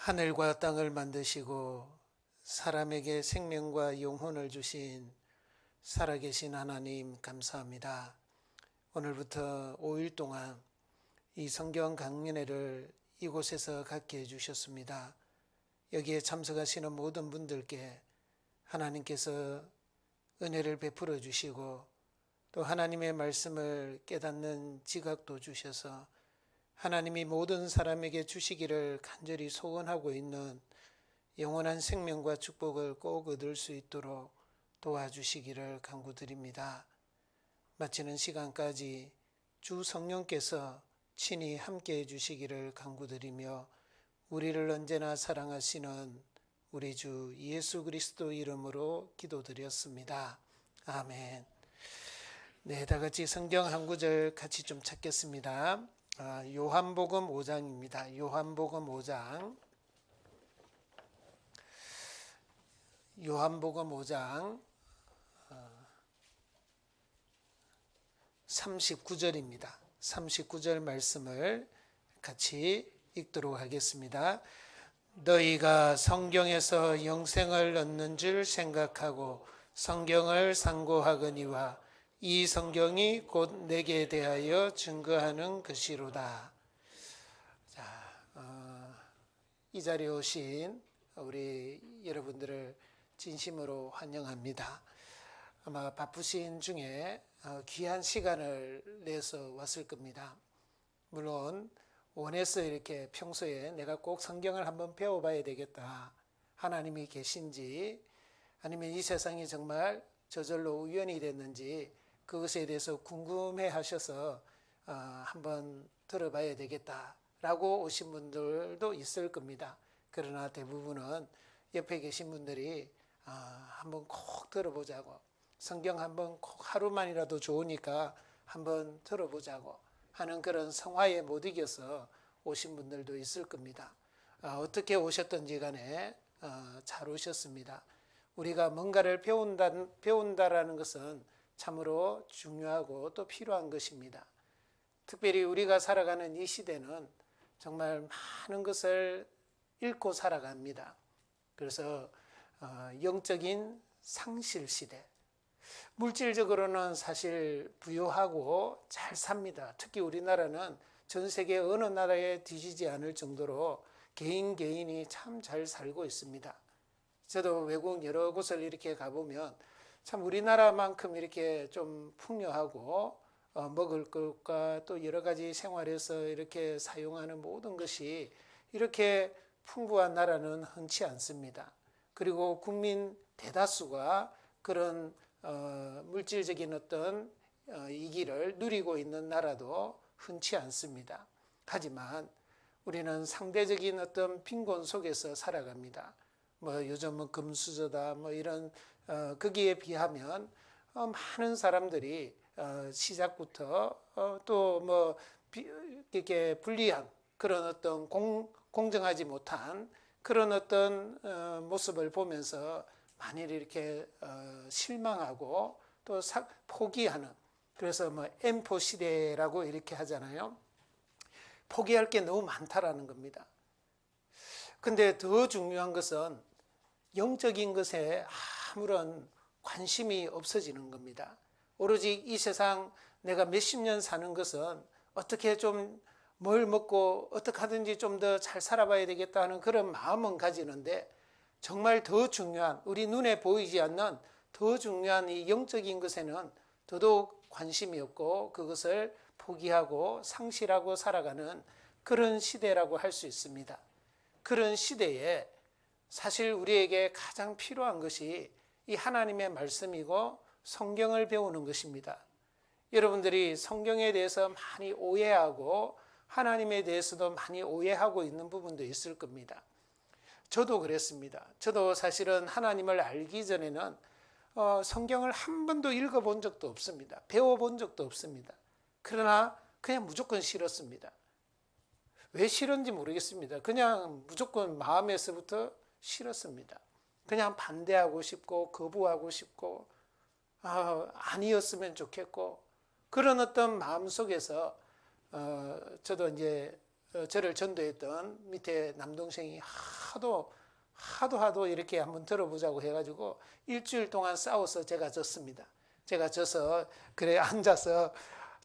하늘과 땅을 만드시고 사람에게 생명과 영혼을 주신 살아계신 하나님 감사합니다. 오늘부터 5일 동안 이 성경 강연회를 이곳에서 갖게 해주셨습니다. 여기에 참석하시는 모든 분들께 하나님께서 은혜를 베풀어 주시고 또 하나님의 말씀을 깨닫는 지각도 주셔서 하나님이 모든 사람에게 주시기를 간절히 소원하고 있는 영원한 생명과 축복을 꼭 얻을 수 있도록 도와주시기를 간구드립니다. 마치는 시간까지 주 성령께서 친히 함께해 주시기를 간구드리며 우리를 언제나 사랑하시는 우리 주 예수 그리스도 이름으로 기도드렸습니다. 아멘. 네, 다 같이 성경 한 구절 같이 좀 찾겠습니다. 요한복음 5장입니다. 요한복음 5장. 요한복음 5장 39절입니다. 39절 말씀을 같이 읽도록 하겠습니다. 너희가 성경에서 영생을 얻는 줄 생각하고 성경을 상고하거니와 이 성경이 곧 내게 대하여 증거하는 것이로다. 이 자리에 오신 우리 여러분들을 진심으로 환영합니다. 아마 바쁘신 중에 귀한 시간을 내서 왔을 겁니다. 물론 원해서 이렇게 평소에 내가 꼭 성경을 한번 배워봐야 되겠다. 하나님이 계신지 아니면 이 세상이 정말 저절로 우연이 됐는지 그것에 대해서 궁금해 하셔서 한번 들어봐야 되겠다라고 오신 분들도 있을 겁니다. 그러나 대부분은 옆에 계신 분들이 한번 꼭 들어보자고, 성경 한번 꼭 하루만이라도 좋으니까 한번 들어보자고 하는 그런 성화에 못 이겨서 오신 분들도 있을 겁니다. 어떻게 오셨든지 간에 잘 오셨습니다. 우리가 뭔가를 배운다라는 것은 참으로 중요하고 또 필요한 것입니다. 특별히 우리가 살아가는 이 시대는 정말 많은 것을 읽고 살아갑니다. 그래서 영적인 상실 시대, 물질적으로는 사실 부유하고 잘 삽니다. 특히 우리나라는 전 세계 어느 나라에 뒤지지 않을 정도로 개인이 참 잘 살고 있습니다. 저도 외국 여러 곳을 이렇게 가보면 참 우리나라만큼 이렇게 좀 풍요하고 먹을 것과 또 여러 가지 생활에서 이렇게 사용하는 모든 것이 이렇게 풍부한 나라는 흔치 않습니다. 그리고 국민 대다수가 그런 물질적인 어떤 이기를 누리고 있는 나라도 흔치 않습니다. 하지만 우리는 상대적인 어떤 빈곤 속에서 살아갑니다. 요즘은 금수저다 이런 거기에 비하면 많은 사람들이 시작부터 또 이렇게 불리한 그런 어떤 공정하지 못한 그런 어떤 모습을 보면서 많이 이렇게 실망하고 또 포기하는, 그래서 M4 시대라고 이렇게 하잖아요. 포기할 게 너무 많다라는 겁니다. 근데 더 중요한 것은 영적인 것에 아무런 관심이 없어지는 겁니다. 오로지 이 세상 내가 몇십 년 사는 것은 어떻게 좀 뭘 먹고 어떻게 하든지 좀 더 잘 살아봐야 되겠다 하는 그런 마음은 가지는데 정말 더 중요한, 우리 눈에 보이지 않는 더 중요한 이 영적인 것에는 더더욱 관심이 없고 그것을 포기하고 상실하고 살아가는 그런 시대라고 할 수 있습니다. 그런 시대에 사실 우리에게 가장 필요한 것이 이 하나님의 말씀이고 성경을 배우는 것입니다. 여러분들이 성경에 대해서 많이 오해하고 하나님에 대해서도 많이 오해하고 있는 부분도 있을 겁니다. 저도 그랬습니다. 저도 사실은 하나님을 알기 전에는 성경을 한 번도 읽어본 적도 없습니다. 배워본 적도 없습니다. 그러나 그냥 무조건 싫었습니다. 왜 싫은지 모르겠습니다. 그냥 무조건 마음에서부터 싫었습니다. 그냥 반대하고 싶고 거부하고 싶고 아니었으면 좋겠고 그런 어떤 마음 속에서 저도 이제 저를 전도했던 밑에 남동생이 하도 이렇게 한번 들어보자고 해가지고 일주일 동안 싸워서 제가 졌습니다. 제가 져서 그래 앉아서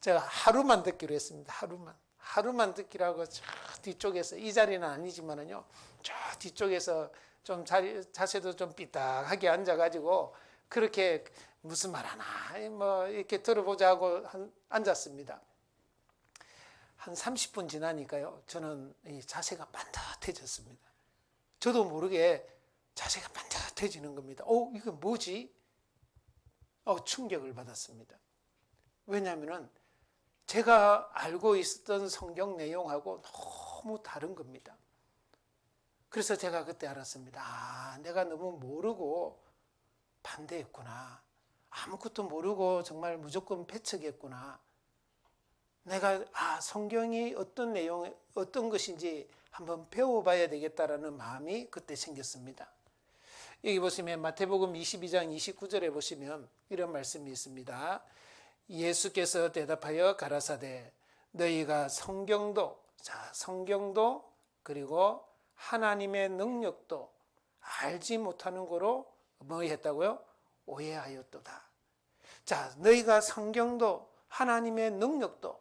제가 하루만 듣기로 했습니다. 하루만 듣기라고 저 뒤쪽에서, 이 자리는 아니지만은요, 저 뒤쪽에서 좀 자세도 좀 삐딱하게 앉아가지고 그렇게 무슨 말 하나 뭐 이렇게 들어보자고 앉았습니다. 한 30분 지나니까요, 저는 이 자세가 반듯해졌습니다. 저도 모르게 자세가 반듯해지는 겁니다. 이게 뭐지? 충격을 받았습니다. 왜냐하면은 제가 알고 있었던 성경 내용하고 너무 다른 겁니다. 그래서 제가 그때 알았습니다. 내가 너무 모르고 반대했구나. 아무것도 모르고 정말 무조건 배척했구나. 내가 성경이 어떤 내용, 어떤 것인지 한번 배워봐야 되겠다라는 마음이 그때 생겼습니다. 여기 보시면 마태복음 22장 29절에 보시면 이런 말씀이 있습니다. 예수께서 대답하여 가라사대 너희가 성경도 그리고 하나님의 능력도 알지 못하는 거로 뭐 했다고요? 오해하였도다. 자, 너희가 성경도 하나님의 능력도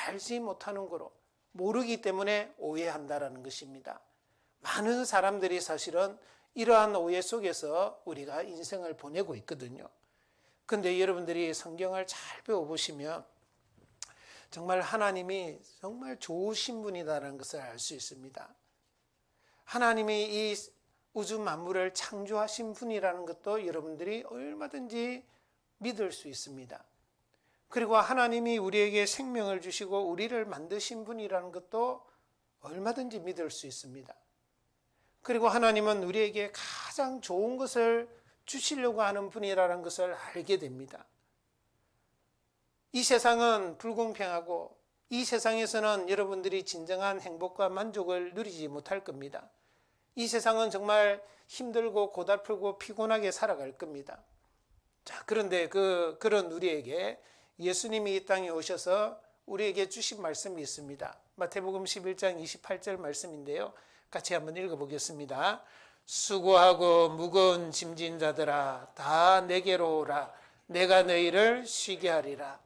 알지 못하는 거로, 모르기 때문에 오해한다라는 것입니다. 많은 사람들이 사실은 이러한 오해 속에서 우리가 인생을 보내고 있거든요. 근데 여러분들이 성경을 잘 배워보시면 정말 하나님이 정말 좋으신 분이다라는 것을 알 수 있습니다. 하나님이 이 우주 만물을 창조하신 분이라는 것도 여러분들이 얼마든지 믿을 수 있습니다. 그리고 하나님이 우리에게 생명을 주시고 우리를 만드신 분이라는 것도 얼마든지 믿을 수 있습니다. 그리고 하나님은 우리에게 가장 좋은 것을 주시려고 하는 분이라는 것을 알게 됩니다. 이 세상은 불공평하고 이 세상에서는 여러분들이 진정한 행복과 만족을 누리지 못할 겁니다. 이 세상은 정말 힘들고 고달프고 피곤하게 살아갈 겁니다. 자, 그런데 그런 우리에게 예수님이 이 땅에 오셔서 우리에게 주신 말씀이 있습니다. 마태복음 11장 28절 말씀인데요. 같이 한번 읽어보겠습니다. 수고하고 무거운 짐진 자들아 다 내게로 오라. 내가 너희를 쉬게 하리라.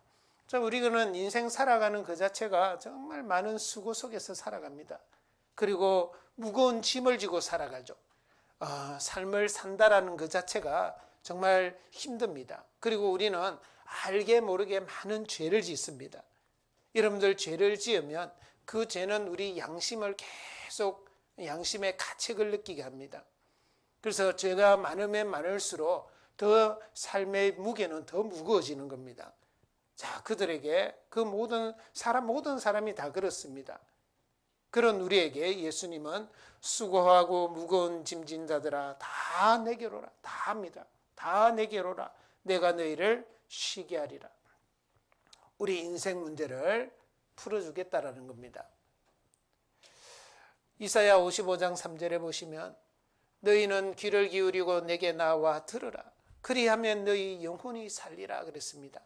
자, 우리는 인생 살아가는 그 자체가 정말 많은 수고 속에서 살아갑니다. 그리고 무거운 짐을 지고 살아가죠. 삶을 산다라는 그 자체가 정말 힘듭니다. 그리고 우리는 알게 모르게 많은 죄를 짓습니다. 여러분들 죄를 지으면 그 죄는 우리 양심을 계속 양심의 가책을 느끼게 합니다. 그래서 죄가 많으면 많을수록 더 삶의 무게는 더 무거워지는 겁니다. 자, 그들에게 모든 사람이 다 그렇습니다. 그런 우리에게 예수님은 수고하고 무거운 짐진 자들아 다 내게로 오라. 다 합니다. 다 내게로 오라. 내가 너희를 쉬게 하리라. 우리 인생 문제를 풀어주겠다라는 겁니다. 이사야 55장 3절에 보시면 너희는 귀를 기울이고 내게 나와 들으라. 그리하면 너희 영혼이 살리라 그랬습니다.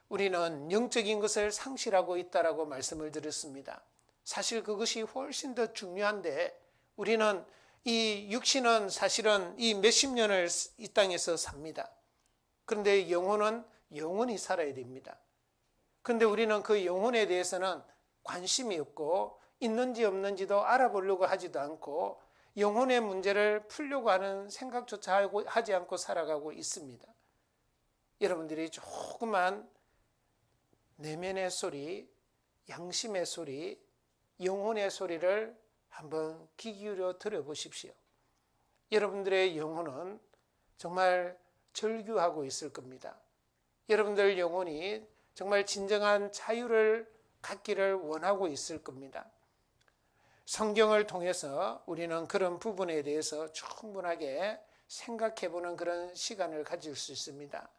우리는 영적인 것을 상실하고 있다라고 말씀을 드렸습니다. 사실 그것이 훨씬 더 중요한데 우리는 이 육신은 사실은 이 몇십 년을 이 땅에서 삽니다. 그런데 영혼은 영원히 살아야 됩니다. 그런데 우리는 그 영혼에 대해서는 관심이 없고 있는지 없는지도 알아보려고 하지도 않고 영혼의 문제를 풀려고 하는 생각조차 하지 않고 살아가고 있습니다. 여러분들이 조그만 내면의 소리, 양심의 소리, 영혼의 소리를 한번 귀 기울여 들어보십시오. 여러분들의 영혼은 정말 절규하고 있을 겁니다. 여러분들 영혼이 정말 진정한 자유를 갖기를 원하고 있을 겁니다. 성경을 통해서 우리는 그런 부분에 대해서 충분하게 생각해보는 그런 시간을 가질 수 있습니다.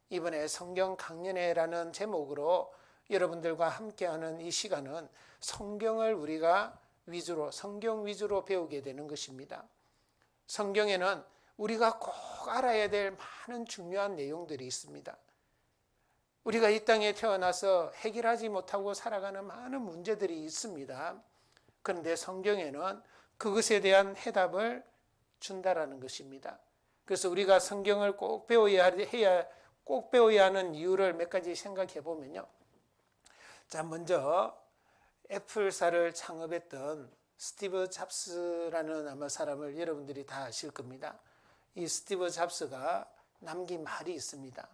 이번에 성경 강연회라는 제목으로 여러분들과 함께하는 이 시간은 성경을 우리가 성경 위주로 배우게 되는 것입니다. 성경에는 우리가 꼭 알아야 될 많은 중요한 내용들이 있습니다. 우리가 이 땅에 태어나서 해결하지 못하고 살아가는 많은 문제들이 있습니다. 그런데 성경에는 그것에 대한 해답을 준다라는 것입니다. 그래서 우리가 성경을 꼭 배워야 하는 이유를 몇 가지 생각해 보면요. 자, 먼저 애플사를 창업했던 스티브 잡스라는 아마 사람을 여러분들이 다 아실 겁니다. 이 스티브 잡스가 남긴 말이 있습니다.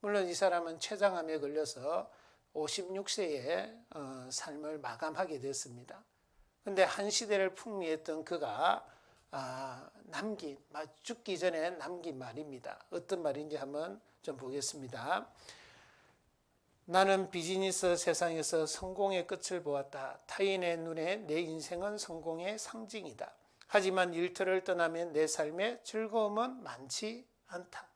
물론 이 사람은 췌장암에 걸려서 56세에 삶을 마감하게 됐습니다. 그런데 한 시대를 풍미했던 그가 죽기 전에 남긴 말입니다. 어떤 말인지 한번 좀 보겠습니다. 나는 비즈니스 세상에서 성공의 끝을 보았다. 타인의 눈에 내 인생은 성공의 상징이다. 하지만 일터를 떠나면 내 삶의 즐거움은 많지 않다.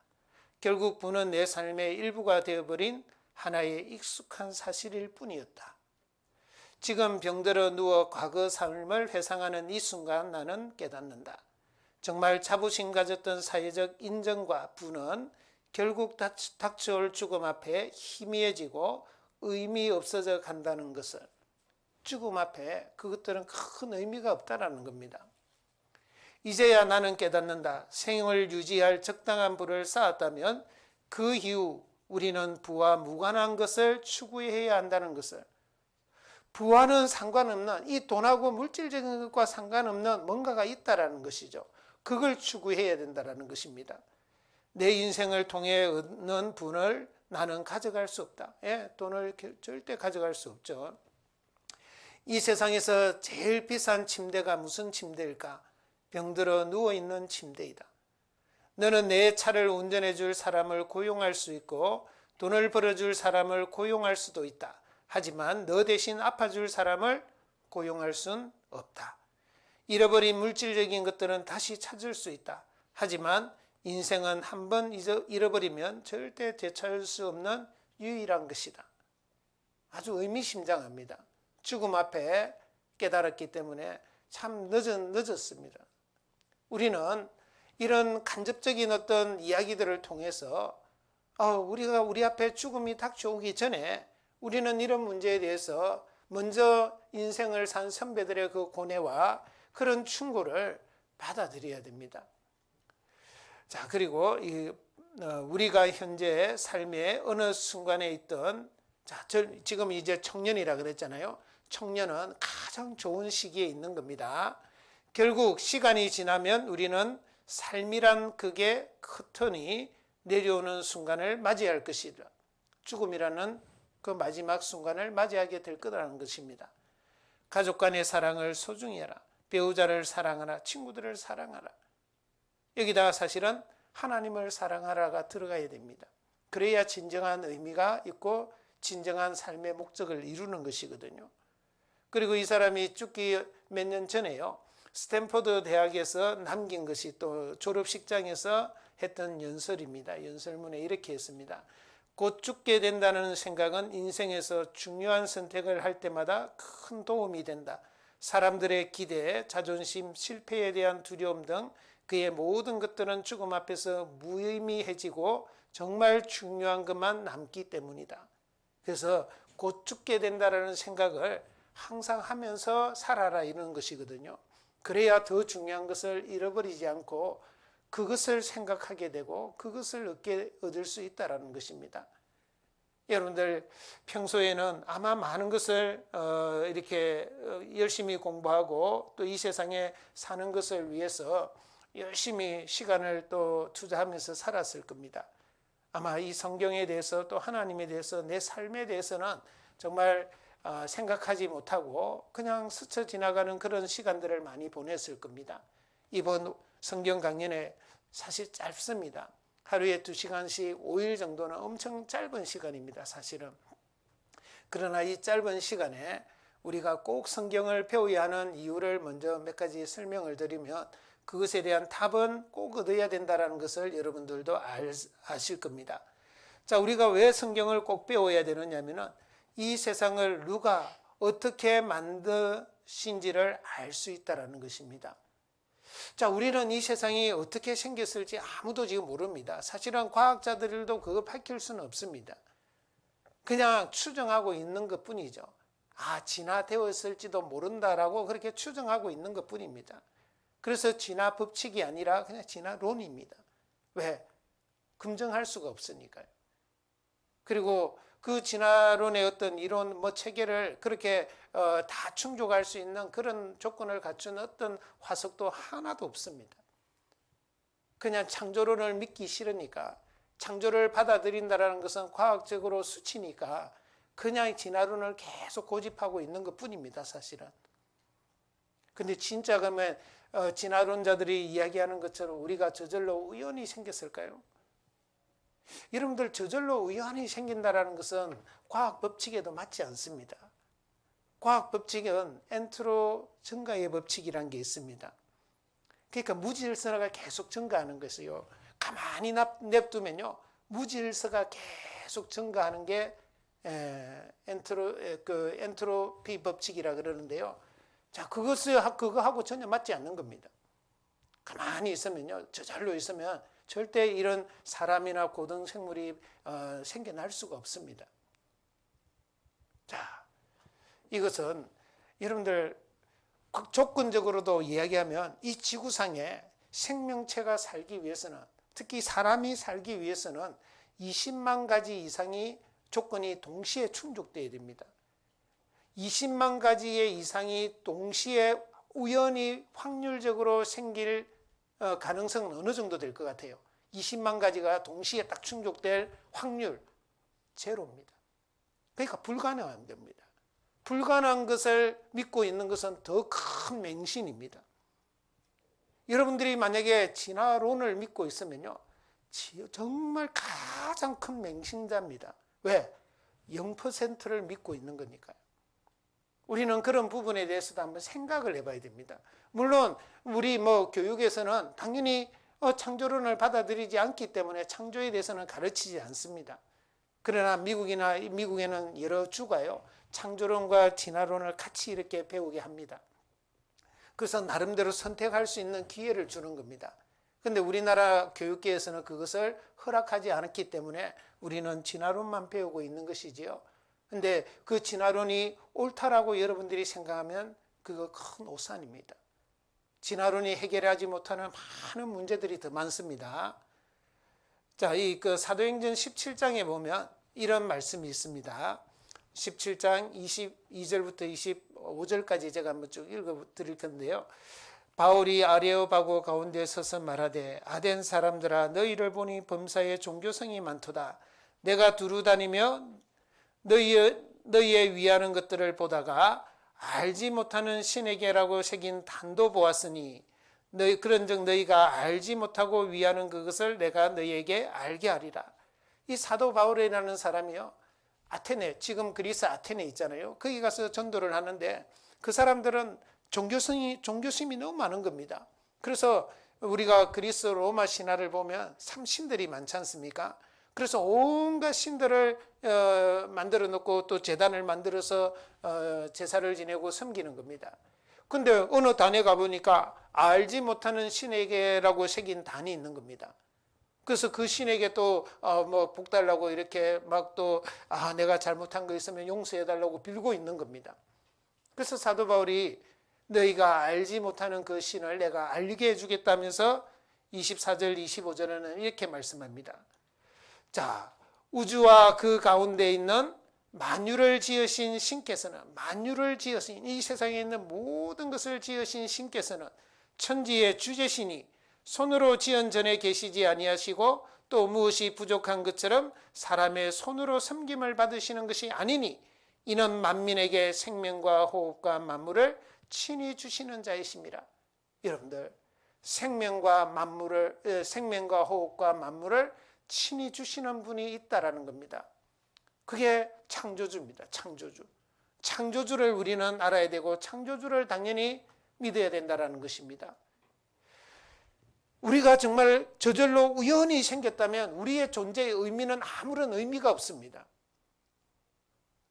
결국 부는 내 삶의 일부가 되어버린 하나의 익숙한 사실일 뿐이었다. 지금 병들어 누워 과거 삶을 회상하는 이 순간 나는 깨닫는다. 정말 자부심 가졌던 사회적 인정과 부는 결국 닥쳐올 죽음 앞에 희미해지고 의미 없어져 간다는 것을, 죽음 앞에 그것들은 큰 의미가 없다라는 겁니다. 이제야 나는 깨닫는다. 생을 유지할 적당한 부를 쌓았다면 그 이후 우리는 부와 무관한 것을 추구해야 한다는 것을, 부와는 상관없는, 이 돈하고 물질적인 것과 상관없는 뭔가가 있다라는 것이죠. 그걸 추구해야 된다라는 것입니다. 내 인생을 통해 얻는 분을 나는 가져갈 수 없다. 돈을 절대 가져갈 수 없죠. 이 세상에서 제일 비싼 침대가 무슨 침대일까? 병들어 누워있는 침대이다. 너는 내 차를 운전해 줄 사람을 고용할 수 있고 돈을 벌어줄 사람을 고용할 수도 있다. 하지만 너 대신 아파줄 사람을 고용할 순 없다. 잃어버린 물질적인 것들은 다시 찾을 수 있다. 하지만 인생은 한 번 잃어버리면 절대 되찾을 수 없는 유일한 것이다. 아주 의미심장합니다. 죽음 앞에 깨달았기 때문에 참 늦었습니다. 우리는 이런 간접적인 어떤 이야기들을 통해서 우리가 우리 앞에 죽음이 닥쳐오기 전에 우리는 이런 문제에 대해서 먼저 인생을 산 선배들의 그 고뇌와 그런 충고를 받아들여야 됩니다. 자, 그리고 우리가 현재 삶의 어느 순간에 있던, 지금 이제 청년이라 그랬잖아요. 청년은 가장 좋은 시기에 있는 겁니다. 결국 시간이 지나면 우리는 삶이란 극의 커튼이 내려오는 순간을 맞이할 것이다. 죽음이라는 그 마지막 순간을 맞이하게 될 거라는 것입니다. 가족 간의 사랑을 소중히 해라. 배우자를 사랑하라. 친구들을 사랑하라. 여기다가 사실은 하나님을 사랑하라가 들어가야 됩니다. 그래야 진정한 의미가 있고 진정한 삶의 목적을 이루는 것이거든요. 그리고 이 사람이 죽기 몇 년 전에요. 스탠퍼드 대학에서 남긴 것이 또 졸업식장에서 했던 연설입니다. 연설문에 이렇게 했습니다. 곧 죽게 된다는 생각은 인생에서 중요한 선택을 할 때마다 큰 도움이 된다. 사람들의 기대, 자존심, 실패에 대한 두려움 등 그의 모든 것들은 죽음 앞에서 무의미해지고 정말 중요한 것만 남기 때문이다. 그래서 곧 죽게 된다는 생각을 항상 하면서 살아라 이런 것이거든요. 그래야 더 중요한 것을 잃어버리지 않고 그것을 생각하게 되고 그것을 얻을 수 있다는 것입니다. 여러분들 평소에는 아마 많은 것을 이렇게 열심히 공부하고 또 이 세상에 사는 것을 위해서 열심히 시간을 또 투자하면서 살았을 겁니다. 아마 이 성경에 대해서 또 하나님에 대해서 내 삶에 대해서는 정말 생각하지 못하고 그냥 스쳐 지나가는 그런 시간들을 많이 보냈을 겁니다. 이번 성경 강연에 사실 짧습니다. 하루에 2시간씩 5일 정도는 엄청 짧은 시간입니다. 사실은. 그러나 이 짧은 시간에 우리가 꼭 성경을 배워야 하는 이유를 먼저 몇 가지 설명을 드리면 그것에 대한 답은 꼭 얻어야 된다는 것을 여러분들도 아실 겁니다. 자, 우리가 왜 성경을 꼭 배워야 되느냐면은 이 세상을 누가 어떻게 만드신지를 알 수 있다는 것입니다. 자, 우리는 이 세상이 어떻게 생겼을지 아무도 지금 모릅니다. 사실은 과학자들도 그거 밝힐 수는 없습니다. 그냥 추정하고 있는 것 뿐이죠. 진화되었을지도 모른다라고 그렇게 추정하고 있는 것 뿐입니다. 그래서 진화 법칙이 아니라 그냥 진화론입니다. 왜? 검증할 수가 없으니까요. 그리고 그 진화론의 어떤 이론 체계를 그렇게 다 충족할 수 있는 그런 조건을 갖춘 어떤 화석도 하나도 없습니다. 그냥 창조론을 믿기 싫으니까, 창조를 받아들인다는 것은 과학적으로 수치니까 그냥 진화론을 계속 고집하고 있는 것 뿐입니다, 사실은. 근데 진짜 그러면 진화론자들이 이야기하는 것처럼 우리가 저절로 우연히 생겼을까요? 여러분들, 저절로 우연히 생긴다는 것은 과학 법칙에도 맞지 않습니다. 과학 법칙은 엔트로 증가의 법칙이라는 게 있습니다. 그러니까 무질서가 계속 증가하는 것이요. 가만히 냅두면요, 무질서가 계속 증가하는 게 엔트로피 법칙이라 그러는데요. 자, 그거하고 전혀 맞지 않는 겁니다. 가만히 있으면요, 저절로 있으면 절대 이런 사람이나 고등 생물이 생겨날 수가 없습니다. 자, 이것은 여러분들 조건적으로도 이야기하면 이 지구상에 생명체가 살기 위해서는, 특히 사람이 살기 위해서는 20만 가지 이상의 조건이 동시에 충족되어야 됩니다. 20만 가지의 이상이 동시에 우연히 확률적으로 생길 가능성은 어느 정도 될 것 같아요? 20만 가지가 동시에 딱 충족될 확률 제로입니다. 그러니까 불가능한 겁니다. 불가능한 것을 믿고 있는 것은 더 큰 맹신입니다. 여러분들이 만약에 진화론을 믿고 있으면요, 정말 가장 큰 맹신자입니다. 왜? 0%를 믿고 있는 거니까요. 우리는 그런 부분에 대해서도 한번 생각을 해봐야 됩니다. 물론 우리 교육에서는 당연히 창조론을 받아들이지 않기 때문에 창조에 대해서는 가르치지 않습니다. 그러나 미국에는 여러 주가요, 창조론과 진화론을 같이 이렇게 배우게 합니다. 그래서 나름대로 선택할 수 있는 기회를 주는 겁니다. 그런데 우리나라 교육계에서는 그것을 허락하지 않았기 때문에 우리는 진화론만 배우고 있는 것이지요. 그런데 그 진화론이 옳다라고 여러분들이 생각하면 그거 큰 오산입니다. 진화론이 해결하지 못하는 많은 문제들이 더 많습니다. 자, 사도행전 17장에 보면 이런 말씀이 있습니다. 17장 22절부터 25절까지 제가 한번 쭉 읽어드릴 건데요. 바울이 아레오바고 가운데 서서 말하되, 아덴 사람들아, 너희를 보니 범사에 종교성이 많도다. 내가 두루 다니며 너희의 위하는 것들을 보다가 알지 못하는 신에게라고 새긴 단도 보았으니 그런즉 너희가 알지 못하고 위하는 그것을 내가 너희에게 알게 하리라. 이 사도 바울이라는 사람이요, 아테네, 지금 그리스 아테네 있잖아요. 거기 가서 전도를 하는데 그 사람들은 종교심이 너무 많은 겁니다. 그래서 우리가 그리스 로마 신화를 보면 삼신들이 많지 않습니까? 그래서 온갖 신들을 만들어 놓고 또 제단을 만들어서 제사를 지내고 섬기는 겁니다. 근데 어느 단에 가보니까 알지 못하는 신에게라고 새긴 단이 있는 겁니다. 그래서 그 신에게 또 복 달라고 이렇게 막 또 내가 잘못한 거 있으면 용서해 달라고 빌고 있는 겁니다. 그래서 사도 바울이 너희가 알지 못하는 그 신을 내가 알게 해주겠다면서 24절 25절에는 이렇게 말씀합니다. 자, 우주와 그 가운데 있는 만유를 지으신 신께서는, 만유를 지으신, 이 세상에 있는 모든 것을 지으신 신께서는 천지의 주제시니 손으로 지은 전에 계시지 아니하시고 또 무엇이 부족한 것처럼 사람의 손으로 섬김을 받으시는 것이 아니니 이는 만민에게 생명과 호흡과 만물을 친히 주시는 자이심이라. 여러분들, 생명과 호흡과 만물을 친히 주시는 분이 있다라는 겁니다. 그게 창조주입니다. 창조주. 창조주를 우리는 알아야 되고 창조주를 당연히 믿어야 된다는 것입니다. 우리가 정말 저절로 우연히 생겼다면 우리의 존재의 의미는 아무런 의미가 없습니다.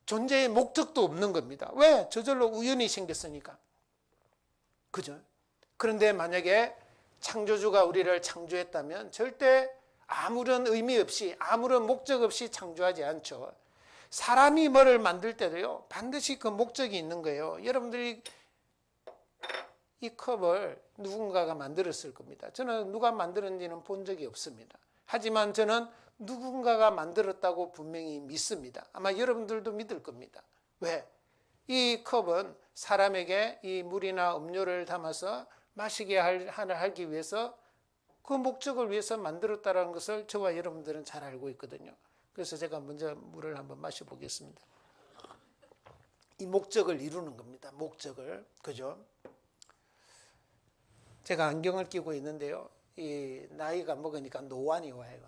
존재의 목적도 없는 겁니다. 왜? 저절로 우연히 생겼으니까. 그죠? 그런데 만약에 창조주가 우리를 창조했다면 절대 아무런 의미 없이, 아무런 목적 없이 창조하지 않죠. 사람이 뭐를 만들 때도요, 반드시 그 목적이 있는 거예요. 여러분들이 이 컵을 누군가가 만들었을 겁니다. 저는 누가 만들었는지는 본 적이 없습니다. 하지만 저는 누군가가 만들었다고 분명히 믿습니다. 아마 여러분들도 믿을 겁니다. 왜? 이 컵은 사람에게 이 물이나 음료를 담아서 마시게 하기 위해서 그 목적을 위해서 만들었다는 것을 저와 여러분들은 잘 알고 있거든요. 그래서 제가 먼저 물을 한번 마셔보겠습니다. 이 목적을 이루는 겁니다. 목적을. 그죠? 제가 안경을 끼고 있는데요. 이 나이가 먹으니까 노안이 와요.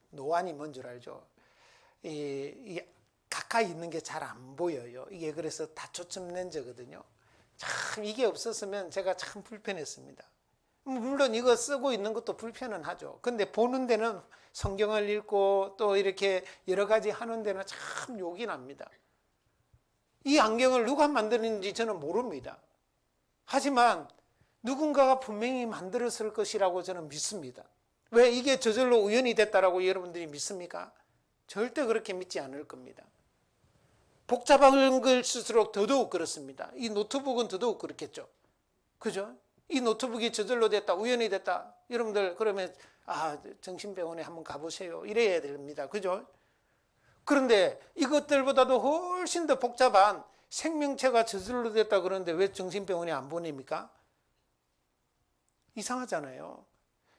노안이 뭔 줄 알죠? 이 가까이 있는 게 잘 안 보여요. 이게 그래서 다초점 렌즈거든요. 참 이게 없었으면 제가 참 불편했습니다. 물론 이거 쓰고 있는 것도 불편은 하죠. 근데 보는 데는 성경을 읽고 또 이렇게 여러 가지 하는 데는 참 욕이 납니다. 이 안경을 누가 만드는지 저는 모릅니다. 하지만 누군가가 분명히 만들었을 것이라고 저는 믿습니다. 왜 이게 저절로 우연이 됐다라고 여러분들이 믿습니까? 절대 그렇게 믿지 않을 겁니다. 복잡한 걸 쓸수록 더더욱 그렇습니다. 이 노트북은 더더욱 그렇겠죠. 그죠? 이 노트북이 저절로 됐다, 우연히 됐다. 여러분들 그러면 정신병원에 한번 가보세요. 이래야 됩니다. 그죠? 그런데 이것들보다도 훨씬 더 복잡한 생명체가 저절로 됐다 그러는데 왜 정신병원에 안 보냅니까? 이상하잖아요.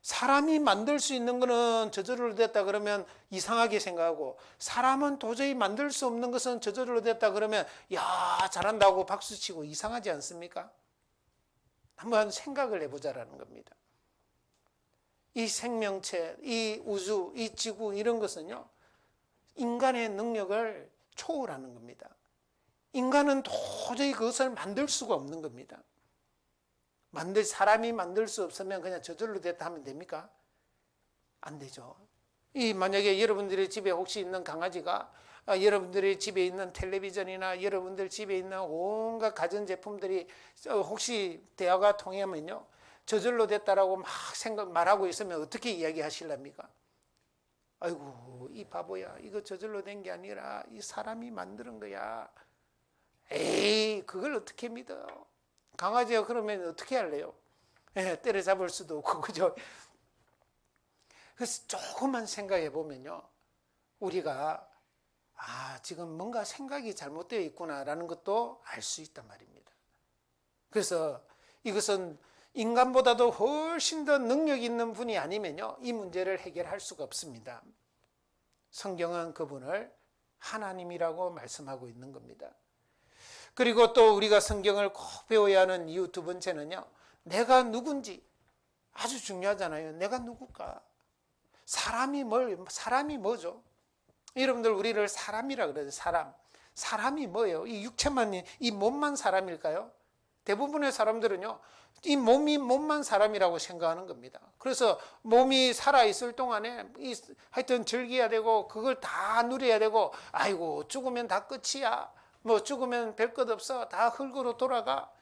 사람이 만들 수 있는 거는 저절로 됐다 그러면 이상하게 생각하고, 사람은 도저히 만들 수 없는 것은 저절로 됐다 그러면 야 잘한다고 박수치고 이상하지 않습니까? 한번 생각을 해보자라는 겁니다. 이 생명체, 이 우주, 이 지구 이런 것은요, 인간의 능력을 초월하는 겁니다. 인간은 도저히 그것을 만들 수가 없는 겁니다. 사람이 만들 수 없으면 그냥 저절로 됐다 하면 됩니까? 안 되죠. 만약에 여러분들의 집에 혹시 있는 강아지가 여러분들의 집에 있는 텔레비전이나 여러분들 집에 있는 온갖 가전제품들이 혹시 대화가 통하면요, 저절로 됐다라고 막 말하고 있으면 어떻게 이야기하실랍니까? 아이고 이 바보야, 이거 저절로 된 게 아니라 이 사람이 만드는 거야. 에이 그걸 어떻게 믿어? 강아지가 그러면 어떻게 할래요? 때려잡을 수도 없고, 그죠? 그래서 조금만 생각해 보면요, 우리가 지금 뭔가 생각이 잘못되어 있구나라는 것도 알 수 있단 말입니다. 그래서 이것은 인간보다도 훨씬 더 능력 있는 분이 아니면요, 이 문제를 해결할 수가 없습니다. 성경은 그분을 하나님이라고 말씀하고 있는 겁니다. 그리고 또 우리가 성경을 꼭 배워야 하는 이유 두 번째는요, 내가 누군지 아주 중요하잖아요. 내가 누굴까? 사람이 뭐죠? 여러분들 우리를 사람이라 그래요. 사람이 뭐예요? 이 육체만, 이 몸만 사람일까요? 대부분의 사람들은요, 이 몸만 사람이라고 생각하는 겁니다. 그래서 몸이 살아있을 동안에 하여튼 즐겨야 되고 그걸 다 누려야 되고, 아이고 죽으면 다 끝이야, 뭐 죽으면 별 것 없어, 다 흙으로 돌아가.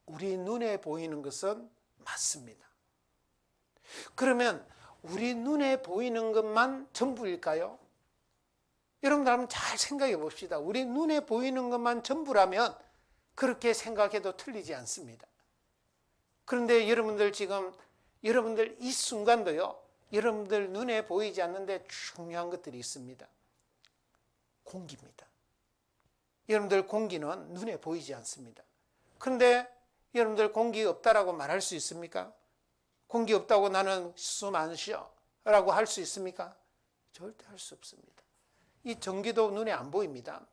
우리 눈에 보이는 것은 맞습니다. 그러면 우리 눈에 보이는 것만 전부일까요? 여러분들 한번 잘 생각해 봅시다. 우리 눈에 보이는 것만 전부라면 그렇게 생각해도 틀리지 않습니다. 그런데 여러분들 이 순간도요, 여러분들 눈에 보이지 않는데 중요한 것들이 있습니다. 공기입니다. 여러분들 공기는 눈에 보이지 않습니다. 그런데 여러분들 공기 없다라고 말할 수 있습니까? 공기 없다고 나는 숨 안 쉬어 라고 할 수 있습니까? 절대 할 수 없습니다. 이 전기도 눈에 안 보입니다.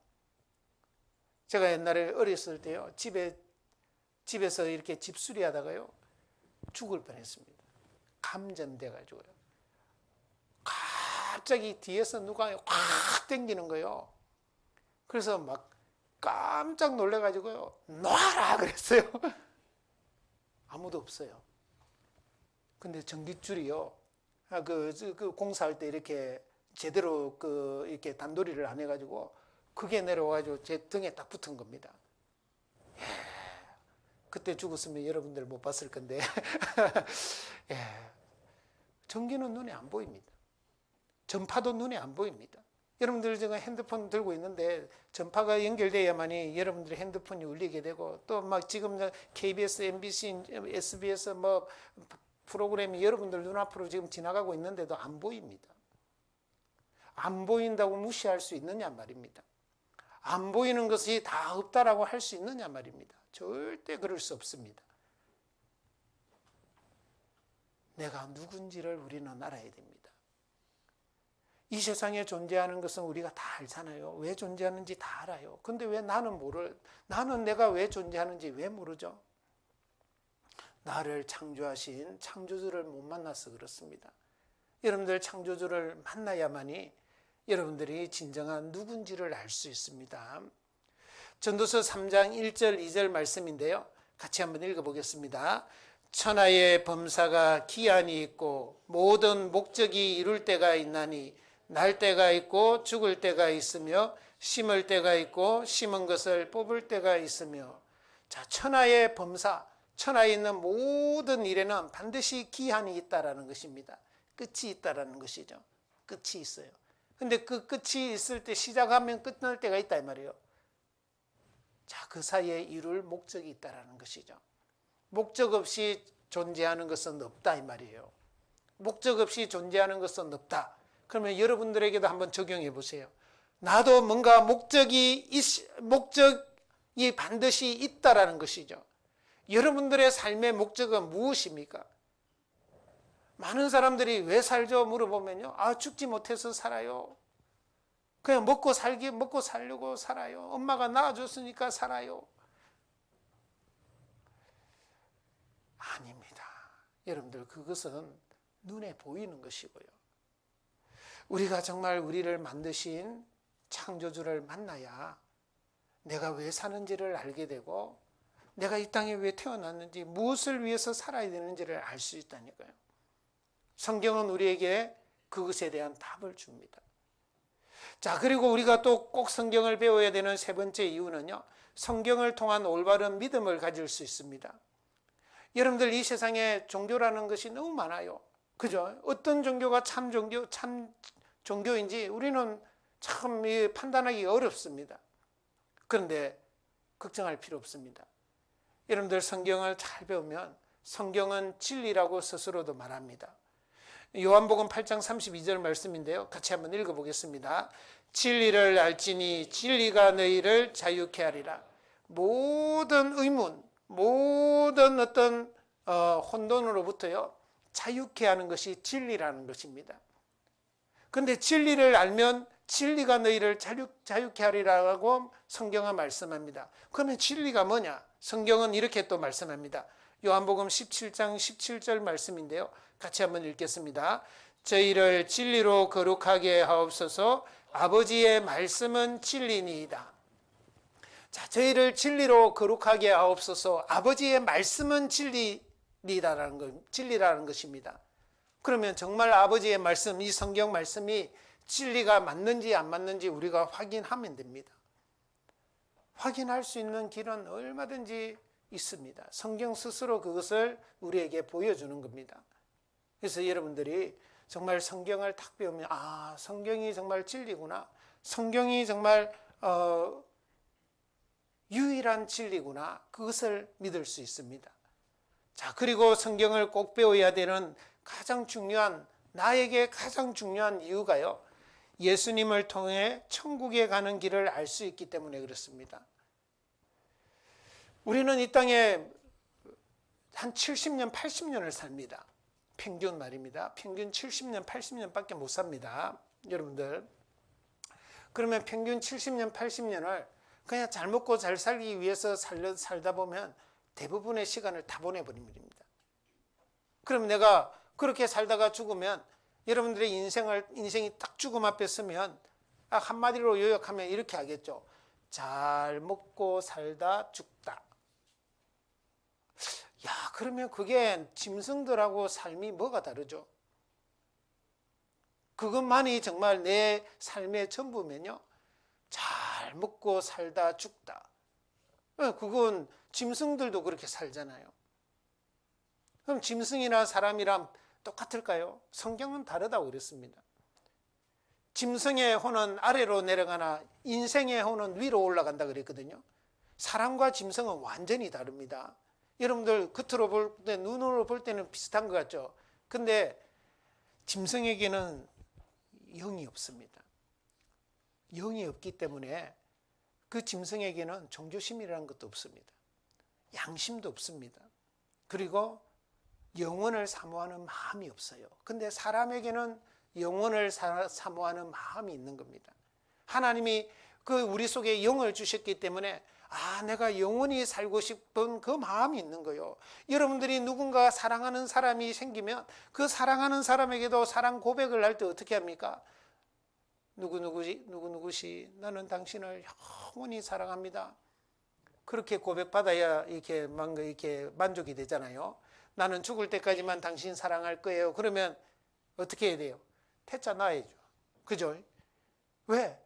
제가 옛날에 어렸을 때요, 집에서 이렇게 집수리 하다가요, 죽을 뻔했습니다. 감전돼가지고요. 갑자기 뒤에서 누가 확 당기는 거예요. 그래서 막 깜짝 놀래가지고요, 놔라 그랬어요. 아무도 없어요. 근데 전깃줄이요, 그 공사할 때 이렇게 제대로 이렇게 단도리를 안 해가지고 그게 내려와가지고 제 등에 딱 붙은 겁니다. 예, 그때 죽었으면 여러분들 못 봤을 건데. 예, 전기는 눈에 안 보입니다. 전파도 눈에 안 보입니다. 여러분들 지금 핸드폰 들고 있는데 전파가 연결돼야만이 여러분들의 핸드폰이 울리게 되고, 또 막 지금 KBS, MBC, SBS 뭐 프로그램이 여러분들 눈앞으로 지금 지나가고 있는데도 안 보입니다. 안 보인다고 무시할 수 있느냐 말입니다. 안 보이는 것이 다 없다라고 할 수 있느냐 말입니다. 절대 그럴 수 없습니다. 내가 누군지를 우리는 알아야 됩니다. 이 세상에 존재하는 것은 우리가 다 알잖아요. 왜 존재하는지 다 알아요. 근데 왜 나는 내가 왜 존재하는지 왜 모르죠? 나를 창조하신 창조주를 못 만나서 그렇습니다. 여러분들 창조주를 만나야만이 여러분들이 진정한 누군지를 알 수 있습니다. 전도서 3장 1절 2절 말씀인데요. 같이 한번 읽어보겠습니다. 천하의 범사가 기한이 있고 모든 목적이 이룰 때가 있나니 날 때가 있고 죽을 때가 있으며 심을 때가 있고 심은 것을 뽑을 때가 있으며. 자, 천하의 범사, 천하에 있는 모든 일에는 반드시 기한이 있다라는 것입니다. 끝이 있다라는 것이죠. 끝이 있어요. 근데 그 끝이 있을 때 시작하면 끝날 때가 있다 이 말이에요. 자, 그 사이에 이룰 목적이 있다라는 것이죠. 목적 없이 존재하는 것은 없다 이 말이에요. 목적 없이 존재하는 것은 없다. 그러면 여러분들에게도 한번 적용해 보세요. 나도 뭔가 목적이 반드시 있다라는 것이죠. 여러분들의 삶의 목적은 무엇입니까? 많은 사람들이 왜 살죠? 물어보면요. 죽지 못해서 살아요. 그냥 먹고 살려고 살아요. 엄마가 낳아줬으니까 살아요. 아닙니다. 여러분들, 그것은 눈에 보이는 것이고요. 우리가 정말 우리를 만드신 창조주를 만나야 내가 왜 사는지를 알게 되고, 내가 이 땅에 왜 태어났는지, 무엇을 위해서 살아야 되는지를 알 수 있다니까요. 성경은 우리에게 그것에 대한 답을 줍니다. 자, 그리고 우리가 또 꼭 성경을 배워야 되는 세 번째 이유는요, 성경을 통한 올바른 믿음을 가질 수 있습니다. 여러분들, 이 세상에 종교라는 것이 너무 많아요. 그죠? 어떤 종교가 참 종교인지 우리는 참 판단하기 어렵습니다. 그런데 걱정할 필요 없습니다. 여러분들, 성경을 잘 배우면 성경은 진리라고 스스로도 말합니다. 요한복음 8장 32절 말씀인데요. 같이 한번 읽어보겠습니다. 진리를 알지니 진리가 너희를 자유케 하리라. 모든 의문, 모든 어떤 혼돈으로부터요, 자유케 하는 것이 진리라는 것입니다. 그런데 진리를 알면 진리가 너희를 자유케 하리라고 성경은 말씀합니다. 그러면 진리가 뭐냐? 성경은 이렇게 또 말씀합니다. 요한복음 17장 17절 말씀인데요. 같이 한번 읽겠습니다. 저희를 진리로 거룩하게 하옵소서. 아버지의 말씀은 진리니이다. 자, 저희를 진리로 거룩하게 하옵소서. 아버지의 말씀은 진리라는 것입니다. 그러면 정말 아버지의 말씀, 이 성경 말씀이 진리가 맞는지 안 맞는지 우리가 확인하면 됩니다. 확인할 수 있는 길은 얼마든지 있습니다. 성경 스스로 그것을 우리에게 보여주는 겁니다. 그래서 여러분들이 정말 성경을 딱 배우면, 성경이 정말 진리구나. 성경이 정말 유일한 진리구나. 그것을 믿을 수 있습니다. 자, 그리고 성경을 꼭 배워야 되는 나에게 가장 중요한 이유가요, 예수님을 통해 천국에 가는 길을 알 수 있기 때문에 그렇습니다. 우리는 이 땅에 한 70년, 80년을 삽니다. 평균 말입니다. 평균 70년, 80년밖에 못 삽니다. 여러분들. 그러면 평균 70년, 80년을 그냥 잘 먹고 잘 살기 위해서 살다 보면 대부분의 시간을 다 보내버립니다. 그럼 내가 그렇게 살다가 죽으면, 여러분들의 인생이 딱 죽음 앞에 서면 한마디로 요약하면 이렇게 하겠죠. 잘 먹고 살다 죽다. 그러면 그게 짐승들하고 삶이 뭐가 다르죠? 그것만이 정말 내 삶의 전부면요, 잘 먹고 살다 죽다. 그건 짐승들도 그렇게 살잖아요. 그럼 짐승이나 사람이랑 똑같을까요? 성경은 다르다고 그랬습니다. 짐승의 혼은 아래로 내려가나 인생의 혼은 위로 올라간다 그랬거든요. 사람과 짐승은 완전히 다릅니다. 여러분들 겉으로 볼 때, 눈으로 볼 때는 비슷한 것 같죠. 근데 짐승에게는 영이 없습니다. 영이 없기 때문에 그 짐승에게는 종교심이라는 것도 없습니다. 양심도 없습니다. 그리고 영원을 사모하는 마음이 없어요. 근데 사람에게는 영원을 사모하는 마음이 있는 겁니다. 하나님이 그 우리 속에 영을 주셨기 때문에 내가 영원히 살고 싶은 그 마음이 있는 거예요. 여러분들이 누군가 사랑하는 사람이 생기면 그 사랑하는 사람에게도 사랑 고백을 할 때 어떻게 합니까? 누구누구시 나는 당신을 영원히 사랑합니다. 그렇게 고백받아야 이렇게 만족이 되잖아요. 나는 죽을 때까지만 당신 사랑할 거예요. 그러면 어떻게 해야 돼요? 태자 놔야죠. 그죠? 왜?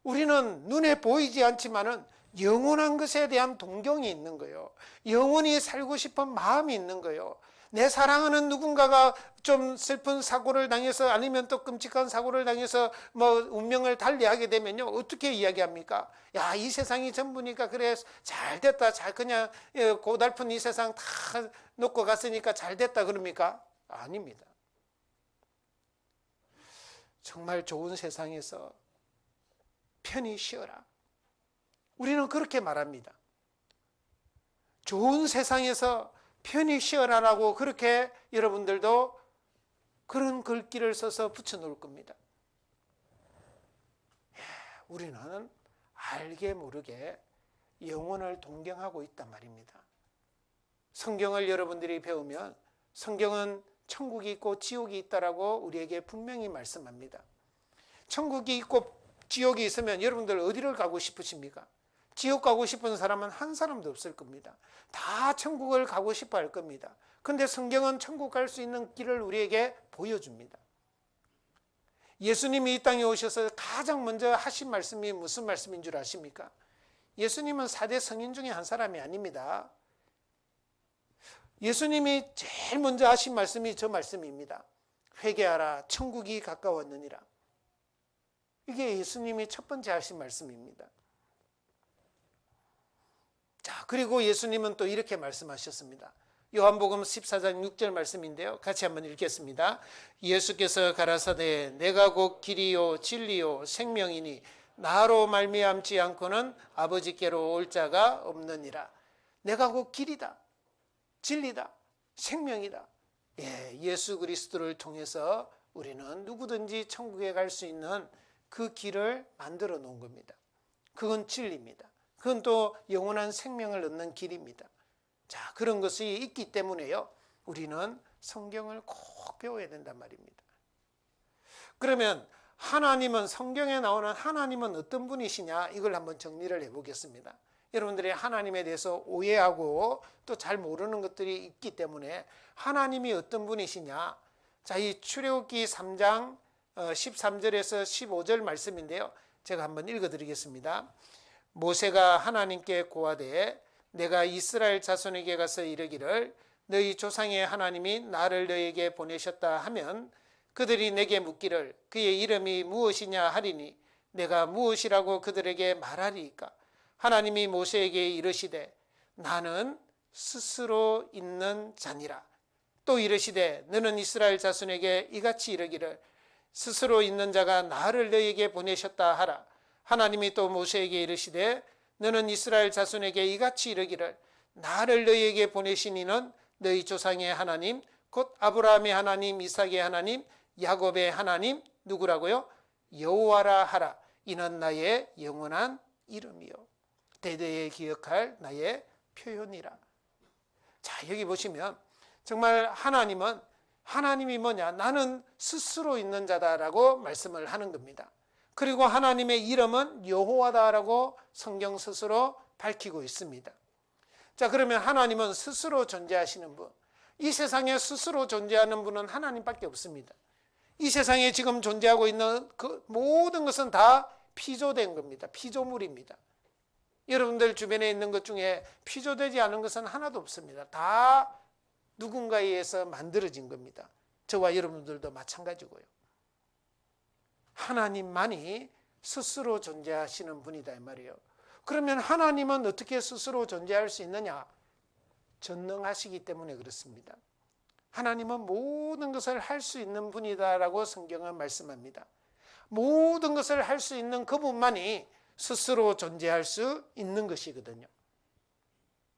우리는 눈에 보이지 않지만은 영원한 것에 대한 동경이 있는 거예요. 영원히 살고 싶은 마음이 있는 거예요. 내 사랑하는 누군가가 좀 슬픈 사고를 당해서 아니면 또 끔찍한 사고를 당해서 운명을 달리하게 되면요. 어떻게 이야기합니까? 야, 이 세상이 전부니까 그래 잘 됐다. 그냥 고달픈 이 세상 다 놓고 갔으니까 잘 됐다 그럽니까? 아닙니다. 정말 좋은 세상에서 편히 쉬어라. 우리는 그렇게 말합니다. 좋은 세상에서 편히 쉬어라라고 그렇게 여러분들도 그런 글귀를 써서 붙여놓을 겁니다. 우리는 알게 모르게 영혼을 동경하고 있단 말입니다. 성경을 여러분들이 배우면 성경은 천국이 있고 지옥이 있다라고 우리에게 분명히 말씀합니다. 천국이 있고 지옥이 있으면 여러분들 어디를 가고 싶으십니까? 지옥 가고 싶은 사람은 한 사람도 없을 겁니다. 다 천국을 가고 싶어 할 겁니다. 그런데 성경은 천국 갈 수 있는 길을 우리에게 보여줍니다. 예수님이 이 땅에 오셔서 가장 먼저 하신 말씀이 무슨 말씀인 줄 아십니까? 예수님은 4대 성인 중에 한 사람이 아닙니다. 예수님이 제일 먼저 하신 말씀이 저 말씀입니다. 회개하라, 천국이 가까웠느니라. 이게 예수님이 첫 번째 하신 말씀입니다. 자, 그리고 예수님은 또 이렇게 말씀하셨습니다. 요한복음 14장 6절 말씀인데요. 같이 한번 읽겠습니다. 예수께서 가라사대 내가 곧 길이요 진리요 생명이니 나로 말미암지 않고는 아버지께로 올 자가 없느니라. 내가 곧 길이다, 진리다, 생명이다. 예수 그리스도를 통해서 우리는 누구든지 천국에 갈 수 있는 그 길을 만들어 놓은 겁니다. 그건 진리입니다. 그건 또 영원한 생명을 얻는 길입니다. 자, 그런 것이 있기 때문에요. 우리는 성경을 꼭 배워야 된단 말입니다. 그러면 하나님은, 성경에 나오는 하나님은 어떤 분이시냐? 이걸 한번 정리를 해보겠습니다. 여러분들이 하나님에 대해서 오해하고 또 잘 모르는 것들이 있기 때문에 하나님이 어떤 분이시냐? 자, 이 출애굽기 3장 13절에서 15절 말씀인데요. 제가 한번 읽어드리겠습니다. 모세가 하나님께 고하되 내가 이스라엘 자손에게 가서 이르기를 너희 조상의 하나님이 나를 너에게 보내셨다 하면 그들이 내게 묻기를 그의 이름이 무엇이냐 하리니 내가 무엇이라고 그들에게 말하리이까? 하나님이 모세에게 이르시되 나는 스스로 있는 자니라. 또 이르시되 너는 이스라엘 자손에게 이같이 이르기를 스스로 있는 자가 나를 너에게 보내셨다 하라. 하나님이 또 모세에게 이르시되 너는 이스라엘 자손에게 이같이 이르기를 나를 너희에게 보내신 이는 너희 조상의 하나님 곧 아브라함의 하나님, 이삭의 하나님, 야곱의 하나님 누구라고요? 여호와라 하라. 이는 나의 영원한 이름이요 대대에 기억할 나의 표현이라. 자, 여기 보시면 정말 하나님이 뭐냐? 나는 스스로 있는 자다라고 말씀을 하는 겁니다. 그리고 하나님의 이름은 여호와다라고 성경 스스로 밝히고 있습니다. 자, 그러면 하나님은 스스로 존재하시는 분, 이 세상에 스스로 존재하는 분은 하나님밖에 없습니다. 이 세상에 지금 존재하고 있는 그 모든 것은 다 피조된 겁니다. 피조물입니다. 여러분들 주변에 있는 것 중에 피조되지 않은 것은 하나도 없습니다. 다 누군가에 의해서 만들어진 겁니다. 저와 여러분들도 마찬가지고요. 하나님만이 스스로 존재하시는 분이다 이 말이에요. 그러면 하나님은 어떻게 스스로 존재할 수 있느냐? 전능하시기 때문에 그렇습니다. 하나님은 모든 것을 할 수 있는 분이다라고 성경은 말씀합니다. 모든 것을 할 수 있는 그분만이 스스로 존재할 수 있는 것이거든요.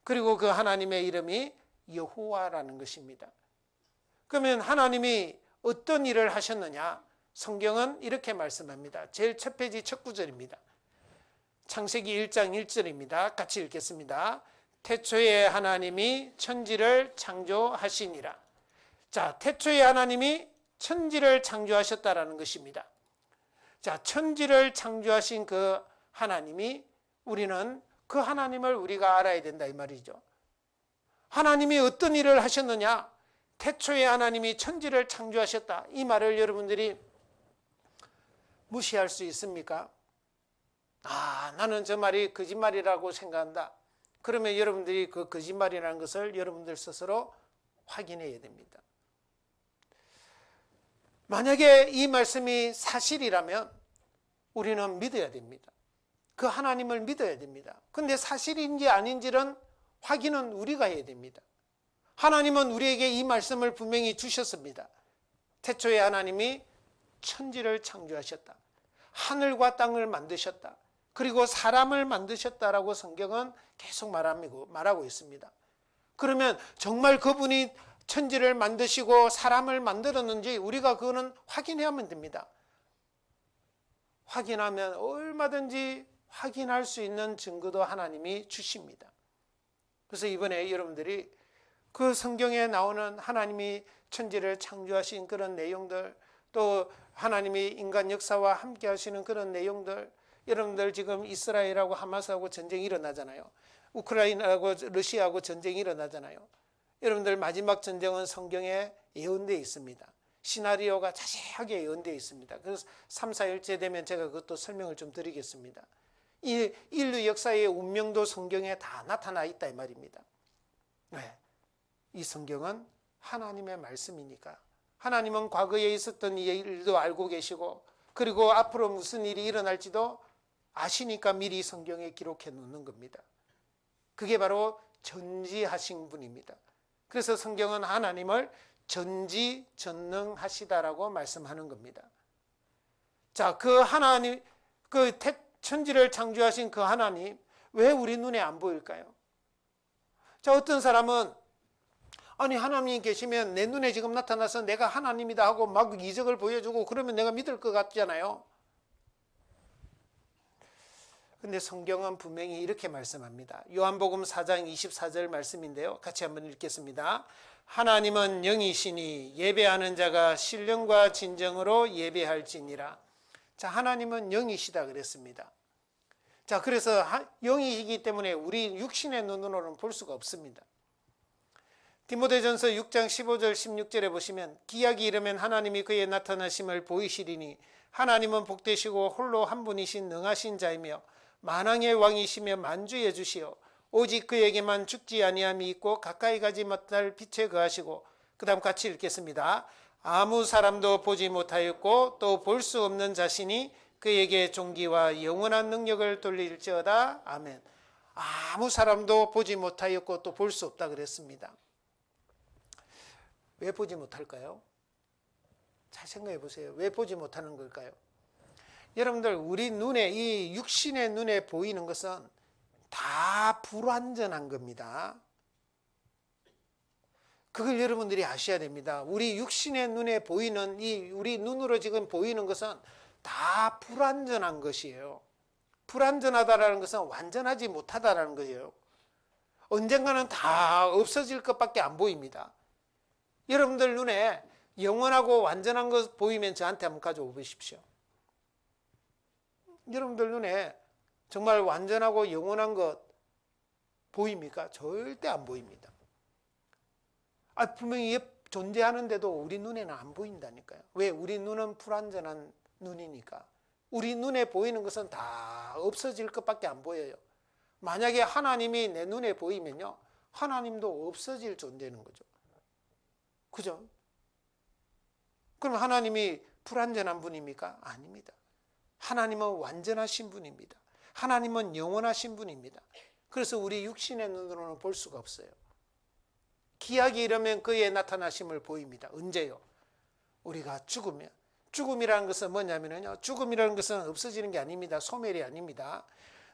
그리고 그 하나님의 이름이 여호와라는 것입니다. 그러면 하나님이 어떤 일을 하셨느냐? 성경은 이렇게 말씀합니다. 제일 첫 페이지 첫 구절입니다. 창세기 1장 1절입니다. 같이 읽겠습니다. 태초에 하나님이 천지를 창조하시니라. 자, 태초에 하나님이 천지를 창조하셨다라는 것입니다. 자, 천지를 창조하신 그 하나님이 우리는 그 하나님을 우리가 알아야 된다 이 말이죠. 하나님이 어떤 일을 하셨느냐? 태초에 하나님이 천지를 창조하셨다. 이 말을 여러분들이 무시할 수 있습니까? 나는 저 말이 거짓말이라고 생각한다. 그러면 여러분들이 그 거짓말이라는 것을 여러분들 스스로 확인해야 됩니다. 만약에 이 말씀이 사실이라면 우리는 믿어야 됩니다. 그 하나님을 믿어야 됩니다. 그런데 사실인지 아닌지는 확인은 우리가 해야 됩니다. 하나님은 우리에게 이 말씀을 분명히 주셨습니다. 태초에 하나님이 천지를 창조하셨다. 하늘과 땅을 만드셨다. 그리고 사람을 만드셨다라고 성경은 계속 말하고 있습니다. 그러면 정말 그분이 천지를 만드시고 사람을 만들었는지 우리가 그거는 확인해야만 됩니다. 확인하면 얼마든지 확인할 수 있는 증거도 하나님이 주십니다. 그래서 이번에 여러분들이 그 성경에 나오는 하나님이 천지를 창조하신 그런 내용들, 또 하나님이 인간 역사와 함께 하시는 그런 내용들, 여러분들 지금 이스라엘하고 하마스하고 전쟁이 일어나잖아요. 우크라이나하고 러시아하고 전쟁이 일어나잖아요. 여러분들 마지막 전쟁은 성경에 예언되어 있습니다. 시나리오가 자세하게 예언되어 있습니다. 그래서 3, 4일째 되면 제가 그것도 설명을 좀 드리겠습니다. 이 인류 역사의 운명도 성경에 다 나타나 있다 이 말입니다. 네. 이 성경은 하나님의 말씀이니까 하나님은 과거에 있었던 일도 알고 계시고 그리고 앞으로 무슨 일이 일어날지도 아시니까 미리 성경에 기록해 놓는 겁니다. 그게 바로 전지하신 분입니다. 그래서 성경은 하나님을 전지전능하시다라고 말씀하는 겁니다. 자, 그 하나님, 천지를 창조하신 그 하나님, 왜 우리 눈에 안 보일까요? 자, 어떤 사람은 아니 하나님이 계시면 내 눈에 지금 나타나서 내가 하나님이다 하고 막 이적을 보여주고 그러면 내가 믿을 것 같잖아요. 근데 성경은 분명히 이렇게 말씀합니다. 요한복음 4장 24절 말씀인데요. 같이 한번 읽겠습니다. 하나님은 영이시니 예배하는 자가 신령과 진정으로 예배할지니라. 자, 하나님은 영이시다 그랬습니다. 자, 그래서 영이시기 때문에 우리 육신의 눈으로는 볼 수가 없습니다. 디모데전서 6장 15절 16절에 보시면 기약이 이르면 하나님이 그의 나타나심을 보이시리니 하나님은 복되시고 홀로 한 분이신 능하신 자이며 만왕의 왕이시며 만주의 주시오 오직 그에게만 죽지 아니함이 있고 가까이 가지 못할 빛에 거하시고 그 다음 같이 읽겠습니다. 아무 사람도 보지 못하였고 또 볼 수 없는 자신이 그에게 존귀와 영원한 능력을 돌릴지어다. 아멘. 아무 사람도 보지 못하였고 또 볼 수 없다 그랬습니다. 왜 보지 못할까요? 잘 생각해 보세요. 왜 보지 못하는 걸까요? 여러분들 우리 눈에 이 육신의 눈에 보이는 것은 다 불완전한 겁니다. 그걸 여러분들이 아셔야 됩니다. 우리 육신의 눈에 보이는 이 우리 눈으로 지금 보이는 것은 다 불완전한 것이에요. 불완전하다라는 것은 완전하지 못하다라는 거예요. 언젠가는 다 없어질 것밖에 안 보입니다. 여러분들 눈에 영원하고 완전한 것 보이면 저한테 한번 가져오 보십시오. 여러분들 눈에 정말 완전하고 영원한 것 보입니까? 절대 안 보입니다. 분명히 존재하는데도 우리 눈에는 안 보인다니까요. 왜? 우리 눈은 불완전한 눈이니까. 우리 눈에 보이는 것은 다 없어질 것밖에 안 보여요. 만약에 하나님이 내 눈에 보이면요, 하나님도 없어질 존재는 거죠. 그죠? 그럼 하나님이 불완전한 분입니까? 아닙니다. 하나님은 완전하신 분입니다. 하나님은 영원하신 분입니다. 그래서 우리 육신의 눈으로는 볼 수가 없어요. 기약이 이르면 그의 나타나심을 보입니다. 언제요? 우리가 죽으면. 죽음이라는 것은 뭐냐면요, 죽음이라는 것은 없어지는 게 아닙니다. 소멸이 아닙니다.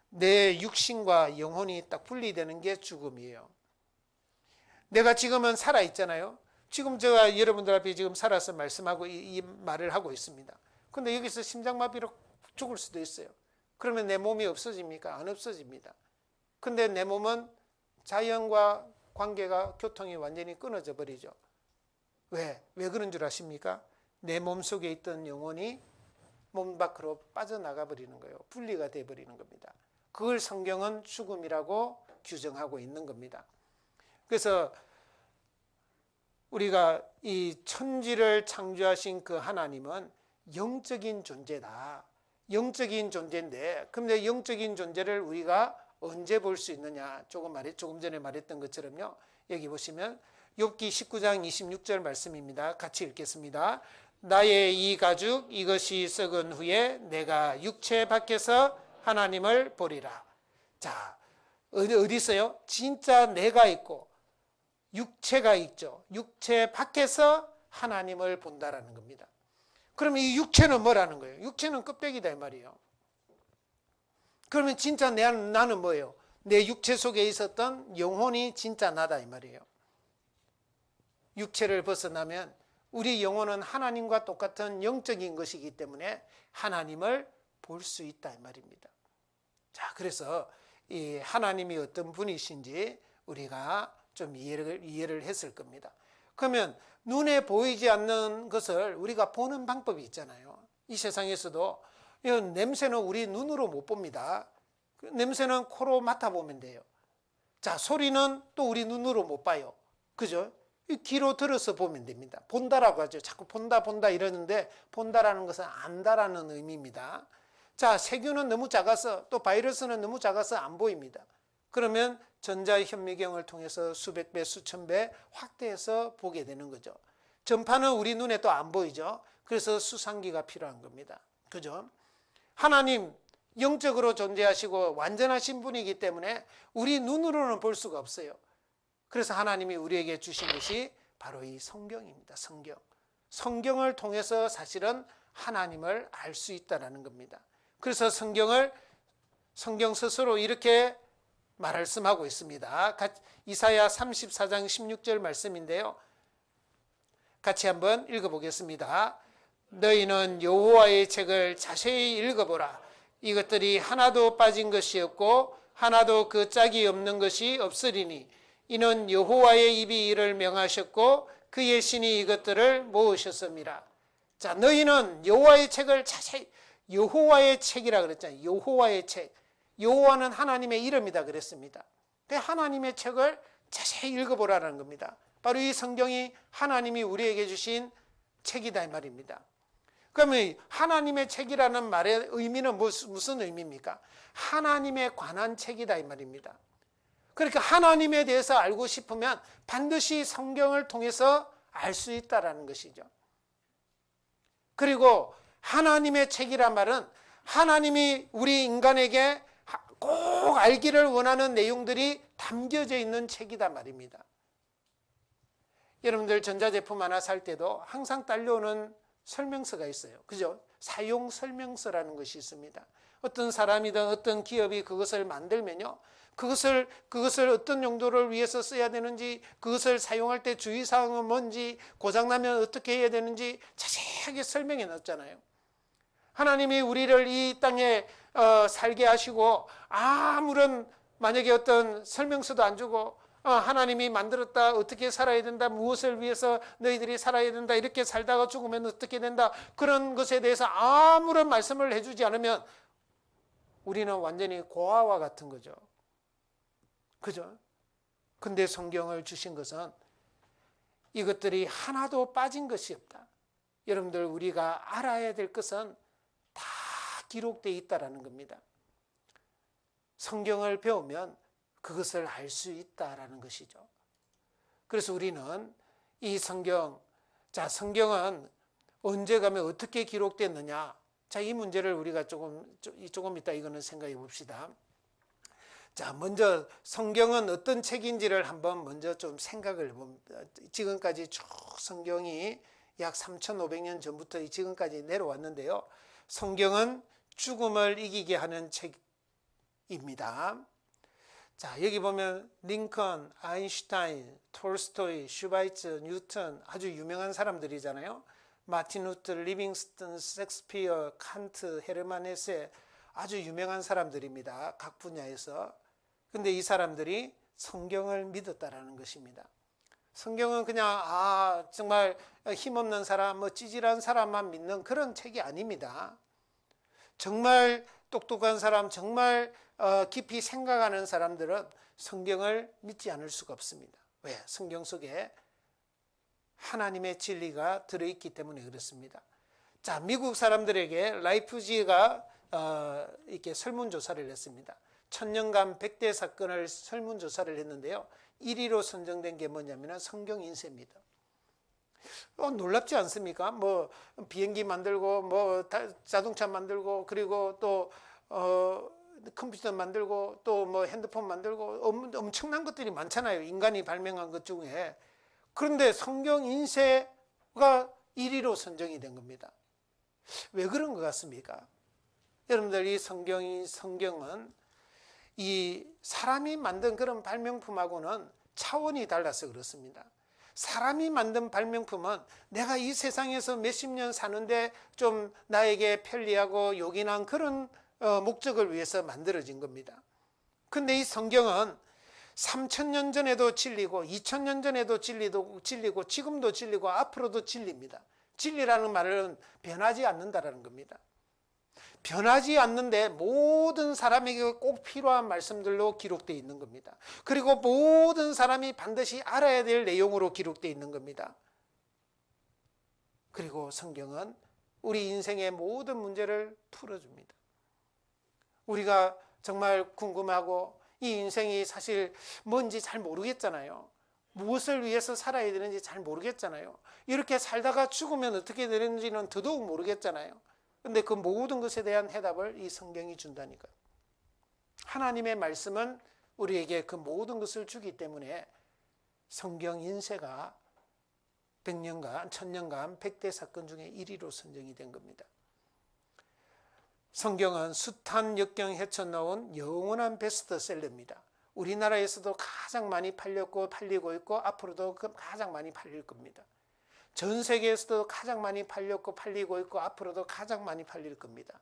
내 육신과 영혼이 딱 분리되는 게 죽음이에요. 내가 지금은 살아있잖아요. 지금 제가 여러분들 앞에 지금 살아서 말씀하고 이 말을 하고 있습니다. 근데 여기서 심장마비로 죽을 수도 있어요. 그러면 내 몸이 없어집니까? 안 없어집니다. 근데 내 몸은 자연과 관계가, 교통이 완전히 끊어져 버리죠. 왜 그런 줄 아십니까? 내 몸 속에 있던 영혼이 몸 밖으로 빠져나가 버리는 거예요. 분리가 돼 버리는 겁니다. 그걸 성경은 죽음이라고 규정하고 있는 겁니다. 그래서 우리가 이 천지를 창조하신 그 하나님은 영적인 존재다. 영적인 존재인데, 근데 영적인 존재를 우리가 언제 볼 수 있느냐? 조금 전에 말했던 것처럼요. 여기 보시면 욥기 19장 26절 말씀입니다. 같이 읽겠습니다. 나의 이 가죽 이것이 썩은 후에 내가 육체 밖에서 하나님을 보리라. 자, 어디 있어요? 진짜 내가 있고 육체가 있죠. 육체 밖에서 하나님을 본다라는 겁니다. 그러면 이 육체는 뭐라는 거예요? 육체는 껍데기다 이 말이에요. 그러면 진짜 나는 뭐예요? 내 육체 속에 있었던 영혼이 진짜 나다 이 말이에요. 육체를 벗어나면 우리 영혼은 하나님과 똑같은 영적인 것이기 때문에 하나님을 볼 수 있다 이 말입니다. 자, 그래서 이 하나님이 어떤 분이신지 우리가 좀 이해를 했을 겁니다. 그러면 눈에 보이지 않는 것을 우리가 보는 방법이 있잖아요. 이 세상에서도 이 냄새는 우리 눈으로 못 봅니다. 냄새는 코로 맡아보면 돼요. 자, 소리는 또 우리 눈으로 못 봐요. 그죠? 귀로 들어서 보면 됩니다. 본다라고 하죠. 자꾸 본다 이러는데 본다라는 것은 안다라는 의미입니다. 자, 세균은 너무 작아서, 또 바이러스는 너무 작아서 안 보입니다. 그러면 전자현미경을 통해서 수백 배, 수천 배 확대해서 보게 되는 거죠. 전파는 우리 눈에 또 안 보이죠. 그래서 수상기가 필요한 겁니다. 그죠? 하나님 영적으로 존재하시고 완전하신 분이기 때문에 우리 눈으로는 볼 수가 없어요. 그래서 하나님이 우리에게 주신 것이 바로 이 성경입니다. 성경을 통해서 사실은 하나님을 알 수 있다는 겁니다. 그래서 성경 스스로 이렇게 말씀하고 있습니다. 이사야 34장 16절 말씀인데요. 같이 한번 읽어보겠습니다. 너희는 여호와의 책을 자세히 읽어보라. 이것들이 하나도 빠진 것이 없고 하나도 그 짝이 없는 것이 없으리니 이는 여호와의 입이 이를 명하셨고 그의 신이 이것들을 모으셨습니다. 자, 너희는 여호와의 책을 자세히, 여호와의 책이라 그랬잖아요. 여호와의 책. 여호와는 하나님의 이름이다 그랬습니다. 하나님의 책을 자세히 읽어보라는 겁니다. 바로 이 성경이 하나님이 우리에게 주신 책이다 이 말입니다. 그러면 하나님의 책이라는 말의 의미는 무슨 의미입니까? 하나님에 관한 책이다 이 말입니다. 그러니까 하나님에 대해서 알고 싶으면 반드시 성경을 통해서 알 수 있다는 것이죠. 그리고 하나님의 책이란 말은 하나님이 우리 인간에게 꼭 알기를 원하는 내용들이 담겨져 있는 책이다 말입니다. 여러분들 전자제품 하나 살 때도 항상 딸려오는 설명서가 있어요. 그죠? 사용 설명서라는 것이 있습니다. 어떤 사람이든 어떤 기업이 그것을 만들면요. 그것을 어떤 용도를 위해서 써야 되는지, 그것을 사용할 때 주의사항은 뭔지, 고장나면 어떻게 해야 되는지 자세하게 설명해 놨잖아요. 하나님이 우리를 이 땅에 살게 하시고 아무런 만약에 어떤 설명서도 안 주고 하나님이 만들었다, 어떻게 살아야 된다, 무엇을 위해서 너희들이 살아야 된다, 이렇게 살다가 죽으면 어떻게 된다, 그런 것에 대해서 아무런 말씀을 해주지 않으면 우리는 완전히 고아와 같은 거죠. 그죠? 근데 성경을 주신 것은 이것들이 하나도 빠진 것이 없다. 여러분들 우리가 알아야 될 것은 다 기록되어 있다는 겁니다. 성경을 배우면 그것을 알 수 있다라는 것이죠. 그래서 우리는 이 성경은 언제 가면 어떻게 기록됐느냐? 자, 이 문제를 우리가 조금 이따 이거는 생각해 봅시다. 자, 먼저 성경은 어떤 책인지를 한번 먼저 좀 생각을 해봅니다. 지금까지 쭉 성경이 약 3,500년 전부터 지금까지 내려왔는데요. 성경은 죽음을 이기게 하는 책입니다. 자, 여기 보면 링컨, 아인슈타인, 톨스토이, 슈바이츠, 뉴턴 아주 유명한 사람들이잖아요. 마틴 루터, 리빙스턴, 셰익스피어, 칸트, 헤르만 헤세 아주 유명한 사람들입니다. 각 분야에서. 근데 이 사람들이 성경을 믿었다라는 것입니다. 성경은 그냥 정말 힘없는 사람, 찌질한 사람만 믿는 그런 책이 아닙니다. 정말 똑똑한 사람, 정말 깊이 생각하는 사람들은 성경을 믿지 않을 수가 없습니다. 왜? 성경 속에 하나님의 진리가 들어있기 때문에 그렇습니다. 자, 미국 사람들에게 라이프지가 이렇게 설문조사를 했습니다. 1000년간 100대 사건을 설문조사를 했는데요. 1위로 선정된 게 뭐냐면 성경 인쇄입니다. 놀랍지 않습니까? 비행기 만들고 자동차 만들고 그리고 또 컴퓨터 만들고 또 핸드폰 만들고 엄청난 것들이 많잖아요. 인간이 발명한 것 중에. 그런데 성경 인쇄가 1위로 선정이 된 겁니다. 왜 그런 것 같습니까? 여러분들 이 성경은 이 사람이 만든 그런 발명품하고는 차원이 달라서 그렇습니다. 사람이 만든 발명품은 내가 이 세상에서 몇십 년 사는데 좀 나에게 편리하고 요긴한 그런 목적을 위해서 만들어진 겁니다. 근데 이 성경은 3000년 전에도 진리고 2000년 전에도 진리고 지금도 진리고 앞으로도 진리입니다. 진리라는 말은 변하지 않는다라는 겁니다. 변하지 않는데 모든 사람에게 꼭 필요한 말씀들로 기록되어 있는 겁니다. 그리고 모든 사람이 반드시 알아야 될 내용으로 기록되어 있는 겁니다. 그리고 성경은 우리 인생의 모든 문제를 풀어줍니다. 우리가 정말 궁금하고 이 인생이 사실 뭔지 잘 모르겠잖아요. 무엇을 위해서 살아야 되는지 잘 모르겠잖아요. 이렇게 살다가 죽으면 어떻게 되는지는 더더욱 모르겠잖아요. 근데 그 모든 것에 대한 해답을 이 성경이 준다니까요. 하나님의 말씀은 우리에게 그 모든 것을 주기 때문에 성경 인쇄가 100년간, 1000년간 100대 사건 중에 1위로 선정이 된 겁니다. 성경은 숱한 역경 헤쳐나온 영원한 베스트셀러입니다. 우리나라에서도 가장 많이 팔리고 있고 앞으로도 가장 많이 팔릴 겁니다. 전 세계에서도 가장 많이 팔리고 있고 앞으로도 가장 많이 팔릴 겁니다.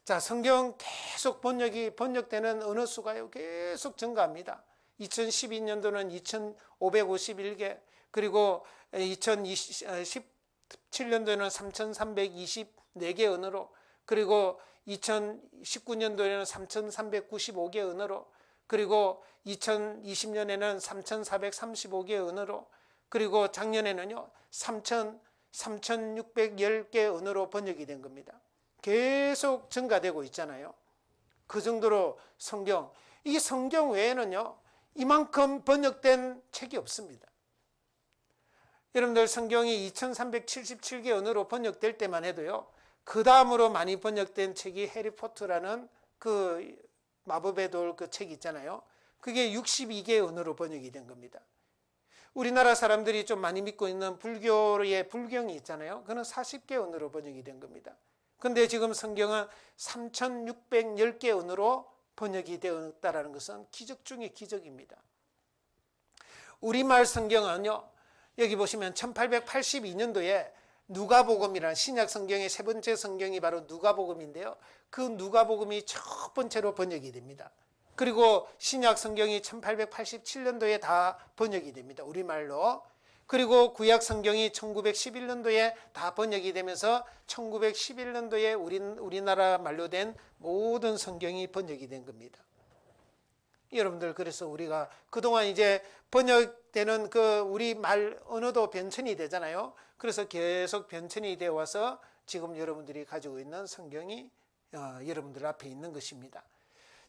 자, 성경 계속 번역되는 언어 수가요 계속 증가합니다. 2012년도는 2551개, 그리고 2017년도에는 3324개 언어로, 그리고 2019년도에는 3395개 언어로, 그리고 2020년에는 3435개 언어로, 그리고 작년에는요 3610개 언어로 번역이 된 겁니다. 계속 증가되고 있잖아요. 그 정도로 이 성경 외에는요 이만큼 번역된 책이 없습니다. 여러분들 성경이 2377개 언어로 번역될 때만 해도요 그 다음으로 많이 번역된 책이 해리포터라는 그 마법의 돌 그 책 있잖아요. 그게 62개 언어로 번역이 된 겁니다. 우리나라 사람들이 좀 많이 믿고 있는 불교의 불경이 있잖아요. 그건 40개 언어로 번역이 된 겁니다. 근데 지금 성경은 3610개 언어로 번역이 되었다는 것은 기적 중의 기적입니다. 우리말 성경은요, 여기 보시면 1882년도에 누가복음이라는 신약 성경의 세 번째 성경이 바로 누가복음인데요. 그 누가복음이 첫 번째로 번역이 됩니다. 그리고 신약 성경이 1887년도에 다 번역이 됩니다. 우리말로. 그리고 구약 성경이 1911년도에 다 번역이 되면서 1911년도에 우리나라 말로 된 모든 성경이 번역이 된 겁니다. 여러분들, 그래서 우리가 그동안 이제 번역되는 그 우리말 언어도 변천이 되잖아요. 그래서 계속 변천이 되어 와서 지금 여러분들이 가지고 있는 성경이 여러분들 앞에 있는 것입니다.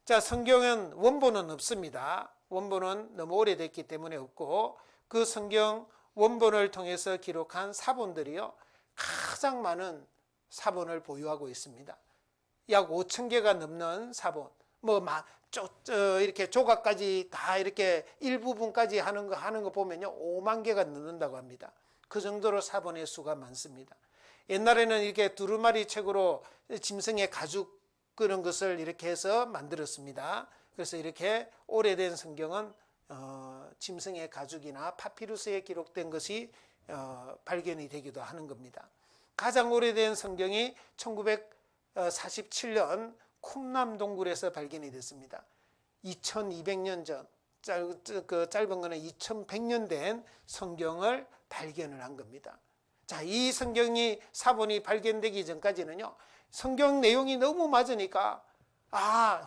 자, 성경은 원본은 없습니다. 원본은 너무 오래됐기 때문에 없고, 그 성경 원본을 통해서 기록한 사본들이요, 가장 많은 사본을 보유하고 있습니다. 약 5천 개가 넘는 사본, 이렇게 조각까지 다 이렇게 일부분까지 하는 거 보면요, 5만 개가 넘는다고 합니다. 그 정도로 사본의 수가 많습니다. 옛날에는 이렇게 두루마리 책으로 짐승의 가죽 그런 것을 이렇게 해서 만들었습니다. 그래서 이렇게 오래된 성경은 짐승의 가죽이나 파피루스에 기록된 것이 발견이 되기도 하는 겁니다. 가장 오래된 성경이 1947년 쿰남 동굴에서 발견이 됐습니다. 2200년 전, 짧은 거는 2100년 된 성경을 발견을 한 겁니다. 자, 이 성경이 사본이 발견되기 전까지는요, 성경 내용이 너무 맞으니까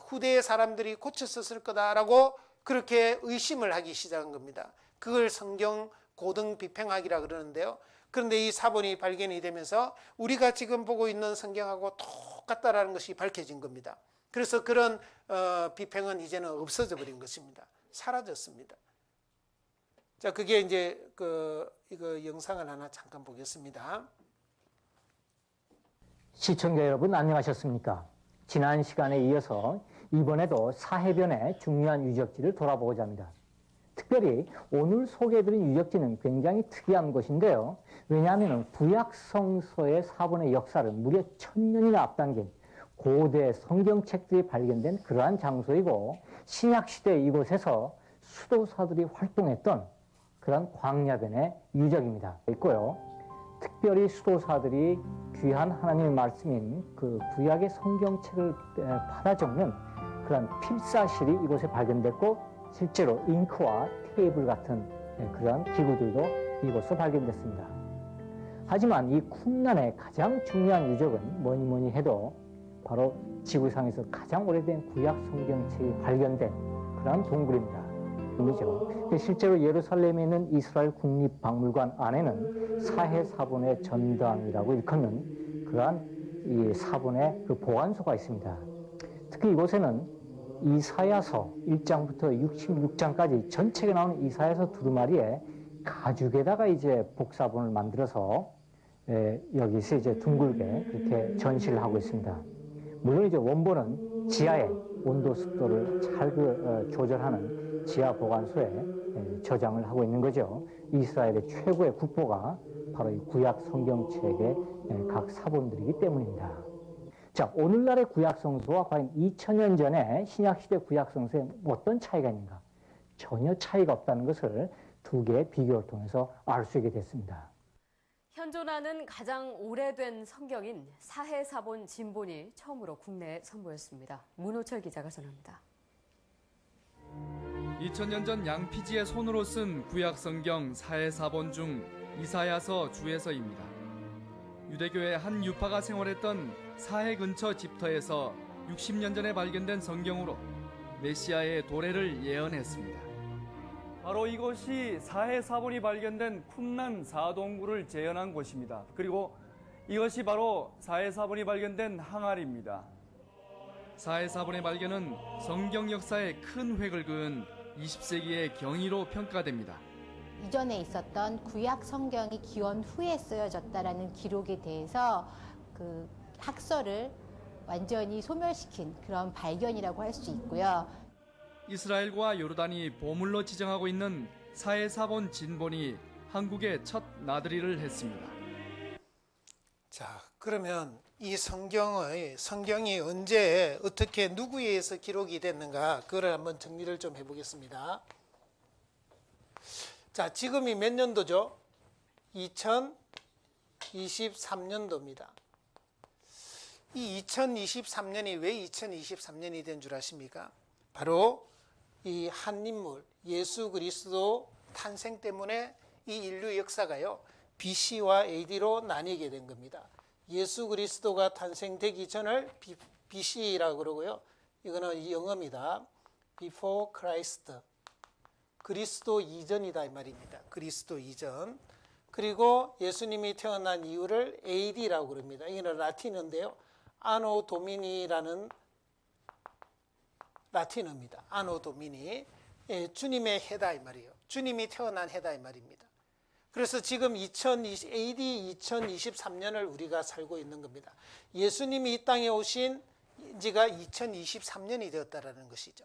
후대의 사람들이 고쳤었을 거다라고 그렇게 의심을 하기 시작한 겁니다. 그걸 성경 고등 비평학이라 그러는데요. 그런데 이 사본이 발견이 되면서 우리가 지금 보고 있는 성경하고 똑같다라는 것이 밝혀진 겁니다. 그래서 그런 비평은 이제는 없어져 버린 것입니다. 사라졌습니다. 자, 그게 이제 이거 영상을 하나 잠깐 보겠습니다. 시청자 여러분 안녕하셨습니까? 지난 시간에 이어서 이번에도 사해변의 중요한 유적지를 돌아보고자 합니다. 특별히 오늘 소개해드린 유적지는 굉장히 특이한 곳인데요. 왜냐하면 구약성서의 사본의 역사를 무려 1000년이나 앞당긴 고대 성경책들이 발견된 그러한 장소이고, 신약시대 이곳에서 수도사들이 활동했던 그런 광야변의 유적입니다. 있고요. 특별히 수도사들이 귀한 하나님의 말씀인 그 구약의 성경책을 받아 적는 그런 필사실이 이곳에 발견됐고, 실제로 잉크와 테이블 같은 그런 기구들도 이곳에서 발견됐습니다. 하지만 이 쿰란의 가장 중요한 유적은 뭐니 해도 바로 지구상에서 가장 오래된 구약 성경책이 발견된 그런 동굴입니다. 실제로 예루살렘에 있는 이스라엘 국립박물관 안에는 사해사본의 전당이라고 일컫는 그러한 이 사본의 그 보관소가 있습니다. 특히 이곳에는 이사야서 1장부터 66장까지 전책에 나오는 이사야서 두루마리에 가죽에다가 이제 복사본을 만들어서 여기서 이제 둥글게 그렇게 전시를 하고 있습니다. 물론 이제 원본은 지하에 온도 습도를 잘 조절하는 지하 보관소에 저장을 하고 있는 거죠. 이스라엘의 최고의 국보가 바로 이 구약 성경책의 각 사본들이기 때문입니다. 자, 오늘날의 구약성서와 과연 2000년 전에 신약시대 구약성서에 어떤 차이가 있는가? 전혀 차이가 없다는 것을 두 개의 비교를 통해서 알 수 있게 됐습니다. 현존하는 가장 오래된 성경인 사해사본 진본이 처음으로 국내에 선보였습니다. 문호철 기자가 전합니다. 2000년 전 양피지의 손으로 쓴 구약성경 사해사본 중 이사야서 주에서입니다. 유대교의 한 유파가 생활했던 사해 근처 집터에서 60년 전에 발견된 성경으로 메시아의 도래를 예언했습니다. 바로 이곳이 사해사본이 발견된 쿰란 사동굴을 재현한 곳입니다. 그리고 이것이 바로 사해사본이 발견된 항아리입니다. 사해사본의 발견은 성경 역사에 큰 획을 그은 20세기의 경이로 평가됩니다. 이전에 있었던 구약 성경이 기원 후에 쓰여졌다라는 기록에 대해서 그 학설을 완전히 소멸시킨 그런 발견이라고 할 수 있고요. 이스라엘과 요르단이 보물로 지정하고 있는 사해사본 진본이 한국의 첫 나들이를 했습니다. 자, 그러면 이 성경이 언제 어떻게 누구에 의해서 기록이 됐는가, 그걸 한번 정리를 좀 해보겠습니다. 자, 지금이 몇 년도죠? 2023년도입니다. 이 2023년이 왜 2023년이 된 줄 아십니까? 바로 이 한 인물, 예수 그리스도 탄생 때문에 이 인류 역사가요, BC와 AD로 나뉘게 된 겁니다. 예수 그리스도가 탄생되기 전을 BC라고 그러고요. 이거는 영어입니다. Before Christ. 그리스도 이전이다 이 말입니다. 그리스도 이전. 그리고 예수님이 태어난 이유를 AD라고 그럽니다. 이거는 라틴어인데요. 아노 도미니라는 라틴어입니다. 아노 도미니. 예, 주님의 해다 이 말이에요. 주님이 태어난 해다 이 말입니다. 그래서 지금 AD 2023년을 우리가 살고 있는 겁니다. 예수님이 이 땅에 오신 지가 2023년이 되었다라는 것이죠.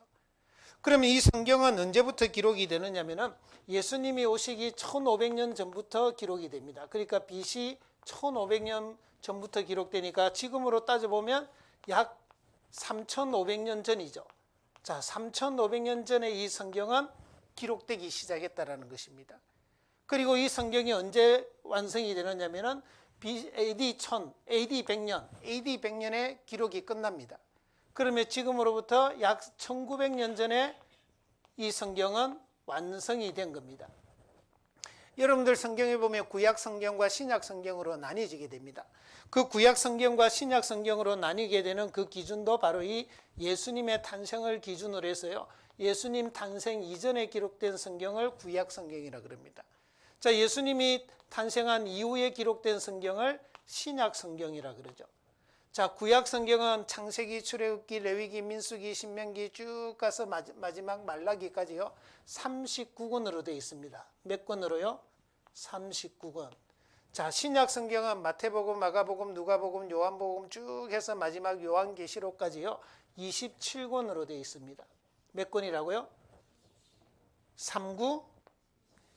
그러면 이 성경은 언제부터 기록이 되느냐면은 예수님이 오시기 1500년 전부터 기록이 됩니다. 그러니까 BC 1500년 전부터 기록되니까 지금으로 따져보면 약 3500년 전이죠. 자, 3500년 전에 이 성경은 기록되기 시작했다라는 것입니다. 그리고 이 성경이 언제 완성이 되느냐면은 AD 1000, AD 100년, AD 100년에 기록이 끝납니다. 그러면 지금으로부터 약 1900년 전에 이 성경은 완성이 된 겁니다. 여러분들 성경에 보면 구약 성경과 신약 성경으로 나뉘어지게 됩니다. 그 구약 성경과 신약 성경으로 나뉘게 되는 그 기준도 바로 이 예수님의 탄생을 기준으로 해서요. 예수님 탄생 이전에 기록된 성경을 구약 성경이라 그럽니다. 자, 예수님이 탄생한 이후에 기록된 성경을 신약 성경이라 그러죠. 자, 구약 성경은 창세기, 출애굽기, 레위기, 민수기, 신명기 쭉 가서 마지막 말라기까지요. 39권으로 되어 있습니다. 몇 권으로요? 39권. 자, 신약 성경은 마태복음, 마가복음, 누가복음, 요한복음 쭉 해서 마지막 요한계시록까지요. 27권으로 되어 있습니다. 몇 권이라고요? 39?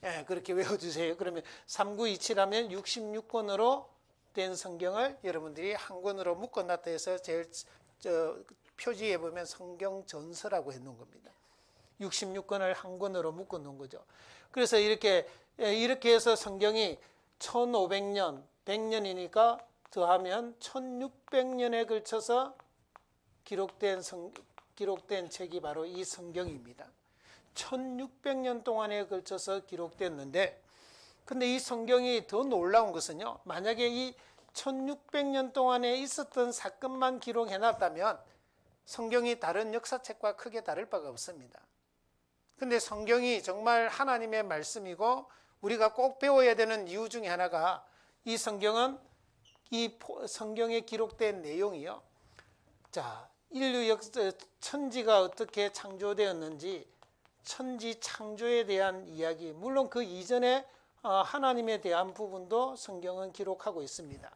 예, 그렇게 외워주세요. 그러면 3927하면 66권으로 된 성경을 여러분들이 한 권으로 묶어놨다 해서 제일 표지에 보면 성경 전서라고 해놓은 겁니다. 66권을 한 권으로 묶어놓은 거죠. 그래서 이렇게 해서 성경이 1500년, 100년이니까 더하면 1600년에 걸쳐서 기록된 책이 바로 이 성경입니다. 1600년 동안에 걸쳐서 기록됐는데, 근데 이 성경이 더 놀라운 것은요, 만약에 이 1600년 동안에 있었던 사건만 기록해놨다면 성경이 다른 역사책과 크게 다를 바가 없습니다. 근데 성경이 정말 하나님의 말씀이고 우리가 꼭 배워야 되는 이유 중에 하나가 이 성경은 이 성경에 기록된 내용이요. 자, 인류 역사, 천지가 어떻게 창조되었는지 천지 창조에 대한 이야기, 물론 그 이전에 하나님에 대한 부분도 성경은 기록하고 있습니다.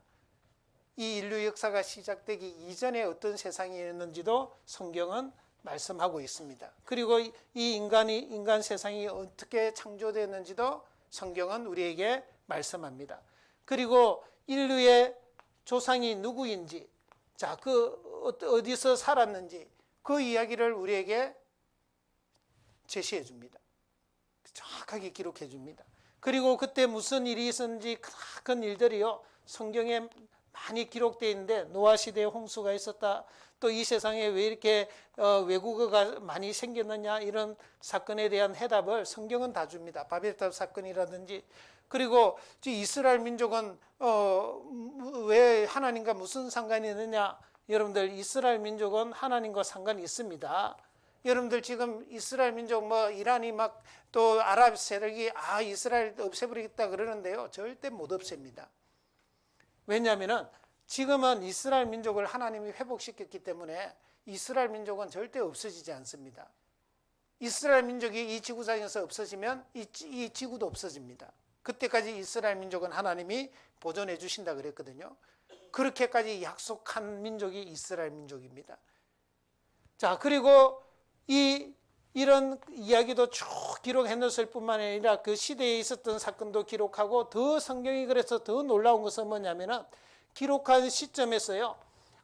이 인류 역사가 시작되기 이전에 어떤 세상이었는지도 성경은 말씀하고 있습니다. 그리고 이 인간 세상이 어떻게 창조되었는지도 성경은 우리에게 말씀합니다. 그리고 인류의 조상이 누구인지, 자, 어디서 살았는지 그 이야기를 우리에게 제시해 줍니다. 정확하게 기록해 줍니다. 그리고 그때 무슨 일이 있었는지 큰 일들이요, 성경에 많이 기록되어 있는데, 노아 시대에 홍수가 있었다, 또 이 세상에 왜 이렇게 외국어가 많이 생겼느냐, 이런 사건에 대한 해답을 성경은 다 줍니다. 바벨탑 사건이라든지. 그리고 이스라엘 민족은 왜 하나님과 무슨 상관이 있느냐, 여러분들 이스라엘 민족은 하나님과 상관이 있습니다. 여러분들 지금 이스라엘 민족 이란이 또 아랍 세력이 이스라엘 없애버리겠다 그러는데요, 절대 못 없앱니다. 왜냐하면 지금은 이스라엘 민족을 하나님이 회복시켰기 때문에 이스라엘 민족은 절대 없어지지 않습니다. 이스라엘 민족이 이 지구상에서 없어지면 이 지구도 없어집니다. 그때까지 이스라엘 민족은 하나님이 보존해 주신다 그랬거든요. 그렇게까지 약속한 민족이 이스라엘 민족입니다. 자, 그리고 이런 이야기도 쭉 기록해놨을 뿐만 아니라 그 시대에 있었던 사건도 기록하고, 더 성경이 그래서 더 놀라운 것은 뭐냐면은 기록한 시점에서요,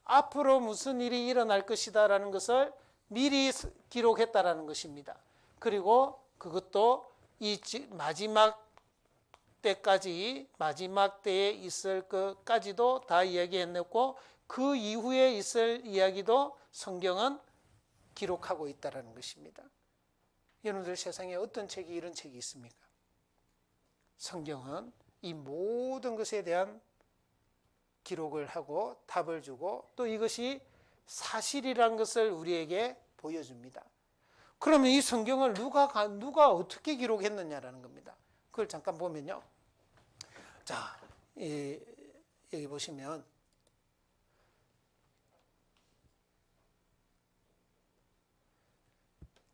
앞으로 무슨 일이 일어날 것이다라는 것을 미리 기록했다라는 것입니다. 그리고 그것도 이 마지막 때까지, 마지막 때에 있을 것까지도 다 이야기해냈고, 그 이후에 있을 이야기도 성경은 기록하고 있다는 것입니다. 여러분들 세상에 어떤 책이 이런 책이 있습니까? 성경은 이 모든 것에 대한 기록을 하고 답을 주고, 또 이것이 사실이란 것을 우리에게 보여줍니다. 그러면 이 성경을 누가 어떻게 기록했느냐라는 겁니다. 그걸 잠깐 보면요. 자, 여기 보시면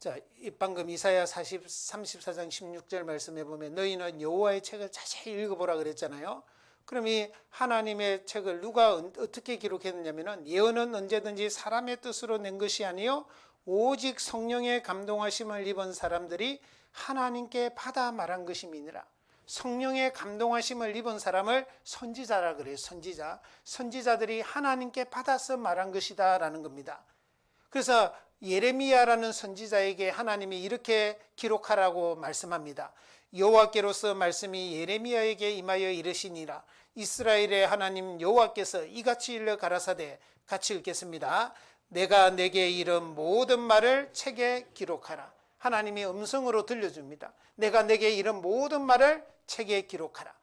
자, 방금 이사야 34장 16절 말씀해 보면 너희는 여호와의 책을 자세히 읽어보라 그랬잖아요. 그럼 이 하나님의 책을 누가 어떻게 기록했느냐면은 예언은 언제든지 사람의 뜻으로 낸 것이 아니요 오직 성령의 감동하심을 입은 사람들이 하나님께 받아 말한 것임이니라. 성령의 감동하심을 입은 사람을 선지자라 그래요. 선지자. 선지자들이 하나님께 받아서 말한 것이다 라는 겁니다. 그래서 예레미야라는 선지자에게 하나님이 이렇게 기록하라고 말씀합니다. 여호와께로서 말씀이 예레미야에게 임하여 이르시니라. 이스라엘의 하나님 여호와께서 이같이 일러 가라사대, 같이 읽겠습니다. 내가 내게 이른 모든 말을 책에 기록하라. 하나님이 음성으로 들려줍니다. 내가 내게 이른 모든 말을 책에 기록하라.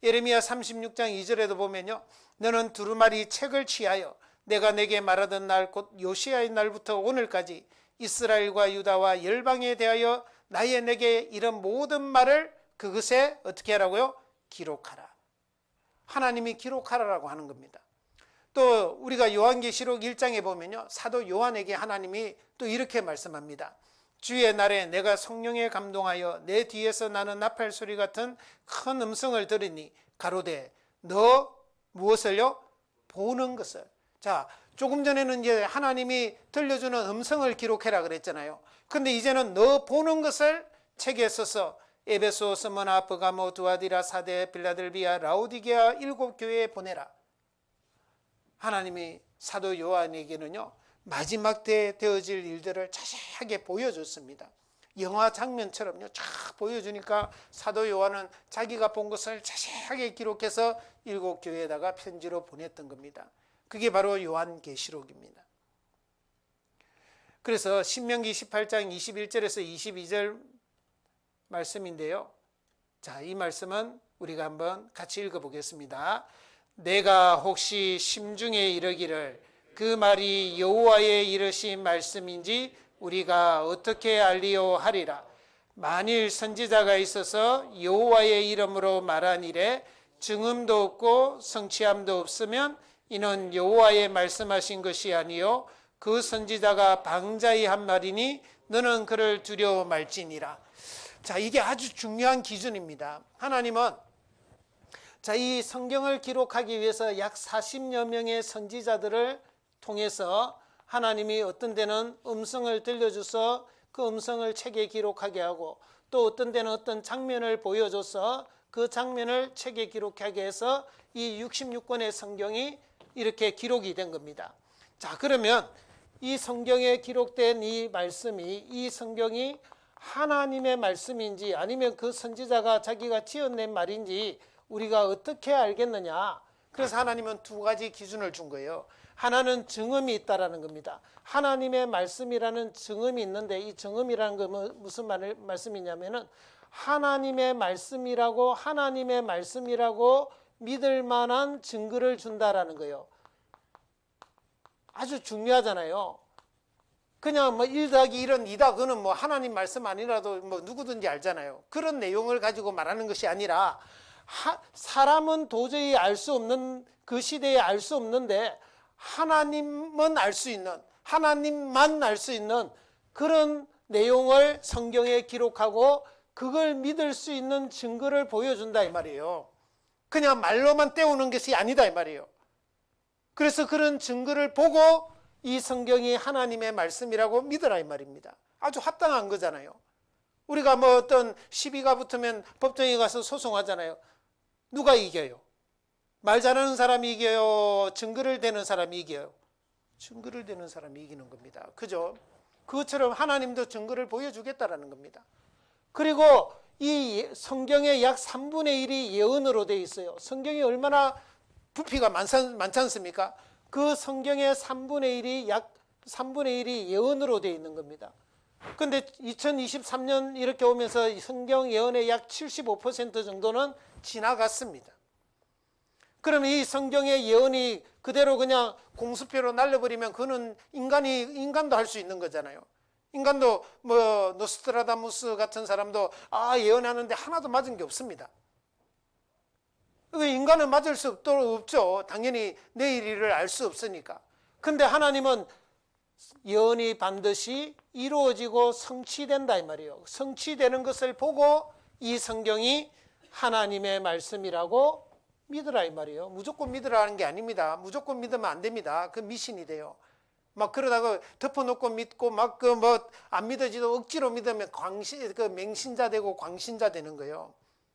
예레미야 36장 2절에도 보면요, 너는 두루마리 책을 취하여 내가 내게 말하던 날 곧 요시야의 날부터 오늘까지 이스라엘과 유다와 열방에 대하여 나의 내게 이런 모든 말을 그것에 어떻게 하라고요? 기록하라. 하나님이 기록하라라고 하는 겁니다. 또 우리가 요한계시록 1장에 보면요, 사도 요한에게 하나님이 또 이렇게 말씀합니다. 주의 날에 내가 성령에 감동하여 내 뒤에서 나는 나팔 소리 같은 큰 음성을 들으니 가로되 너 무엇을요? 보는 것을. 자, 조금 전에는 이제 하나님이 들려주는 음성을 기록해라 그랬잖아요. 근데 이제는 너 보는 것을 책에 써서 에베소, 스무나, 버가모, 두아디라, 사데, 빌라델비아, 라오디게아 7 교회에 보내라. 하나님이 사도 요한에게는요, 마지막 때에 되어질 일들을 자세하게 보여줬습니다. 영화 장면처럼요, 쫙 보여주니까 사도 요한은 자기가 본 것을 자세하게 기록해서 7 교회에다가 편지로 보냈던 겁니다. 그게 바로 요한계시록입니다. 그래서 신명기 18장 21절에서 22절 말씀인데요. 자, 이 말씀은 우리가 한번 같이 읽어보겠습니다. 내가 혹시 심중에 이르기를 그 말이 여호와의 이르신 말씀인지 우리가 어떻게 알리요 하리라. 만일 선지자가 있어서 여호와의 이름으로 말한 일에 증음도 없고 성취함도 없으면 이는 여호와의 말씀하신 것이 아니요 그 선지자가 방자히 한 말이니 너는 그를 두려워 말지니라. 자, 이게 아주 중요한 기준입니다. 하나님은 이 성경을 기록하기 위해서 약 40여 명의 선지자들을 통해서 하나님이 어떤 데는 음성을 들려줘서 그 음성을 책에 기록하게 하고, 또 어떤 데는 어떤 장면을 보여줘서 그 장면을 책에 기록하게 해서 이 66권의 성경이 이렇게 기록이 된 겁니다. 자, 그러면 이 성경에 기록된 이 말씀이, 이 성경이 하나님의 말씀인지 아니면 그 선지자가 자기가 지어낸 말인지 우리가 어떻게 알겠느냐. 그래서 하나님은 2가지 기준을 준 거예요. 하나는 증음이 있다라는 겁니다. 하나님의 말씀이라는 증음이 있는데, 이 증음이라는 건 무슨 말씀이냐면은 하나님의 말씀이라고 믿을 만한 증거를 준다라는 거예요. 아주 중요하잖아요. 그냥 1 더하기 1은 2다. 그거는 하나님 말씀 아니라도 누구든지 알잖아요. 그런 내용을 가지고 말하는 것이 아니라 사람은 도저히 알 수 없는, 그 시대에 알 수 없는데 하나님은 알 수 있는, 하나님만 알 수 있는 그런 내용을 성경에 기록하고 그걸 믿을 수 있는 증거를 보여준다 이 말이에요. 그냥 말로만 때우는 것이 아니다 이 말이에요. 그래서 그런 증거를 보고 이 성경이 하나님의 말씀이라고 믿으라 이 말입니다. 아주 합당한 거잖아요. 우리가 어떤 시비가 붙으면 법정에 가서 소송하잖아요. 누가 이겨요? 말 잘하는 사람이 이겨요? 증거를 대는 사람이 이겨요? 증거를 대는 사람이 이기는 겁니다. 그죠? 그것처럼 하나님도 증거를 보여주겠다라는 겁니다. 그리고 이 성경의 약 3분의 1이 예언으로 되어 있어요. 성경이 얼마나 부피가 많지 않습니까? 그 성경의 3분의 1이 약 3분의 1이 예언으로 되어 있는 겁니다. 그런데 2023년 이렇게 오면서 성경 예언의 약 75% 정도는 지나갔습니다. 그러면 이 성경의 예언이 그대로 그냥 공수표로 날려버리면 그는 인간도 할 수 있는 거잖아요. 인간도 노스트라다무스 같은 사람도 예언하는데 하나도 맞은 게 없습니다. 인간은 맞을 수 없죠. 당연히 내일 일을 알 수 없으니까. 근데 하나님은 예언이 반드시 이루어지고 성취된다 이 말이에요. 성취되는 것을 보고 이 성경이 하나님의 말씀이라고 믿으라 이 말이에요. 무조건 믿으라는 게 아닙니다. 무조건 믿으면 안 됩니다. 그 미신이 돼요. 막 그러다가 덮어놓고 믿고 막 그 뭐 안 믿어지도 억지로 믿으면 맹신자 되고 광신자 되는 거예요.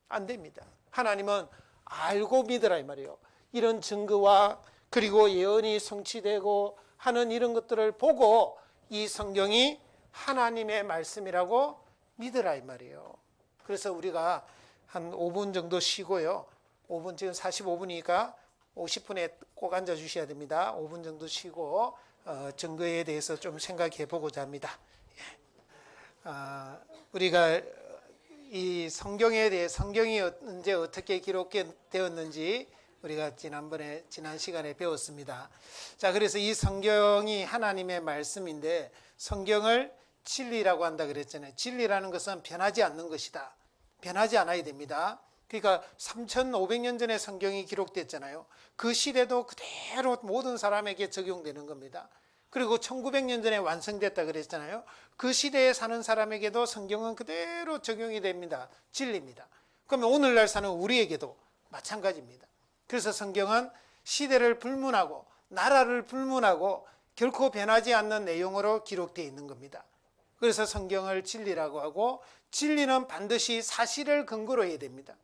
안 됩니다. 하나님은 알고 믿으라 이 말이에요. 이런 증거와 그리고 예언이 성취되고 하는 이런 것들을 보고 이 성경이 하나님의 말씀이라고 믿으라 이 말이에요. 그래서 우리가 한 5분 정도 쉬고요. 5분 지금 45분이니까 50분에 꼭 앉아 주셔야 됩니다. 5분 정도 쉬고 증거에 대해서 좀 생각해 보고자 합니다. 우리가 이 성경에 대해 성경이 언제 어떻게 기록되었는지 우리가 지난 시간에 배웠습니다. 자, 그래서 이 성경이 하나님의 말씀인데 성경을 진리라고 한다 그랬잖아요. 진리라는 것은 변하지 않는 것이다. 변하지 않아야 됩니다. 그러니까 3,500년 전에 성경이 기록됐잖아요. 그 시대도 그대로 모든 사람에게 적용되는 겁니다. 그리고 1900년 전에 완성됐다 그랬잖아요. 그 시대에 사는 사람에게도 성경은 그대로 적용이 됩니다. 진리입니다. 그러면 오늘날 사는 우리에게도 마찬가지입니다. 그래서 성경은 시대를 불문하고 나라를 불문하고 결코 변하지 않는 내용으로 기록되어 있는 겁니다. 그래서 성경을 진리라고 하고 진리는 반드시 사실을 근거로 해야 됩니다.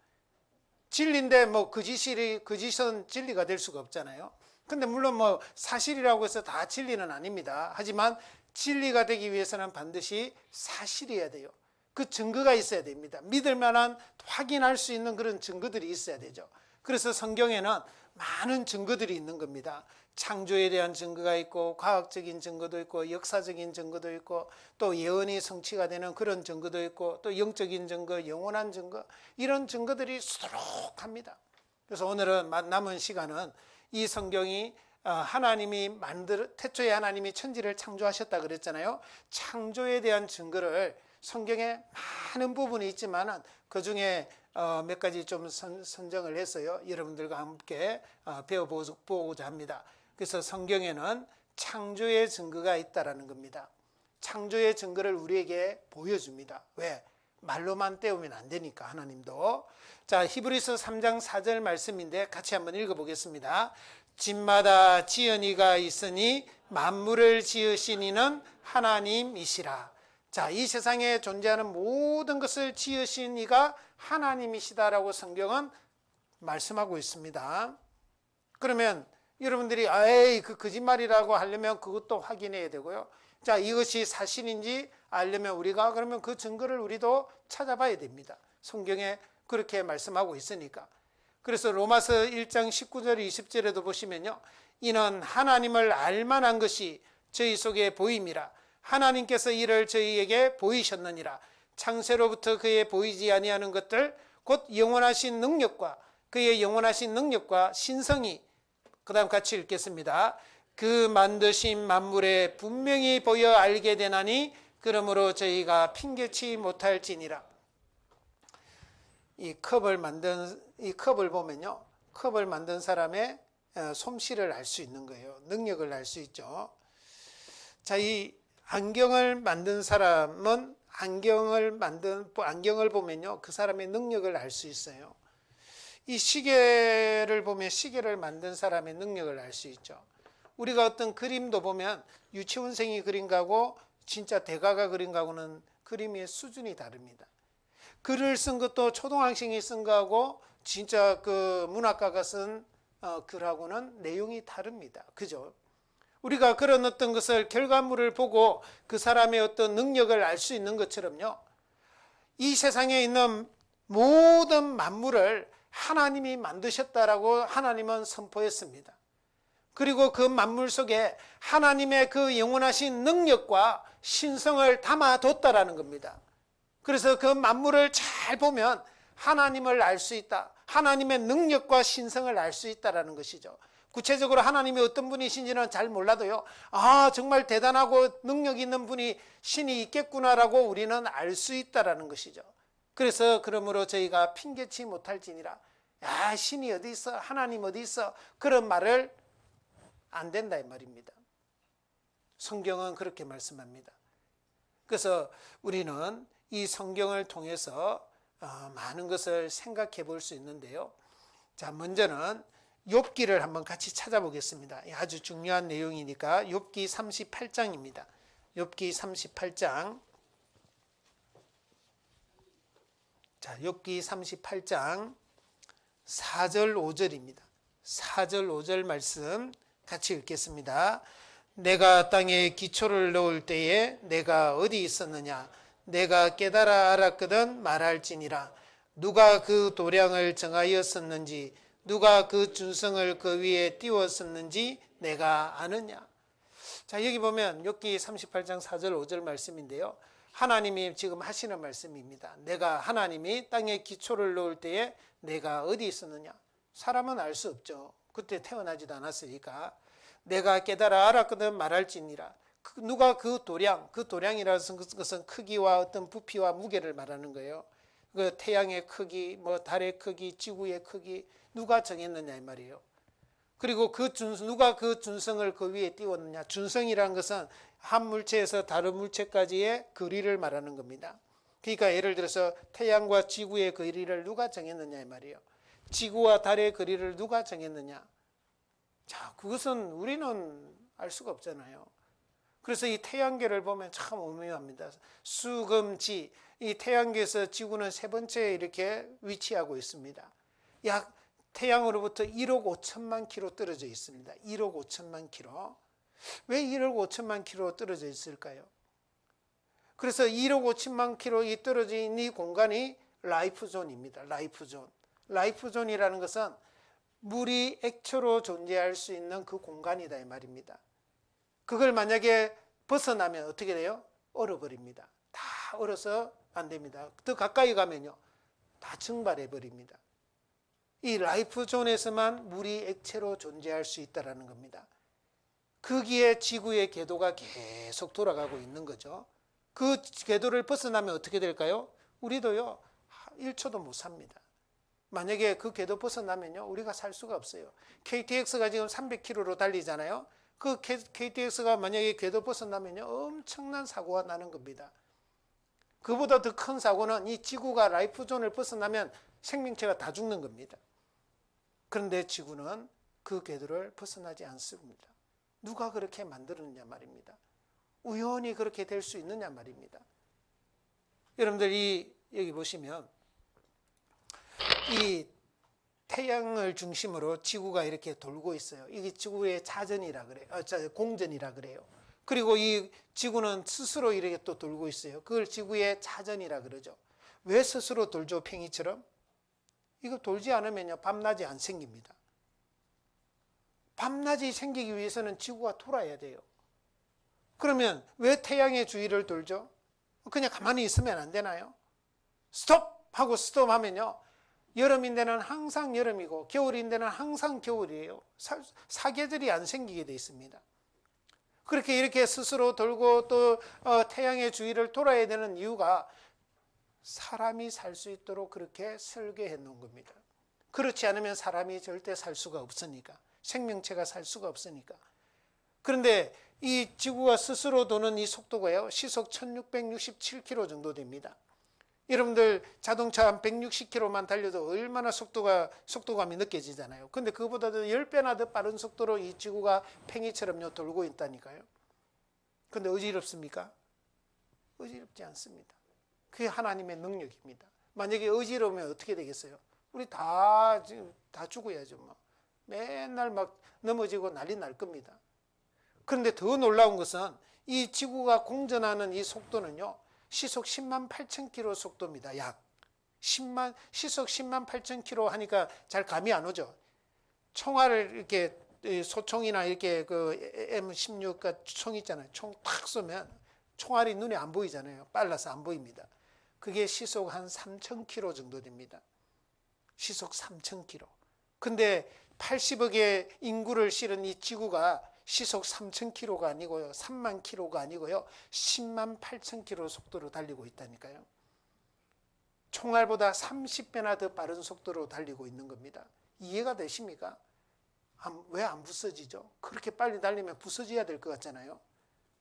진리인데 뭐 거짓은 진리가 될 수가 없잖아요. 근데 물론 뭐 사실이라고 해서 다 진리는 아닙니다. 하지만 진리가 되기 위해서는 반드시 사실이어야 돼요. 그 증거가 있어야 됩니다. 믿을 만한 확인할 수 있는 그런 증거들이 있어야 되죠. 그래서 성경에는 많은 증거들이 있는 겁니다. 창조에 대한 증거가 있고 과학적인 증거도 있고 역사적인 증거도 있고 또 예언이 성취가 되는 그런 증거도 있고 또 영적인 증거, 영원한 증거 이런 증거들이 수두룩합니다. 그래서 오늘은 남은 시간은 이 성경이 하나님이 태초에 하나님이 천지를 창조하셨다 그랬잖아요. 창조에 대한 증거를 성경에 많은 부분이 있지만은 그 중에 몇 가지 좀 선정을 했어요. 여러분들과 함께 배워보고자 합니다. 그래서 성경에는 창조의 증거가 있다라는 겁니다. 창조의 증거를 우리에게 보여줍니다. 왜? 말로만 때우면 안 되니까 하나님도. 자, 히브리서 3장 4절 말씀인데 같이 한번 읽어보겠습니다. 집마다 지은 이가 있으니 만물을 지으신 이는 하나님이시라. 자, 이 세상에 존재하는 모든 것을 지으신 이가 하나님이시다라고 성경은 말씀하고 있습니다. 그러면 여러분들이 에이 그 거짓말이라고 하려면 그것도 확인해야 되고요. 자, 이것이 사실인지 알려면 우리가 그러면 그 증거를 우리도 찾아봐야 됩니다. 성경에 그렇게 말씀하고 있으니까. 그래서 로마서 1장 19절 20절에도 보시면요. 이는 하나님을 알만한 것이 저희 속에 보임이라. 하나님께서 이를 저희에게 보이셨느니라. 창세로부터 그의 보이지 아니하는 것들 곧 영원하신 능력과 그의 영원하신 능력과 신성이 그 다음 같이 읽겠습니다. 그 만드신 만물에 분명히 보여 알게 되나니 그러므로 저희가 핑계치 못할지니라. 이 컵을 보면요. 컵을 만든 사람의 솜씨를 알 수 있는 거예요. 능력을 알 수 있죠. 자, 이 안경을 만든 사람은 안경을 보면요. 그 사람의 능력을 알 수 있어요. 이 시계를 보면 시계를 만든 사람의 능력을 알 수 있죠. 우리가 어떤 그림도 보면 유치원생이 그린 거하고 진짜 대가가 그린 거하고는 그림의 수준이 다릅니다. 글을 쓴 것도 초등학생이 쓴 거하고 진짜 그 문학가가 쓴 글하고는 내용이 다릅니다. 그죠? 우리가 그런 어떤 것을 결과물을 보고 그 사람의 어떤 능력을 알 수 있는 것처럼요. 이 세상에 있는 모든 만물을 하나님이 만드셨다라고 하나님은 선포했습니다. 그리고 그 만물 속에 하나님의 그 영원하신 능력과 신성을 담아뒀다라는 겁니다. 그래서 그 만물을 잘 보면 하나님을 알 수 있다. 하나님의 능력과 신성을 알 수 있다라는 것이죠. 구체적으로 하나님이 어떤 분이신지는 잘 몰라도요. 아, 정말 대단하고 능력 있는 분이 신이 있겠구나라고 우리는 알 수 있다라는 것이죠. 그래서 그러므로 저희가 핑계치 못할지니라. 야, 신이 어디 있어? 하나님 어디 있어? 그런 말을 안 된다 이 말입니다. 성경은 그렇게 말씀합니다. 그래서 우리는 이 성경을 통해서 많은 것을 생각해 볼 수 있는데요. 자, 먼저는 욥기를 한번 같이 찾아보겠습니다. 아주 중요한 내용이니까 욥기 38장입니다. 욥기 38장. 자, 욥기 38장 4절 5절입니다. 4절 5절 말씀 같이 읽겠습니다. 내가 땅에 기초를 놓을 때에 내가 어디 있었느냐? 내가 깨달아 알았거든 말할지니라. 누가 그 도량을 정하였었는지, 누가 그 준성을 그 위에 띄웠었는지 내가 아느냐? 자, 여기 보면 욥기 38장 4절 5절 말씀인데요. 하나님이 지금 하시는 말씀입니다. 내가 하나님이 땅에 기초를 놓을 때에 내가 어디 있었느냐? 사람은 알 수 없죠. 그때 태어나지도 않았으니까. 내가 깨달아 알았거든 말할지니라. 누가 그 도량이라는 것은 크기와 어떤 부피와 무게를 말하는 거예요. 그 태양의 크기, 뭐 달의 크기, 지구의 크기 누가 정했느냐 이 말이에요. 그리고 누가 그 준성을 그 위에 띄웠느냐. 준성이라는 것은 한 물체에서 다른 물체까지의 거리를 말하는 겁니다. 그러니까 예를 들어서 태양과 지구의 거리를 누가 정했느냐 이 말이에요. 지구와 달의 거리를 누가 정했느냐. 자, 그것은 우리는 알 수가 없잖아요. 그래서 이 태양계를 보면 참 오묘합니다. 수금지, 이 태양계에서 지구는 세 번째에 이렇게 위치하고 있습니다. 약 태양으로부터 1억 5천만 킬로 떨어져 있습니다. 1억 5천만 킬로. 왜 1억 5천만 킬로 떨어져 있을까요? 그래서 1억 5천만 킬로 떨어져 있는 이 공간이 라이프존입니다. 라이프존. 라이프존이라는 것은 물이 액체로 존재할 수 있는 그 공간이다 이 말입니다. 그걸 만약에 벗어나면 어떻게 돼요? 얼어버립니다. 다 얼어서 안 됩니다. 더 가까이 가면요, 다 증발해 버립니다. 이 라이프존에서만 물이 액체로 존재할 수 있다는 겁니다. 거기에 지구의 궤도가 계속 돌아가고 있는 거죠. 그 궤도를 벗어나면 어떻게 될까요? 우리도요 1초도 못 삽니다. 만약에 그 궤도 벗어나면요 우리가 살 수가 없어요. KTX가 지금 300km로 달리잖아요. 그 KTX가 만약에 궤도 벗어나면요 엄청난 사고가 나는 겁니다. 그보다 더 큰 사고는 이 지구가 라이프존을 벗어나면 생명체가 다 죽는 겁니다. 그런데 지구는 그 궤도를 벗어나지 않습니다. 누가 그렇게 만들었느냐 말입니다. 우연히 그렇게 될 수 있느냐 말입니다. 여러분들 여기 보시면 이 태양을 중심으로 지구가 이렇게 돌고 있어요. 이게 지구의 자전이라 그래요. 공전이라 그래요. 그리고 이 지구는 스스로 이렇게 또 돌고 있어요. 그걸 지구의 자전이라 그러죠. 왜 스스로 돌죠? 팽이처럼? 이거 돌지 않으면요 밤낮이 안 생깁니다. 밤낮이 생기기 위해서는 지구가 돌아야 돼요. 그러면 왜 태양의 주위를 돌죠? 그냥 가만히 있으면 안 되나요? 스톱! 하고 스톱 하면요 여름인데는 항상 여름이고 겨울인데는 항상 겨울이에요. 사계절이 안 생기게 돼 있습니다. 그렇게 이렇게 스스로 돌고 또 태양의 주위를 돌아야 되는 이유가 사람이 살 수 있도록 그렇게 설계해 놓은 겁니다. 그렇지 않으면 사람이 절대 살 수가 없으니까. 생명체가 살 수가 없으니까. 그런데 이 지구가 스스로 도는 이 속도가요 시속 1667km 정도 됩니다. 여러분들 자동차 한 160km만 달려도 얼마나 속도감이 느껴지잖아요. 근데 그거보다도 10배나 더 빠른 속도로 이 지구가 팽이처럼요 돌고 있다니까요. 근데 어지럽습니까? 어지럽지 않습니다. 그게 하나님의 능력입니다. 만약에 어지러우면 어떻게 되겠어요? 우리 다 죽어야죠. 뭐. 맨날 막 넘어지고 난리 날 겁니다. 그런데 더 놀라운 것은 이 지구가 공전하는 이 속도는요 시속 10만 8천 킬로 속도입니다. 약 시속 10만 8천 킬로 하니까 잘 감이 안 오죠. 총알을 이렇게 소총이나 이렇게 그 M16 총 있잖아요. 총 탁 쏘면 총알이 눈에 안 보이잖아요. 빨라서 안 보입니다. 그게 시속 한 3천 킬로 정도 됩니다. 시속 3천 킬로. 근데 80억의 인구를 실은 이 지구가 시속 3천 킬로가 아니고요. 3만 킬로가 아니고요. 10만 8천 킬로 속도로 달리고 있다니까요. 총알보다 30배나 더 빠른 속도로 달리고 있는 겁니다. 이해가 되십니까? 왜 안 부서지죠? 그렇게 빨리 달리면 부서져야 될 것 같잖아요.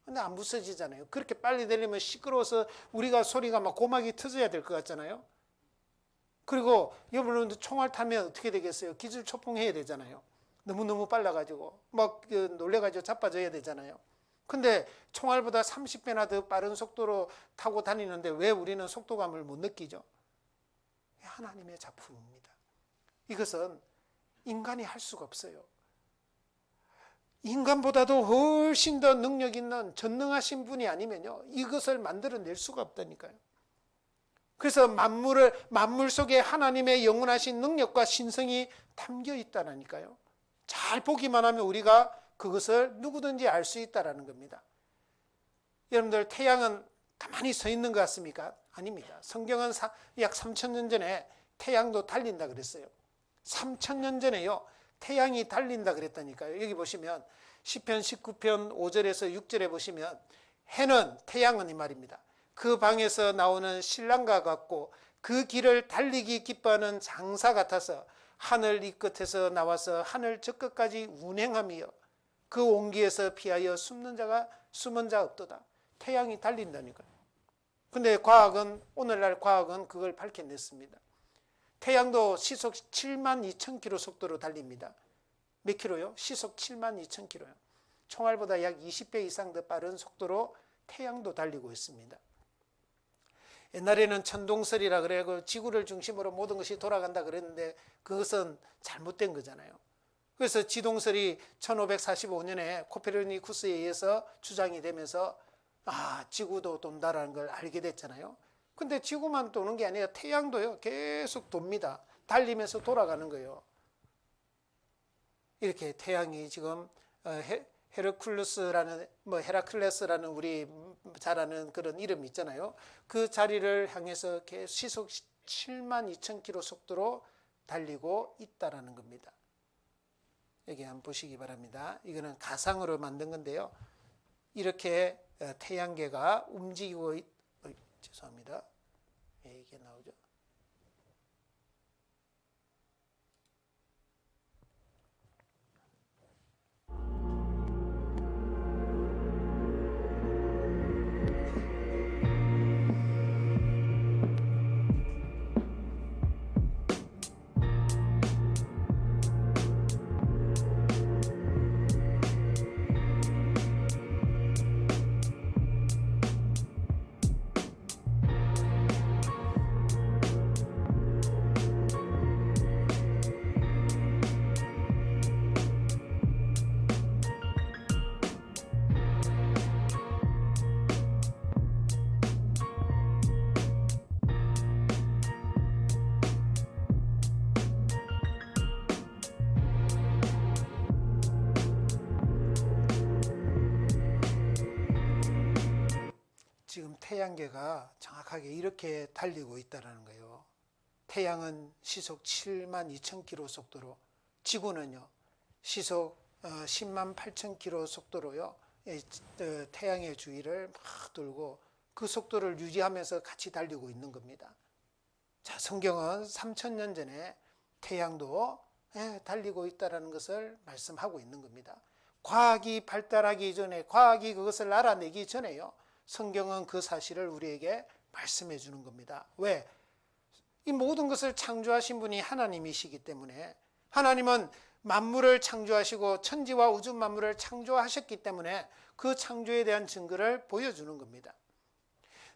근데 안 부서지잖아요. 그렇게 빨리 되려면 시끄러워서 우리가 소리가 막 고막이 터져야 될 것 같잖아요. 그리고 여러분들 총알 타면 어떻게 되겠어요? 기술초풍해야 되잖아요. 너무너무 빨라가지고 막 놀래가지고 자빠져야 되잖아요. 근데 총알보다 30배나 더 빠른 속도로 타고 다니는데 왜 우리는 속도감을 못 느끼죠? 하나님의 작품입니다. 이것은 인간이 할 수가 없어요. 인간보다도 훨씬 더 능력 있는 전능하신 분이 아니면요, 이것을 만들어낼 수가 없다니까요. 그래서 만물 속에 하나님의 영원하신 능력과 신성이 담겨 있다라니까요. 잘 보기만 하면 우리가 그것을 누구든지 알 수 있다라는 겁니다. 여러분들, 태양은 가만히 서 있는 것 같습니까? 아닙니다. 성경은 약 3,000년 전에 태양도 달린다 그랬어요. 3,000년 전에요, 태양이 달린다 그랬다니까요. 여기 보시면 시편 19편 5절에서 6절에 보시면 해는, 태양은 이 말입니다, 그 방에서 나오는 신랑과 같고 그 길을 달리기 기뻐하는 장사 같아서 하늘 이 끝에서 나와서 하늘 저 끝까지 운행하며 그 온기에서 피하여 숨은 자 없도다. 태양이 달린다니까요. 근데 오늘날 과학은 그걸 밝혀냈습니다. 태양도 시속 72,000km 속도로 달립니다. 몇 킬로요? 시속 72,000km요. 총알보다 약 20배 이상 더 빠른 속도로 태양도 달리고 있습니다. 옛날에는 천동설이라 그래고 지구를 중심으로 모든 것이 돌아간다 그랬는데 그것은 잘못된 거잖아요. 그래서 지동설이 1545년에 코페르니쿠스에 의해서 주장이 되면서 지구도 돈다라는 걸 알게 됐잖아요. 근데 지구만 도는 게 아니라 태양도요, 계속 돕니다. 달리면서 돌아가는 거예요. 이렇게 태양이 지금 헤라클레스라는 우리 잘 아는 그런 이름이 있잖아요. 그 자리를 향해서 시속 72,000km 속도로 달리고 있다라는 겁니다. 여기 한번 보시기 바랍니다. 이거는 가상으로 만든 건데요. 이렇게 태양계가 움직이고 죄송합니다. 이게 나오죠. 지금 태양계가 정확하게 이렇게 달리고 있다는 거예요. 태양은 시속 72,000km 속도로, 지구는요 시속 108,000km 속도로요 태양의 주위를 막 돌고 그 속도를 유지하면서 같이 달리고 있는 겁니다. 자, 성경은 3,000년 전에 태양도 달리고 있다는 것을 말씀하고 있는 겁니다. 과학이 발달하기 전에, 과학이 그것을 알아내기 전에요, 성경은 그 사실을 우리에게 말씀해 주는 겁니다. 왜? 이 모든 것을 창조하신 분이 하나님이시기 때문에, 하나님은 만물을 창조하시고 천지와 우주 만물을 창조하셨기 때문에 그 창조에 대한 증거를 보여주는 겁니다.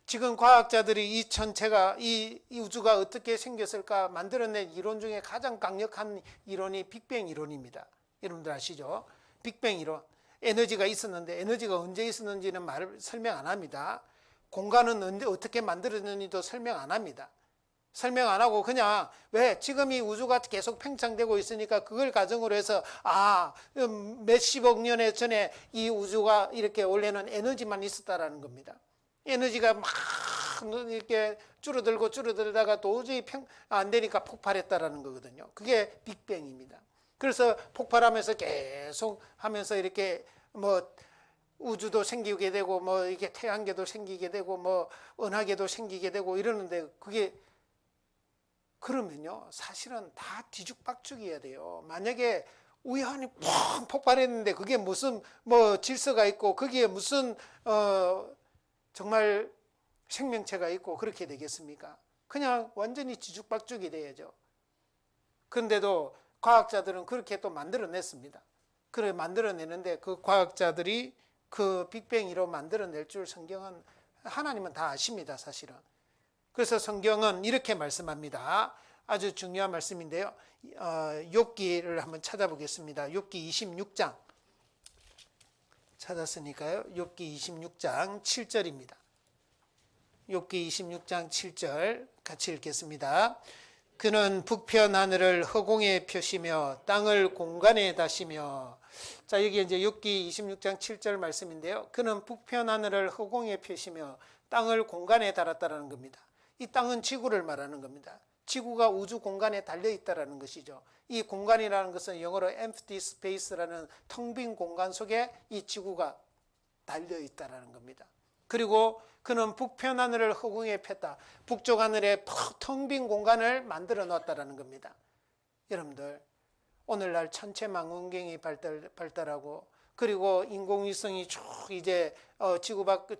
지금 과학자들이 이 전체가, 이 우주가 어떻게 생겼을까 만들어낸 이론 중에 가장 강력한 이론이 빅뱅 이론입니다. 여러분들 아시죠? 빅뱅 이론. 에너지가 있었는데 에너지가 언제 있었는지는 설명 안 합니다. 공간은 언제 어떻게 만들어졌는지도 설명 안 합니다. 설명 안 하고 그냥 왜 지금 이 우주가 계속 팽창되고 있으니까 그걸 가정으로 해서 몇십억 년 전에 이 우주가 이렇게 원래는 에너지만 있었다라는 겁니다. 에너지가 막 이렇게 줄어들다가 도저히 안 되니까 폭발했다라는 거거든요. 그게 빅뱅입니다. 그래서 폭발하면서 계속 하면서 이렇게 우주도 생기게 되고 이게 태양계도 생기게 되고 은하계도 생기게 되고 이러는데, 그게 그러면요 사실은 다 뒤죽박죽이어야 돼요. 만약에 우연히 펑 폭발했는데 그게 무슨 뭐 질서가 있고 거기에 무슨 정말 생명체가 있고 그렇게 되겠습니까? 그냥 완전히 지죽박죽이 돼야죠. 그런데도 과학자들은 그렇게 또 만들어냈습니다. 그래 만들어내는데 그 과학자들이 그 빅뱅으로 만들어낼 줄 성경은 하나님은 다 아십니다, 사실은. 그래서 성경은 이렇게 말씀합니다. 아주 중요한 말씀인데요. 욥기를 한번 찾아보겠습니다. 욥기 26장 찾았으니까요. 욥기 26장 7절입니다. 욥기 26장 7절 같이 읽겠습니다. 그는 북편 하늘을 허공에 펴시며 땅을 공간에 다시며. 자, 여기 이제 욥기 26장 7절 말씀인데요. 그는 북편 하늘을 허공에 펴시며 땅을 공간에 달았다라는 겁니다. 이 땅은 지구를 말하는 겁니다. 지구가 우주 공간에 달려 있다라는 것이죠. 이 공간이라는 것은 영어로 empty space라는 텅 빈 공간 속에 이 지구가 달려 있다라는 겁니다. 그리고 그는 북편 하늘을 허공에 폈다. 북쪽 하늘에 텅 빈 공간을 만들어 놓았다라는 겁니다. 여러분들, 오늘날 천체망원경이 발달하고 그리고 인공위성이 쭉 이제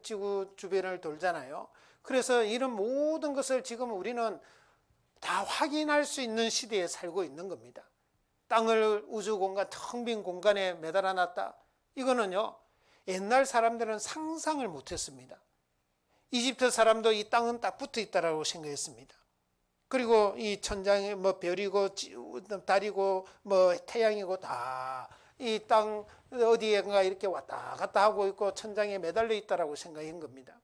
지구 주변을 돌잖아요. 그래서 이런 모든 것을 지금 우리는 다 확인할 수 있는 시대에 살고 있는 겁니다. 땅을 우주 공간, 텅 빈 공간에 매달아 놨다. 이거는요, 옛날 사람들은 상상을 못했습니다. 이집트 사람도 이 땅은 딱 붙어 있다라고 생각했습니다. 그리고 이 천장에 뭐 별이고 달이고 뭐 태양이고 다 이 땅 어디에가 이렇게 왔다 갔다 하고 있고 천장에 매달려 있다라고 생각한 겁니다.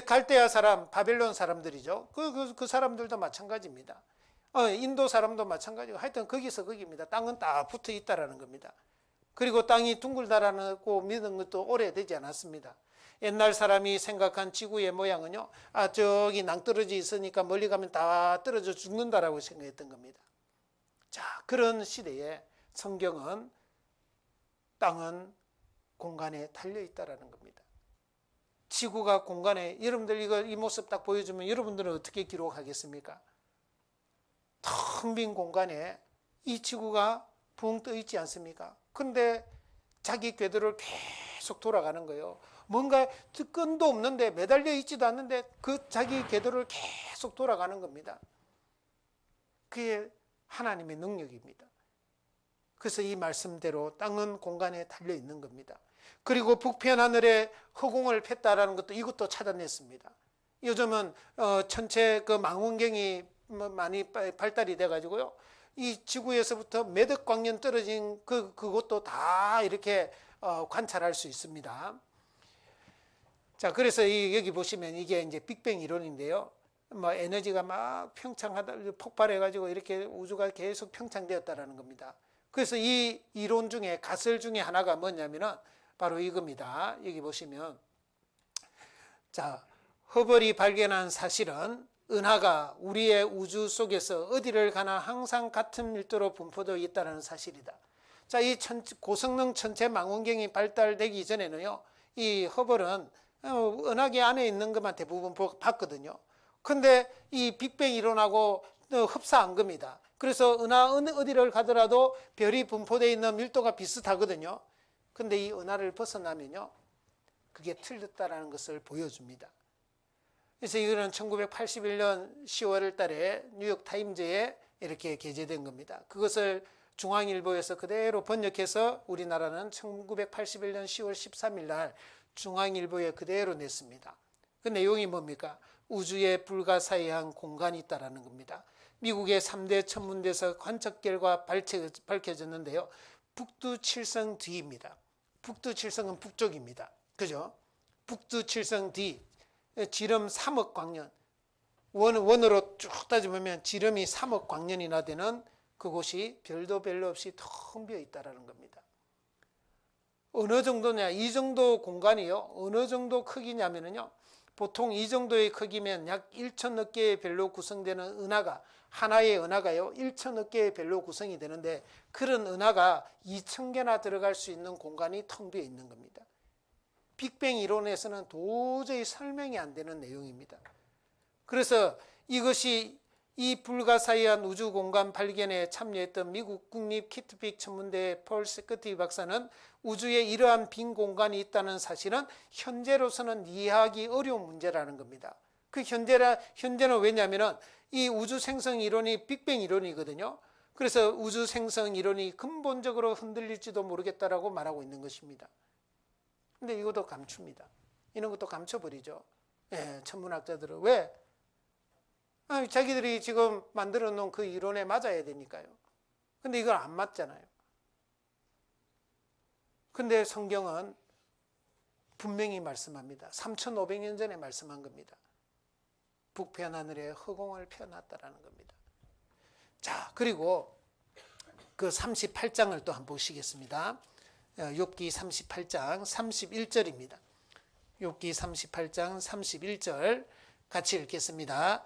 갈대아 사람, 바벨론 사람들이죠. 그 사람들도 마찬가지입니다. 인도 사람도 마찬가지고 하여튼 거기서 거기입니다. 땅은 딱 붙어 있다라는 겁니다. 그리고 땅이 둥글다라고 믿은 것도 오래되지 않았습니다. 옛날 사람이 생각한 지구의 모양은요, 저기 낭떠러지 있으니까 멀리 가면 다 떨어져 죽는다라고 생각했던 겁니다. 자, 그런 시대에 성경은 땅은 공간에 달려 있다라는 겁니다. 지구가 공간에, 여러분들 이 모습 딱 보여주면 여러분들은 어떻게 기록하겠습니까? 텅 빈 공간에 이 지구가 붕 떠 있지 않습니까? 근데 자기 궤도를 계속 돌아가는 거예요. 뭔가 끈도 없는데 매달려 있지도 않는데 그 자기 궤도를 계속 돌아가는 겁니다. 그게 하나님의 능력입니다. 그래서 이 말씀대로 땅은 공간에 달려 있는 겁니다. 그리고 북편 하늘에 허공을 폈다라는 것도 이것도 찾아냈습니다. 요즘은 천체 그 망원경이 많이 발달이 돼가지고요. 이 지구에서부터 몇억 광년 떨어진 그것도 다 이렇게 관찰할 수 있습니다. 자, 그래서 여기 보시면 이게 이제 빅뱅 이론인데요. 뭐 에너지가 막 평창하다 폭발해가지고 이렇게 우주가 계속 평창되었다라는 겁니다. 그래서 이 이론 중에 가설 중에 하나가 뭐냐면은 바로 이겁니다. 여기 보시면, 자, 허벌이 발견한 사실은 은하가 우리의 우주 속에서 어디를 가나 항상 같은 밀도로 분포되어 있다는 사실이다. 자, 이 고성능 천체 망원경이 발달되기 전에는요, 이 허벌은 은하계 안에 있는 것만 대부분 봤거든요. 근데 이 빅뱅 이론하고 흡사한 겁니다. 그래서 은하 어디를 가더라도 별이 분포되어 있는 밀도가 비슷하거든요. 근데 이 은하를 벗어나면요, 그게 틀렸다라는 것을 보여줍니다. 그래서 이거는 1981년 10월 달에 뉴욕 타임즈에 이렇게 게재된 겁니다. 그것을 중앙일보에서 그대로 번역해서 우리나라는 1981년 10월 13일 날 중앙일보에 그대로 냈습니다. 그 내용이 뭡니까? 우주에 불가사의한 공간이 있다라는 겁니다. 미국의 3대 천문대에서 관측 결과 밝혀졌는데요. 북두7성 D입니다. 북두7성은 북쪽입니다. 그죠? 북두7성 D, 지름 3억 광년, 원으로 쭉 따져보면 지름이 3억 광년이나 되는 그곳이 별도 별로 없이 텅 비어 있다는 겁니다. 어느 정도냐? 이 정도 공간이요. 어느 정도 크기냐면요. 보통 이 정도의 크기면 약 1천억 개의 별로 구성되는 은하가, 하나의 은하가요, 1천억 개의 별로 구성이 되는데 그런 은하가 2,000개나 들어갈 수 있는 공간이 텅 비어 있는 겁니다. 빅뱅 이론에서는 도저히 설명이 안 되는 내용입니다. 그래서 이것이 이 불가사의한 우주 공간 발견에 참여했던 미국 국립 키트픽 천문대의 폴 세커티 박사는 우주에 이러한 빈 공간이 있다는 사실은 현재로서는 이해하기 어려운 문제라는 겁니다. 그 현재는 왜냐하면 이 우주 생성 이론이 빅뱅 이론이거든요. 그래서 우주 생성 이론이 근본적으로 흔들릴지도 모르겠다라고 말하고 있는 것입니다. 근데 이것도 감춥니다. 이런 것도 감춰버리죠. 예, 천문학자들은. 왜? 자기들이 지금 만들어 놓은 그 이론에 맞아야 되니까요. 근데 이건 안 맞잖아요. 근데 성경은 분명히 말씀합니다. 3,500년 전에 말씀한 겁니다. 북편 하늘에 허공을 펴놨다라는 겁니다. 자, 그리고 그 38장을 또 한번 보시겠습니다. 욥기 38장 31절입니다. 욥기 38장 31절 같이 읽겠습니다.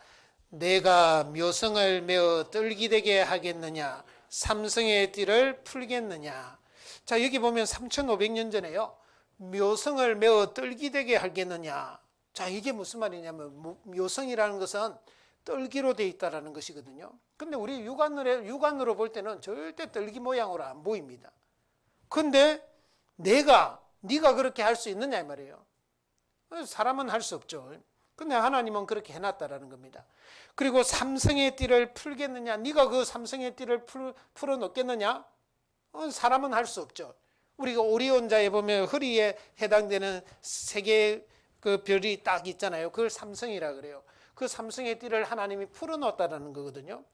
내가 묘성을 메어 떨기되게 하겠느냐, 삼성의 띠를 풀겠느냐. 자, 여기 보면 3,500년 전에요. 묘성을 메어 떨기되게 하겠느냐. 자, 이게 무슨 말이냐면 묘성이라는 것은 떨기로 되어 있다는 것이거든요. 근데 우리 육안으로 볼 때는 절대 떨기 모양으로 안 보입니다. 근데 네가 그렇게 할 수 있느냐 이 말이에요. 사람은 할 수 없죠. 근데 하나님은 그렇게 해놨다라는 겁니다. 그리고 삼성의 띠를 풀겠느냐? 네가 그 삼성의 띠를 풀어놓겠느냐? 사람은 할 수 없죠. 우리가 오리온자에 보면 허리에 해당되는 세 개의 그 별이 딱 있잖아요. 그걸 삼성이라 그래요. 그 삼성의 띠를 하나님이 풀어놓았다는 거거든요.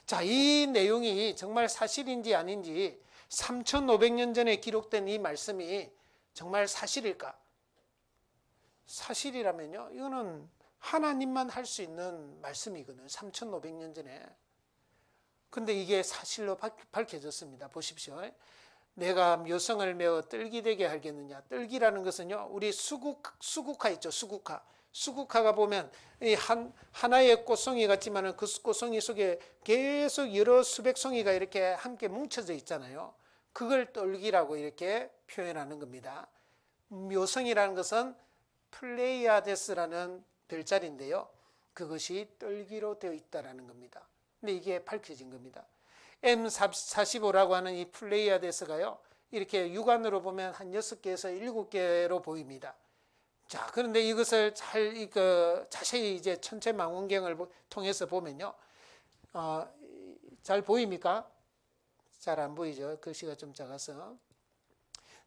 자, 이 내용이 정말 사실인지 아닌지 3,500년 전에 기록된 이 말씀이 정말 사실일까? 사실이라면요, 이거는 하나님만 할 수 있는 말씀이거든요. 3,500년 전에. 근데 이게 사실로 밝혀졌습니다. 보십시오. 내가 묘성을 메어 떨기되게 하겠느냐. 떨기라는 것은요, 우리 수국화 있죠. 수국화가 보면 하나의 꽃송이 같지만 그 꽃송이 속에 계속 여러 수백 송이가 이렇게 함께 뭉쳐져 있잖아요. 그걸 떨기라고 이렇게 표현하는 겁니다. 묘성이라는 것은 플레이아데스라는 별자리인데요. 그것이 떨기로 되어 있다는 겁니다. 근데 이게 밝혀진 겁니다. M45라고 하는 이 플레이아데스가요, 이렇게 육안으로 보면 한 6개에서 7개로 보입니다. 자, 그런데 이것을 자세히 이제 천체망원경을 통해서 보면요, 잘 보입니까? 잘 안 보이죠? 글씨가 좀 작아서.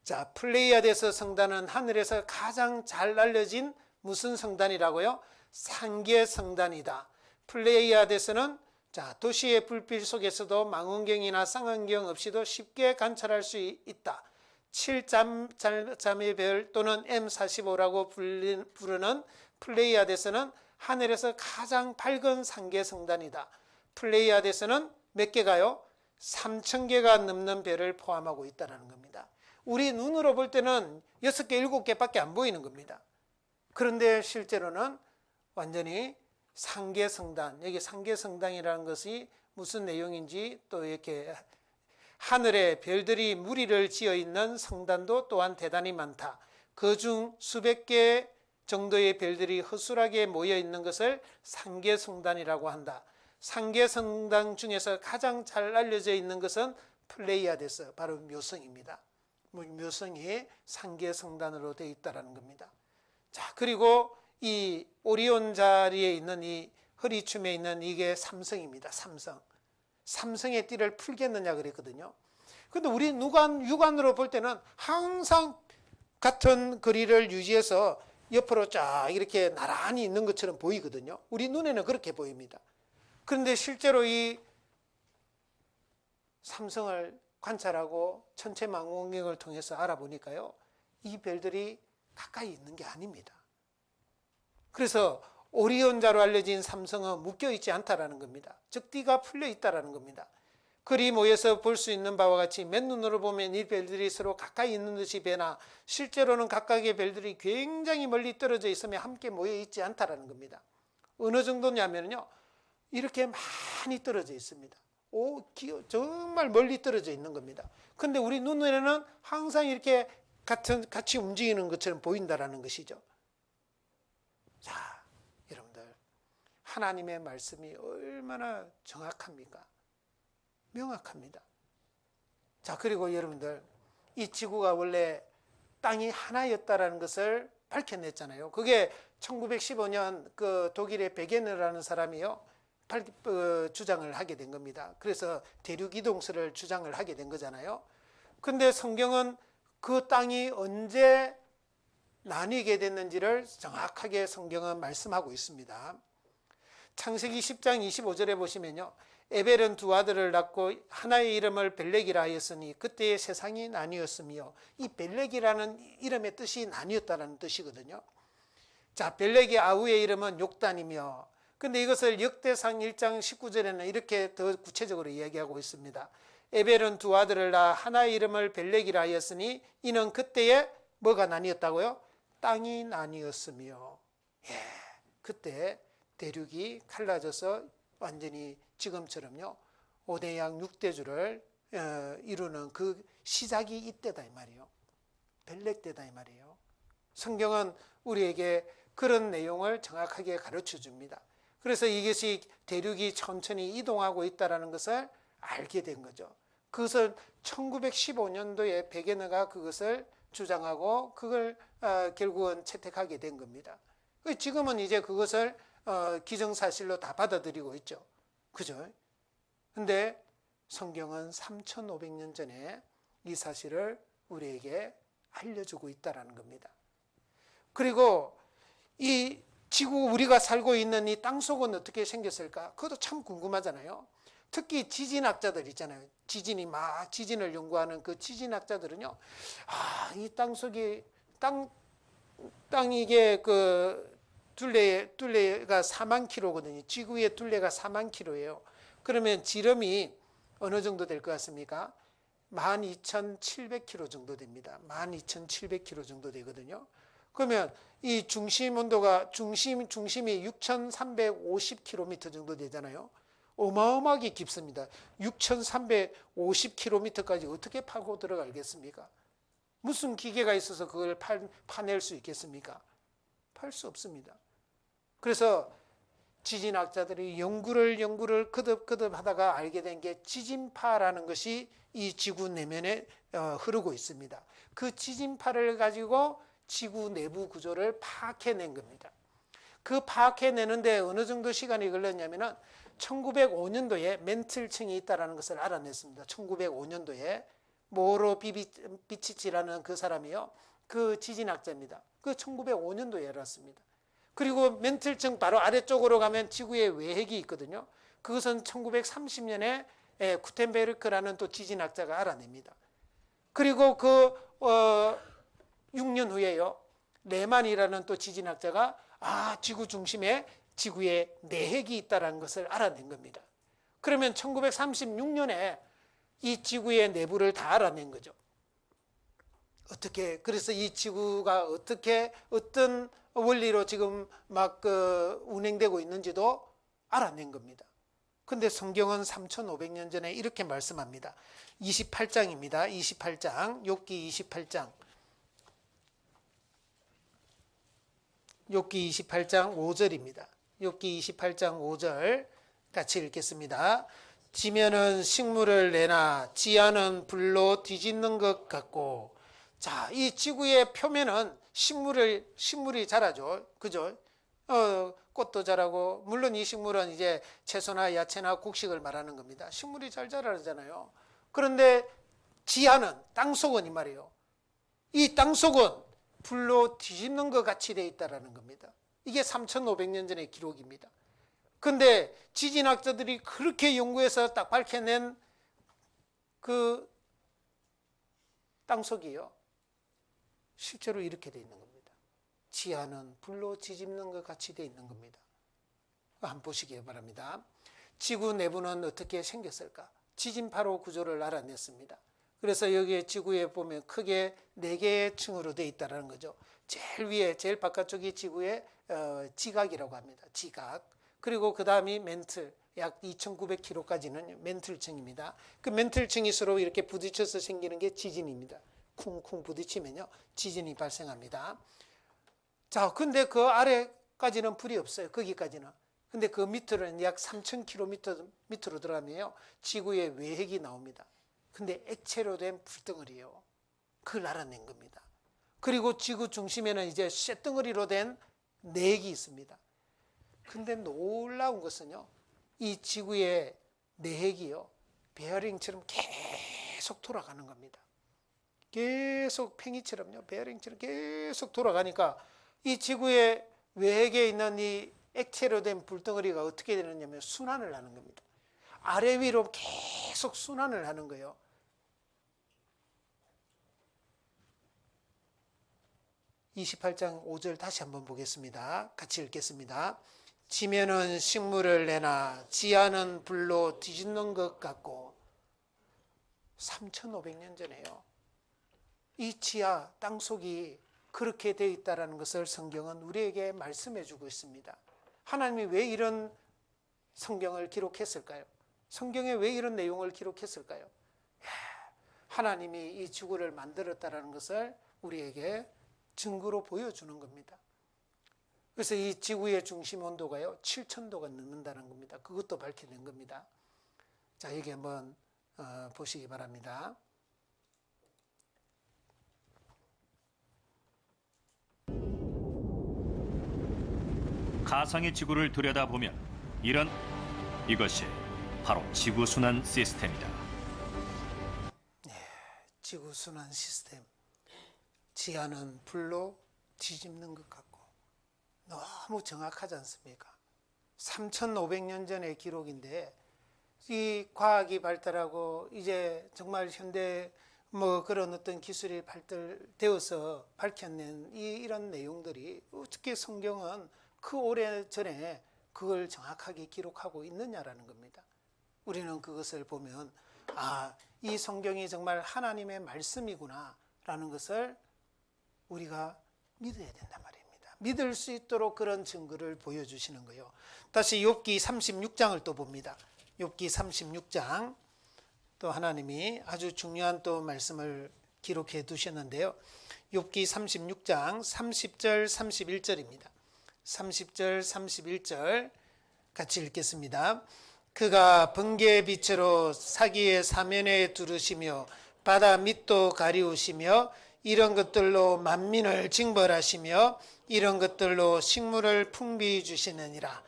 자, 플레이아데스 성단은 하늘에서 가장 잘 알려진 무슨 성단이라고요? 상계 성단이다. 플레이아데스는 자, 도시의 불빛 속에서도 망원경이나 쌍안경 없이도 쉽게 관찰할 수 있다. 7잠의 별 또는 M45라고 부르는 플레이아데스는 하늘에서 가장 밝은 상계 성단이다. 플레이아데스는 몇 개가요? 3,000개가 넘는 별을 포함하고 있다는 겁니다. 우리 눈으로 볼 때는 6개, 7개밖에 안 보이는 겁니다. 그런데 실제로는 완전히 상계성단, 여기 상계성단이라는 것이 무슨 내용인지 또 이렇게 하늘에 별들이 무리를 지어 있는 성단도 또한 대단히 많다. 그중 수백 개 정도의 별들이 허술하게 모여 있는 것을 상계성단이라고 한다. 상계성단 중에서 가장 잘 알려져 있는 것은 플레이아데스, 바로 묘성입니다. 묘성이 상계성단으로 되어 있다는 겁니다. 자, 그리고 이 오리온 자리에 있는 이 허리춤에 있는 이게 삼성입니다. 삼성의 띠를 풀겠느냐 그랬거든요. 근데 우리 육안으로 볼 때는 항상 같은 거리를 유지해서 옆으로 쫙 이렇게 나란히 있는 것처럼 보이거든요. 우리 눈에는 그렇게 보입니다. 그런데 실제로 이 삼성을 관찰하고 천체망원경을 통해서 알아보니까요, 이 별들이 가까이 있는 게 아닙니다. 그래서 오리온자로 알려진 삼성은 묶여있지 않다라는 겁니다. 즉 띠가 풀려 있다라는 겁니다. 그리 모여서 볼 수 있는 바와 같이 맨눈으로 보면 이 별들이 서로 가까이 있는 듯이 배나 실제로는 각각의 별들이 굉장히 멀리 떨어져 있으며 함께 모여 있지 않다라는 겁니다. 어느 정도냐면요, 이렇게 많이 떨어져 있습니다. 정말 멀리 떨어져 있는 겁니다. 근데 우리 눈에는 항상 이렇게 같이 움직이는 것처럼 보인다라는 것이죠. 자, 여러분들, 하나님의 말씀이 얼마나 정확합니까? 명확합니다. 자, 그리고 여러분들, 이 지구가 원래 땅이 하나였다라는 것을 밝혀냈잖아요. 그게 1915년 그 독일의 베게너라는 사람이요, 주장을 하게 된 겁니다. 그래서 대륙 이동설을 주장을 하게 된 거잖아요. 근데 성경은 그 땅이 언제 나뉘게 됐는지를 정확하게 성경은 말씀하고 있습니다. 창세기 10장 25절에 보시면요, 에벨은 두 아들을 낳고 하나의 이름을 벨렉이라 하였으니 그때의 세상이 나뉘었으며, 이 벨렉이라는 이름의 뜻이 나뉘었다는 뜻이거든요. 자, 벨렉의 아우의 이름은 욕단이며, 근데 이것을 역대상 1장 19절에는 이렇게 더 구체적으로 이야기하고 있습니다. 에벨은 두 아들을 낳아 하나의 이름을 벨렉이라 하였으니 이는 그때에 뭐가 나뉘었다고요? 땅이 나뉘었으며. 예, 그때 대륙이 갈라져서 완전히 지금처럼요, 5대양 6대주를 이루는 그 시작이 이때다 이 말이에요. 벨렉 때다 이 말이에요. 성경은 우리에게 그런 내용을 정확하게 가르쳐 줍니다. 그래서 이것이 대륙이 천천히 이동하고 있다는 것을 알게 된 거죠. 그것을 1915년도에 베게너가 그것을 주장하고 그걸 결국은 채택하게 된 겁니다. 지금은 이제 그것을 기정사실로 다 받아들이고 있죠. 그죠? 근데 성경은 3,500년 전에 이 사실을 우리에게 알려주고 있다는 겁니다. 그리고 이 지구, 우리가 살고 있는 이 땅속은 어떻게 생겼을까? 그것도 참 궁금하잖아요. 특히 지진학자들 있잖아요. 지진을 연구하는 그 지진학자들은요, 이 땅속이, 땅 이게 그 둘레가 4만 킬로거든요. 지구의 둘레가 4만 킬로예요. 그러면 지름이 어느 정도 될 것 같습니까? 12,700킬로 정도 됩니다. 12,700킬로 정도 되거든요. 그러면 이 중심 온도가 중심이 6,350km 정도 되잖아요. 어마어마하게 깊습니다. 6,350km까지 어떻게 파고 들어가겠습니까? 무슨 기계가 있어서 그걸 파낼 수 있겠습니까? 팔 수 없습니다. 그래서 지진학자들이 연구를 거듭 하다가 알게 된 게 지진파라는 것이 이 지구 내면에 흐르고 있습니다. 그 지진파를 가지고 지구 내부 구조를 파악해낸 겁니다. 그 파악해내는데 어느 정도 시간이 걸렸냐면은 1905년도에 멘틀층이 있다는 것을 알아냈습니다. 1905년도에 모로 비치치라는 그 사람이요, 그 지진학자입니다. 그 1905년도에 알았습니다. 그리고 멘틀층 바로 아래쪽으로 가면 지구의 외핵이 있거든요. 그것은 1930년에 구텐베르크라는 또 지진학자가 알아냅니다. 그리고 그 6년 후에요, 레만이라는 또 지진학자가 지구 중심에 지구의 내핵이 있다는 것을 알아낸 겁니다. 그러면 1936년에 이 지구의 내부를 다 알아낸 거죠. 어떻게, 그래서 이 지구가 어떻게, 어떤 원리로 지금 막 운행되고 있는지도 알아낸 겁니다. 근데 성경은 3,500년 전에 이렇게 말씀합니다. 28장입니다. 28장, 욥기 28장. 욥기 28장 5절입니다. 욥기 28장 5절 같이 읽겠습니다. 지면은 식물을 내나 지하는 불로 뒤집는 것 같고. 자, 이 지구의 표면은 식물이 자라죠. 그죠? 꽃도 자라고, 물론 이 식물은 이제 채소나 야채나 곡식을 말하는 겁니다. 식물이 잘 자라잖아요. 그런데 지하는, 땅속은 이 말이에요. 이 땅속은 불로 뒤집는 것 같이 되어 있다는 겁니다. 이게 3,500년 전의 기록입니다. 그런데 지진학자들이 그렇게 연구해서 딱 밝혀낸 그 땅속이요, 실제로 이렇게 되어 있는 겁니다. 지하는 불로 뒤집는 것 같이 되어 있는 겁니다. 한번 보시기 바랍니다. 지구 내부는 어떻게 생겼을까? 지진파로 구조를 알아냈습니다. 그래서 여기에 지구에 보면 크게 4개의 층으로 되어 있다는 거죠. 제일 위에, 제일 바깥쪽이 지구의 지각이라고 합니다. 지각. 그리고 그 다음이 멘틀, 약 2,900km까지는 멘틀층입니다. 그 멘틀층이 서로 이렇게 부딪혀서 생기는 게 지진입니다. 쿵쿵 부딪히면요, 지진이 발생합니다. 자, 근데 그 아래까지는 불이 없어요. 거기까지는. 근데 그 밑으로는 약 3,000km 밑으로 들어가면요, 지구의 외핵이 나옵니다. 근데 액체로 된 불덩어리예요. 그걸 알아낸 겁니다. 그리고 지구 중심에는 이제 쇳덩어리로 된 내핵이 있습니다. 근데 놀라운 것은요, 이 지구의 내핵이요, 베어링처럼 계속 돌아가는 겁니다. 계속 팽이처럼요, 베어링처럼 계속 돌아가니까 이 지구의 외핵에 있는 이 액체로 된 불덩어리가 어떻게 되느냐면 순환을 하는 겁니다. 아래 위로 계속 순환을 하는 거예요. (28장 5절) 다시 한번 보겠습니다. 같이 읽겠습니다. 지면은 식물을 내나 지하는 불로 뒤집는 것 같고. 3,500년 전에요, 이 지하 땅속이 그렇게 되어 있다는 것을 성경은 우리에게 말씀해 주고 있습니다. 하나님이 왜 이런 성경을 기록했을까요? 성경에 왜 이런 내용을 기록했을까요? 하나님이 이 지구를 만들었다는 것을 우리에게 증거로 보여주는 겁니다. 그래서 이 지구의 중심 온도가요 7,000도가 넘는다는 겁니다. 그것도 밝혀낸 겁니다. 자, 여기 한번 보시기 바랍니다. 가상의 지구를 들여다보면 이것이 바로 지구순환 시스템이다. 지구순환 시스템. 지하는 불로 뒤집는 것 같고. 너무 정확하지 않습니까? 3,500년 전의 기록인데, 이 과학이 발달하고 이제 정말 현대 그런 어떤 기술이 발달되어서 밝혀낸 이런 내용들이 어떻게 성경은 그 오래 전에 그걸 정확하게 기록하고 있느냐라는 겁니다. 우리는 그것을 보면 이 성경이 정말 하나님의 말씀이구나 라는 것을 우리가 믿어야 된단 말입니다. 믿을 수 있도록 그런 증거를 보여주시는 거예요. 다시 욥기 36장을 또 봅니다. 욥기 36장, 또 하나님이 아주 중요한 또 말씀을 기록해 두셨는데요. 욥기 36장 30절 31절입니다. 30절 31절 같이 읽겠습니다. 그가 번개의 빛으로 사기의 사면에 두르시며 바다 밑도 가리우시며 이런 것들로 만민을 징벌하시며 이런 것들로 식물을 풍비해 주시느니라.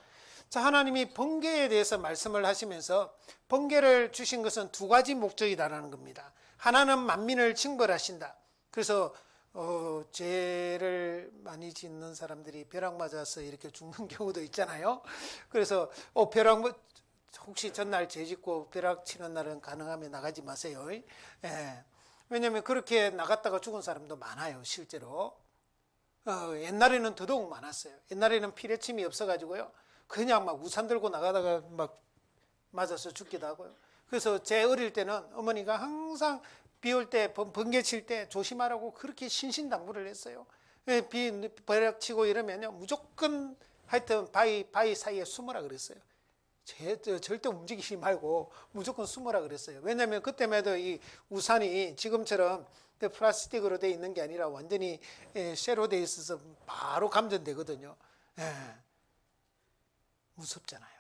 자, 하나님이 번개에 대해서 말씀을 하시면서 번개를 주신 것은 두 가지 목적이다라는 겁니다. 하나는 만민을 징벌하신다. 그래서 죄를 많이 짓는 사람들이 벼락 맞아서 이렇게 죽는 경우도 있잖아요. 그래서 혹시 전날 죄 짓고 벼락 치는 날은 가능하면 나가지 마세요. 왜냐하면 그렇게 나갔다가 죽은 사람도 많아요, 실제로. 옛날에는 더더욱 많았어요. 옛날에는 피뢰침이 없어가지고요, 그냥 막 우산 들고 나가다가 막 맞아서 죽기도 하고요. 그래서 제 어릴 때는 어머니가 항상 비 올 때, 번개 칠 때 조심하라고 그렇게 신신당부를 했어요. 벼락 치고 이러면요, 무조건 하여튼 바위 사이에 숨으라 그랬어요. 절대 움직이지 말고 무조건 숨으라 그랬어요. 왜냐하면 그때만 해도 이 우산이 지금처럼 플라스틱으로 되어 있는 게 아니라 완전히 쇠로 되어 있어서 바로 감전되거든요. 무섭잖아요.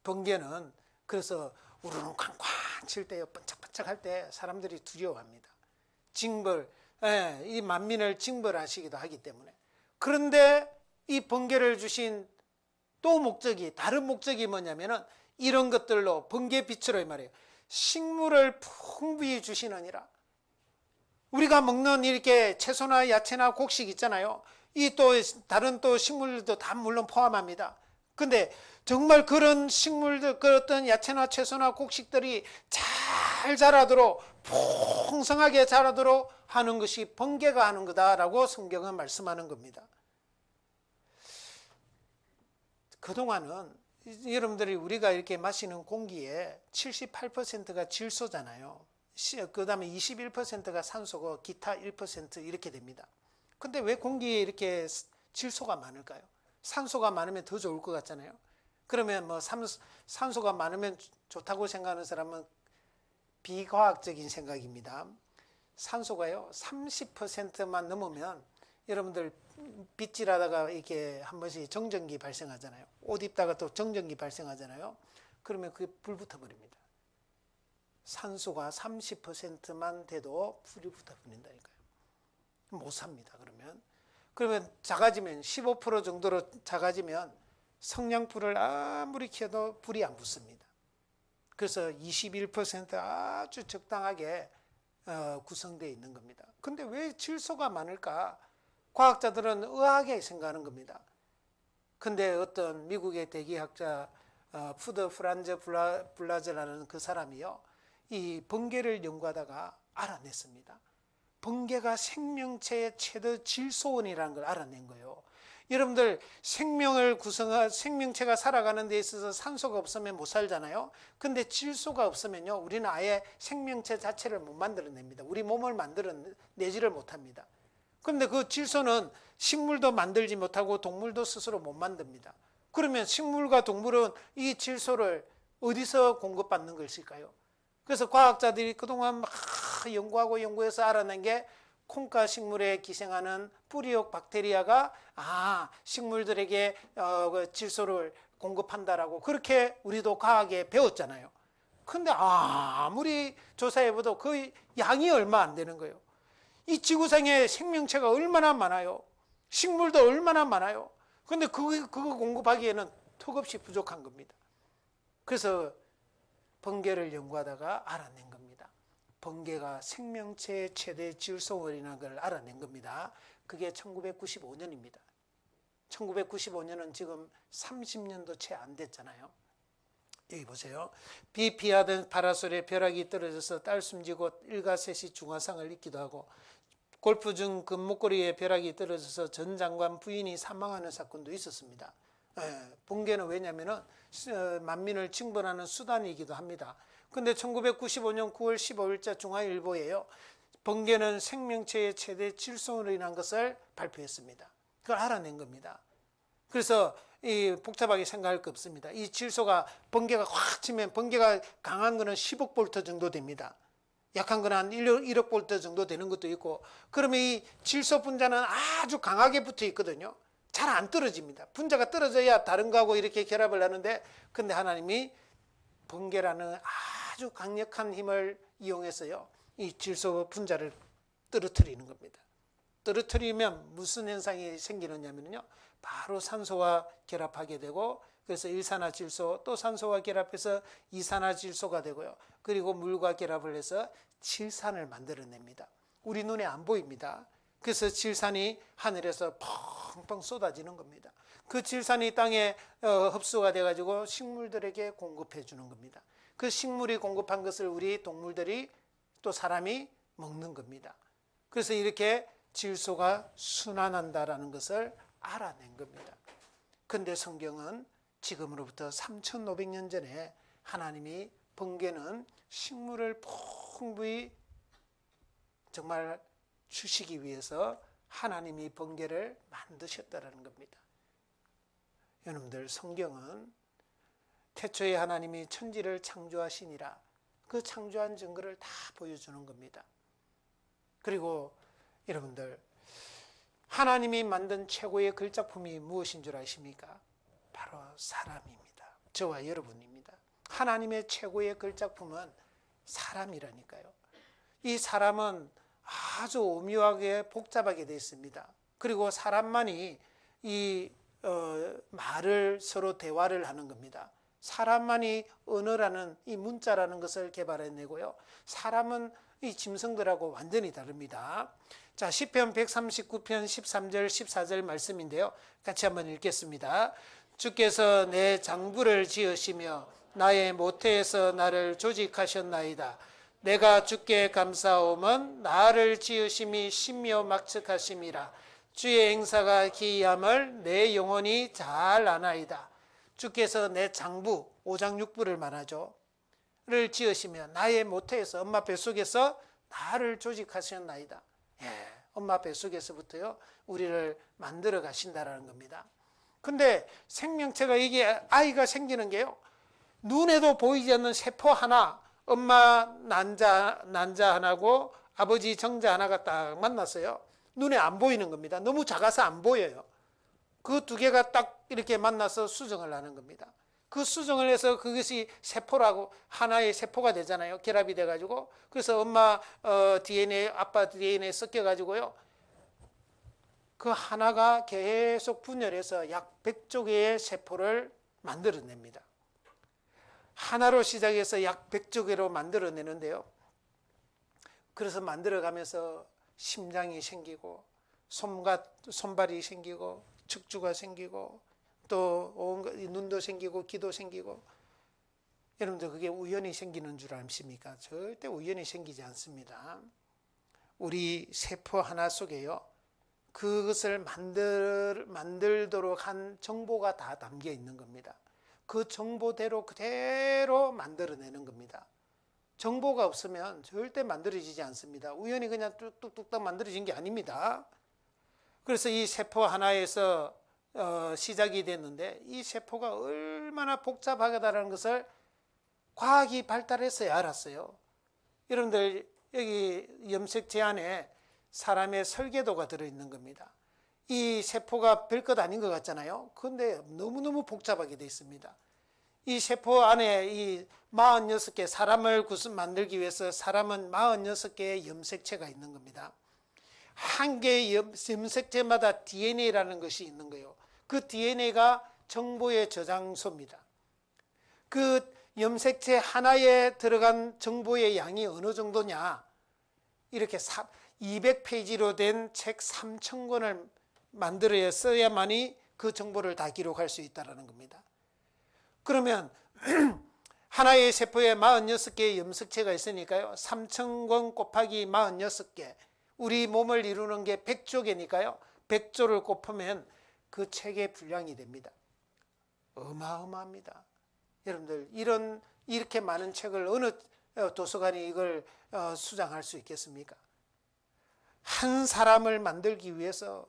번개는 그래서 우르릉 쾅쾅 칠 때요, 번쩍번쩍 할 때 사람들이 두려워합니다. 이 만민을 징벌하시기도 하기 때문에. 그런데 이 번개를 주신 또 다른 목적이 뭐냐면은 이런 것들로 번개 빛으로 이 말이에요, 식물을 풍부히 주시느니라. 우리가 먹는 이렇게 채소나 야채나 곡식 있잖아요. 이 또 다른 또 식물들도 다 물론 포함합니다. 근데 정말 그런 식물들, 그 어떤 야채나 채소나 곡식들이 잘 자라도록, 풍성하게 자라도록 하는 것이 번개가 하는 거다라고 성경은 말씀하는 겁니다. 그동안은 여러분들이 우리가 이렇게 마시는 공기에 78%가 질소잖아요. 그 다음에 21%가 산소고 기타 1% 이렇게 됩니다. 근데 왜 공기에 이렇게 질소가 많을까요? 산소가 많으면 더 좋을 것 같잖아요. 그러면 산소가 많으면 좋다고 생각하는 사람은 비과학적인 생각입니다. 산소가요 30%만 넘으면 여러분들 빗질하다가 이렇게 한 번씩 정전기 발생하잖아요. 옷 입다가 또 정전기 발생하잖아요. 그러면 그게 불 붙어버립니다. 산소가 30%만 돼도 불이 붙어버린다니까요. 못 삽니다. 그러면 작아지면 15% 정도로 작아지면 성냥불을 아무리 켜도 불이 안 붙습니다. 그래서 21% 아주 적당하게 구성되어 있는 겁니다. 근데 왜 질소가 많을까? 과학자들은 의아하게 생각하는 겁니다. 근데 어떤 미국의 대기학자 푸드 프란즈 블라즈라는 그 사람이요, 이 번개를 연구하다가 알아냈습니다. 번개가 생명체의 최대 질소원이라는 걸 알아낸 거예요. 여러분들 생명체가 살아가는 데 있어서 산소가 없으면 못 살잖아요. 근데 질소가 없으면요, 우리는 아예 생명체 자체를 못 만들어냅니다. 우리 몸을 만들어내지를 못합니다. 그런데 그 질소는 식물도 만들지 못하고 동물도 스스로 못 만듭니다. 그러면 식물과 동물은 이 질소를 어디서 공급받는 것일까요? 그래서 과학자들이 그동안 막 연구해서 알아낸 게, 콩가 식물에 기생하는 뿌리옥 박테리아가 식물들에게 질소를 공급한다라고, 그렇게 우리도 과학에 배웠잖아요. 근데 아무리 조사해봐도 그 양이 얼마 안 되는 거예요. 이 지구상에 생명체가 얼마나 많아요. 식물도 얼마나 많아요. 근데 그거 공급하기에는 턱없이 부족한 겁니다. 그래서 번개를 연구하다가 알아낸 겁니다. 번개가 생명체의 최대 질소원이라는 걸 알아낸 겁니다. 그게 1995년입니다. 1995년은 지금 30년도 채 안 됐잖아요. 여기 보세요. 비 피하던 파라솔에 벼락이 떨어져서 딸 숨지고 일가셋이 중화상을 입기도 하고, 골프 중 금목걸이에 벼락이 떨어져서 전 장관 부인이 사망하는 사건도 있었습니다. 번개는 왜냐하면 만민을 징벌하는 수단이기도 합니다. 근데 1995년 9월 15일자 중앙일보예요. 번개는 생명체의 최대 질소원이라는 것을 발표했습니다. 그걸 알아낸 겁니다. 그래서 복잡하게 생각할 거 없습니다. 이 질소가, 번개가 확 치면, 번개가 강한 거는 10억 볼트 정도 됩니다. 약한 거는 한 1억 볼트 정도 되는 것도 있고, 그러면 이 질소 분자는 아주 강하게 붙어 있거든요. 잘 안 떨어집니다. 분자가 떨어져야 다른 거하고 이렇게 결합을 하는데, 근데 하나님이 번개라는 아주 강력한 힘을 이용해서요, 이 질소 분자를 떨어뜨리는 겁니다. 떨어뜨리면 무슨 현상이 생기느냐면요, 바로 산소와 결합하게 되고, 그래서 일산화질소, 또 산소와 결합해서 이산화질소가 되고요, 그리고 물과 결합을 해서 칠산을 만들어냅니다. 우리 눈에 안 보입니다. 그래서 칠산이 하늘에서 펑펑 쏟아지는 겁니다. 그 칠산이 땅에 흡수가 돼가지고 식물들에게 공급해 주는 겁니다. 그 식물이 공급한 것을 우리 동물들이, 또 사람이 먹는 겁니다. 그래서 이렇게 질소가 순환한다라는 것을 알아낸 겁니다. 근데 성경은 지금으로부터 3,500년 전에 하나님이 번개는 식물을 풍부히 정말 주시기 위해서 하나님이 번개를 만드셨다는 겁니다. 여러분들, 성경은 태초에 하나님이 천지를 창조하시니라, 그 창조한 증거를 다 보여주는 겁니다. 그리고 여러분들, 하나님이 만든 최고의 글작품이 무엇인 줄 아십니까? 바로 사람입니다. 저와 여러분입니다. 하나님의 최고의 글작품은 사람이라니까요. 이 사람은 아주 오묘하게 복잡하게 되어 있습니다. 그리고 사람만이 이 말을, 서로 대화를 하는 겁니다. 사람만이 언어라는 이 문자라는 것을 개발해내고요, 사람은 이 짐승들하고 완전히 다릅니다. 자, 시편 139편 13절 14절 말씀인데요, 같이 한번 읽겠습니다. 주께서 내 장부를 지으시며 나의 모태에서 나를 조직하셨나이다. 내가 주께 감사함은 나를 지으심이 신묘 막측하심이라. 주의 행사가 기이함을 내 영혼이 잘 아나이다. 주께서 내 장부, 오장육부를 말하죠, 를 지으시며 나의 모태에서, 엄마 뱃속에서 나를 조직하셨나이다. 엄마 뱃속에서부터요, 우리를 만들어 가신다라는 겁니다. 근데 생명체가, 이게 아이가 생기는 게요, 눈에도 보이지 않는 세포 하나, 엄마 난자 하나고 아버지 정자 하나가 딱 만났어요. 눈에 안 보이는 겁니다. 너무 작아서 안 보여요. 그 두 개가 딱 이렇게 만나서 수정을 하는 겁니다. 그 수정을 해서 그것이 세포라고 하나의 세포가 되잖아요. 결합이 돼가지고. 그래서 엄마 DNA, 아빠 DNA 섞여가지고요. 그 하나가 계속 분열해서 약 100조 개의 세포를 만들어냅니다. 하나로 시작해서 약 100조 개로 만들어내는데요. 그래서 만들어가면서 심장이 생기고 손발이 생기고 척추가 생기고 또 온갖 눈도 생기고 귀도 생기고. 여러분들 그게 우연히 생기는 줄 아십니까? 절대 우연히 생기지 않습니다. 우리 세포 하나 속에요. 그것을 만들도록 한 정보가 다 담겨 있는 겁니다. 그 정보대로 그대로 만들어내는 겁니다. 정보가 없으면 절대 만들어지지 않습니다. 우연히 그냥 뚝뚝뚝딱 만들어진 게 아닙니다. 그래서 이 세포 하나에서 시작이 됐는데 이 세포가 얼마나 복잡하다는 것을 과학이 발달했어야 알았어요. 여러분들 여기 염색체 안에 사람의 설계도가 들어있는 겁니다. 이 세포가 별것 아닌 것 같잖아요. 그런데 너무너무 복잡하게 되어 있습니다. 이 세포 안에 이 46개 사람을 만들기 위해서 사람은 46개의 염색체가 있는 겁니다. 한 개의 염색체마다 DNA라는 것이 있는 거예요. 그 DNA가 정보의 저장소입니다. 그 염색체 하나에 들어간 정보의 양이 어느 정도냐? 이렇게 200페이지로 된 책 3,000권을 만들어야 써야만이 그 정보를 다 기록할 수 있다는 겁니다. 그러면 하나의 세포에 46개의 염색체가 있으니까요. 3,000권 곱하기 46개. 우리 몸을 이루는 게 100조 개니까요. 100조를 곱하면 그 책의 분량이 됩니다. 어마어마합니다. 여러분들 이렇게 많은 책을 어느 도서관이 이걸 수장할 수 있겠습니까? 한 사람을 만들기 위해서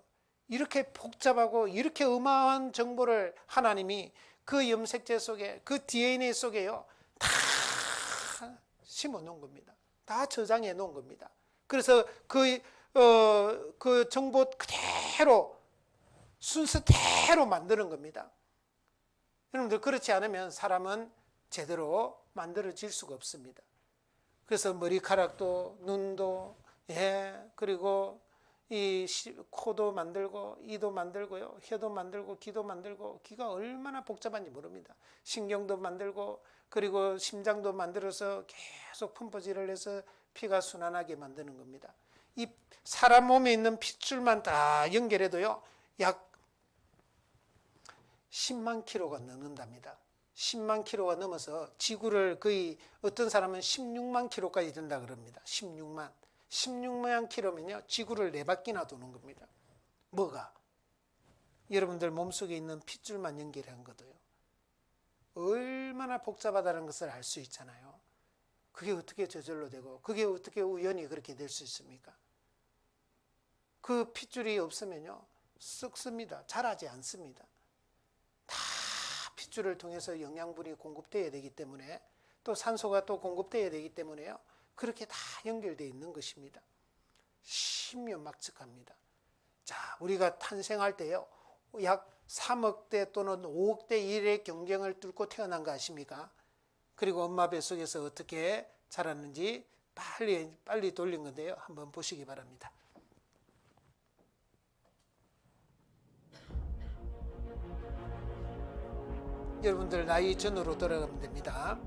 이렇게 복잡하고 이렇게 어마어마한 정보를 하나님이 그 염색체 속에 그 DNA 속에요 다 심어 놓은 겁니다. 다 저장해 놓은 겁니다. 그래서 그 정보 그대로 순서대로 만드는 겁니다. 여러분들 그렇지 않으면 사람은 제대로 만들어질 수가 없습니다. 그래서 머리카락도 눈도 그리고 이 코도 만들고 이도 만들고요. 혀도 만들고 귀도 만들고 귀가 얼마나 복잡한지 모릅니다. 신경도 만들고 그리고 심장도 만들어서 계속 펌프질을 해서 피가 순환하게 만드는 겁니다. 이 사람 몸에 있는 핏줄만 다 연결해도요. 약 10만 킬로가 넘는답니다. 10만 킬로가 넘어서 지구를 거의 어떤 사람은 16만 킬로까지 된다 그럽니다. 16만 킬로면요. 지구를 4바퀴나 도는 겁니다. 뭐가? 여러분들 몸속에 있는 핏줄만 연결한 것도요. 얼마나 복잡하다는 것을 알 수 있잖아요. 그게 어떻게 저절로 되고 그게 어떻게 우연히 그렇게 될 수 있습니까? 그 핏줄이 없으면요. 썩습니다. 자라지 않습니다. 다 핏줄을 통해서 영양분이 공급되어야 되기 때문에 또 산소가 또 공급되어야 되기 때문에요. 그렇게 다 연결되어 있는 것입니다. 신묘막측합니다. 자, 우리가 탄생할 때요. 약 3억 대 또는 5억 대 1의 경쟁을 뚫고 태어난 거 아십니까? 그리고 엄마 뱃속에서 어떻게 자랐는지 빨리 돌린 건데요. 한번 보시기 바랍니다. 여러분들 나이 전으로 돌아가면 됩니다.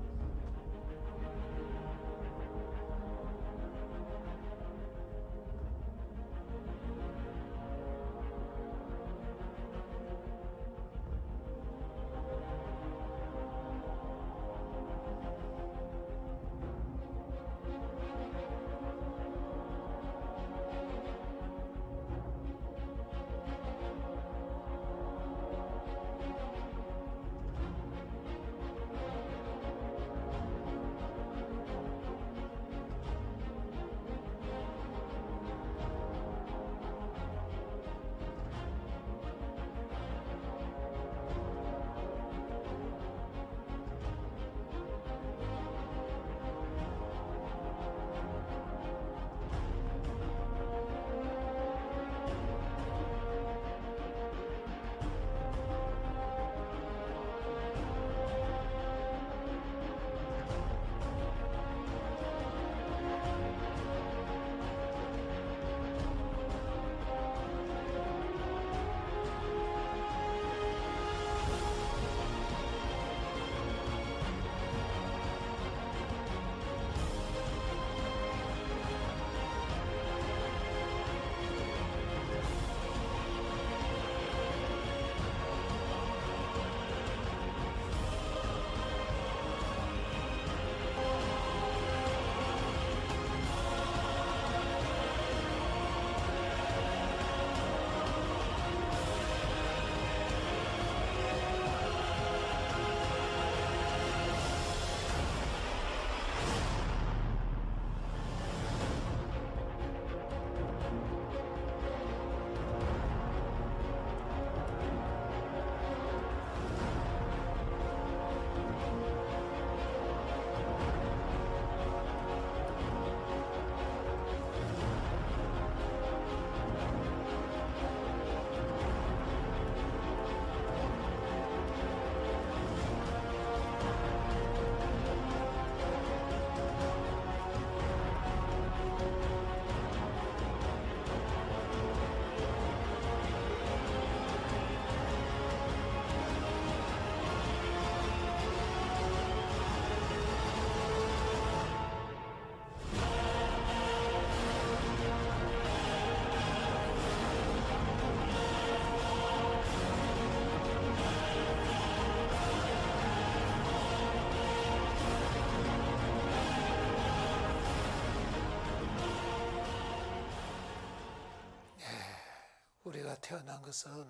태어난 것은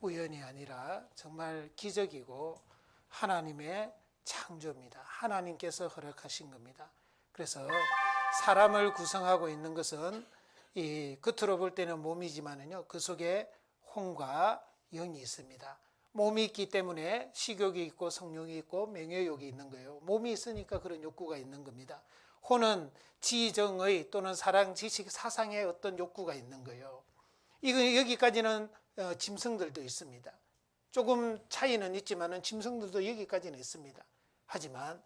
우연이 아니라 정말 기적이고 하나님의 창조입니다. 하나님께서 허락하신 겁니다. 그래서 사람을 구성하고 있는 것은 이 겉으로 볼 때는 몸이지만은요, 그 속에 혼과 영이 있습니다. 몸이 있기 때문에 식욕이 있고 성욕이 있고 명예욕이 있는 거예요. 몸이 있으니까 그런 욕구가 있는 겁니다. 혼은 지정의 또는 사랑, 지식, 사상의 어떤 욕구가 있는 거예요. 이거 여기까지는 짐승들도 있습니다. 조금 차이는 있지만은 짐승들도 여기까지는 있습니다. 하지만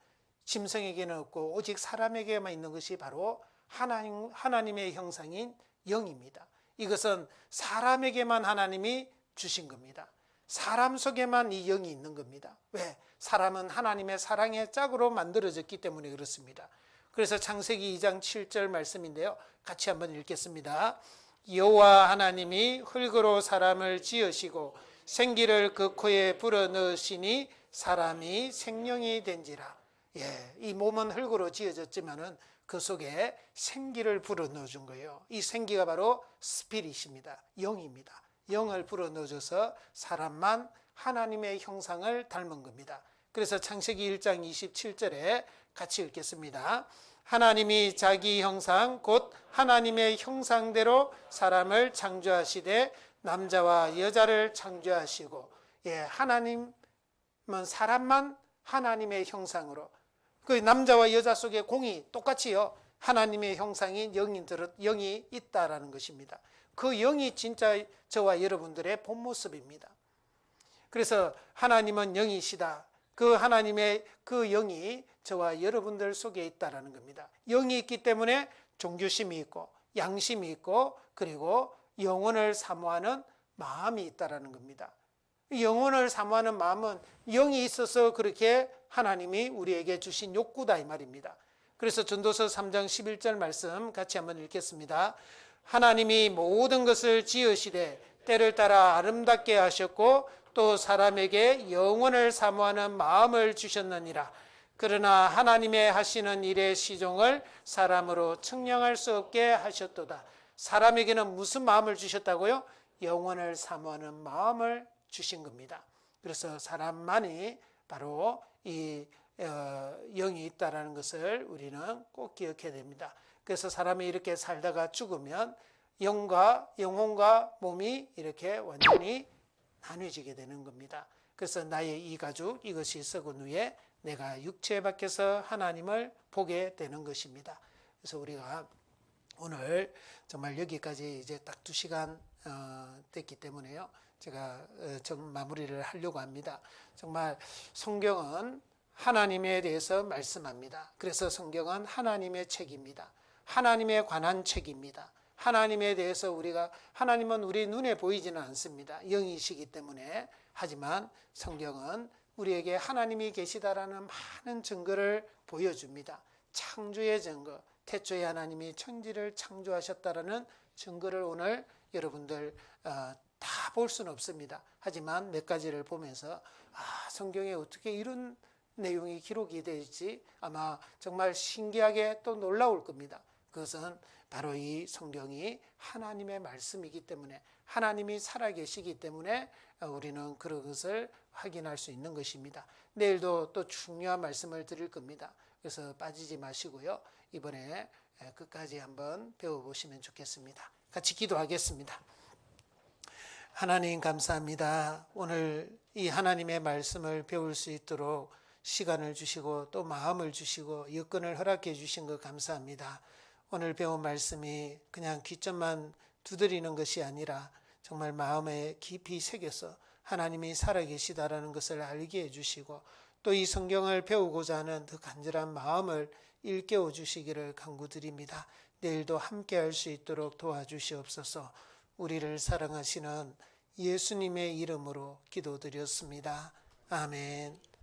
짐승에게는 없고 오직 사람에게만 있는 것이 바로 하나님의 형상인 영입니다. 이것은 사람에게만 하나님이 주신 겁니다. 사람 속에만 이 영이 있는 겁니다. 왜? 사람은 하나님의 사랑의 짝으로 만들어졌기 때문에 그렇습니다. 그래서 창세기 2장 7절 말씀인데요. 같이 한번 읽겠습니다. 여호와 하나님이 흙으로 사람을 지으시고 생기를 그 코에 불어넣으시니 사람이 생명이 된지라. 이 몸은 흙으로 지어졌지만은 그 속에 생기를 불어넣어 준 거예요. 이 생기가 바로 스피릿입니다. 영입니다. 영을 불어넣어줘서 사람만 하나님의 형상을 닮은 겁니다. 그래서 창세기 1장 27절에 같이 읽겠습니다. 하나님이 자기 형상 곧 하나님의 형상대로 사람을 창조하시되 남자와 여자를 창조하시고, 하나님은 사람만 하나님의 형상으로, 그 남자와 여자 속에 공이 똑같이요, 하나님의 형상인 영이 있다라는 것입니다. 그 영이 진짜 저와 여러분들의 본 모습입니다. 그래서 하나님은 영이시다. 그 하나님의 그 영이 저와 여러분들 속에 있다라는 겁니다. 영이 있기 때문에 종교심이 있고 양심이 있고 그리고 영혼을 사모하는 마음이 있다라는 겁니다. 영혼을 사모하는 마음은 영이 있어서 그렇게 하나님이 우리에게 주신 욕구다 이 말입니다. 그래서 전도서 3장 11절 말씀 같이 한번 읽겠습니다. 하나님이 모든 것을 지으시되 때를 따라 아름답게 하셨고 또 사람에게 영혼을 사모하는 마음을 주셨느니라. 그러나 하나님의 하시는 일의 시종을 사람으로 측량할 수 없게 하셨도다. 사람에게는 무슨 마음을 주셨다고요? 영혼을 사모하는 마음을 주신 겁니다. 그래서 사람만이 바로 이 영이 있다는 것을 우리는 꼭 기억해야 됩니다. 그래서 사람이 이렇게 살다가 죽으면 영혼과 몸이 이렇게 완전히 나뉘어지게 되는 겁니다. 그래서 나의 이 가죽 이것이 썩은 후에 내가 육체 밖에서 하나님을 보게 되는 것입니다. 그래서 우리가 오늘 정말 여기까지 이제 딱 2시간 됐기 때문에요. 제가 좀 마무리를 하려고 합니다. 정말 성경은 하나님에 대해서 말씀합니다. 그래서 성경은 하나님의 책입니다. 하나님에 관한 책입니다. 하나님에 대해서 하나님은 우리 눈에 보이지는 않습니다. 영이시기 때문에. 하지만 성경은 우리에게 하나님이 계시다라는 많은 증거를 보여줍니다. 창조의 증거, 태초에 하나님이 천지를 창조하셨다라는 증거를 오늘 여러분들 다 볼 수는 없습니다. 하지만 몇 가지를 보면서 성경에 어떻게 이런 내용이 기록이 되지 아마 정말 신기하게 또 놀라울 겁니다. 그것은 바로 이 성경이 하나님의 말씀이기 때문에 하나님이 살아계시기 때문에 우리는 그런 것을 확인할 수 있는 것입니다. 내일도 또 중요한 말씀을 드릴 겁니다. 그래서 빠지지 마시고요. 이번에 끝까지 한번 배워보시면 좋겠습니다. 같이 기도하겠습니다. 하나님 감사합니다. 오늘 이 하나님의 말씀을 배울 수 있도록 시간을 주시고 또 마음을 주시고 여건을 허락해 주신 것 감사합니다. 오늘 배운 말씀이 그냥 귀점만 두드리는 것이 아니라 정말 마음에 깊이 새겨서 하나님이 살아계시다라는 것을 알게 해주시고 또 이 성경을 배우고자 하는 그 간절한 마음을 일깨워 주시기를 간구드립니다. 내일도 함께 할 수 있도록 도와주시옵소서. 우리를 사랑하시는 예수님의 이름으로 기도드렸습니다. 아멘.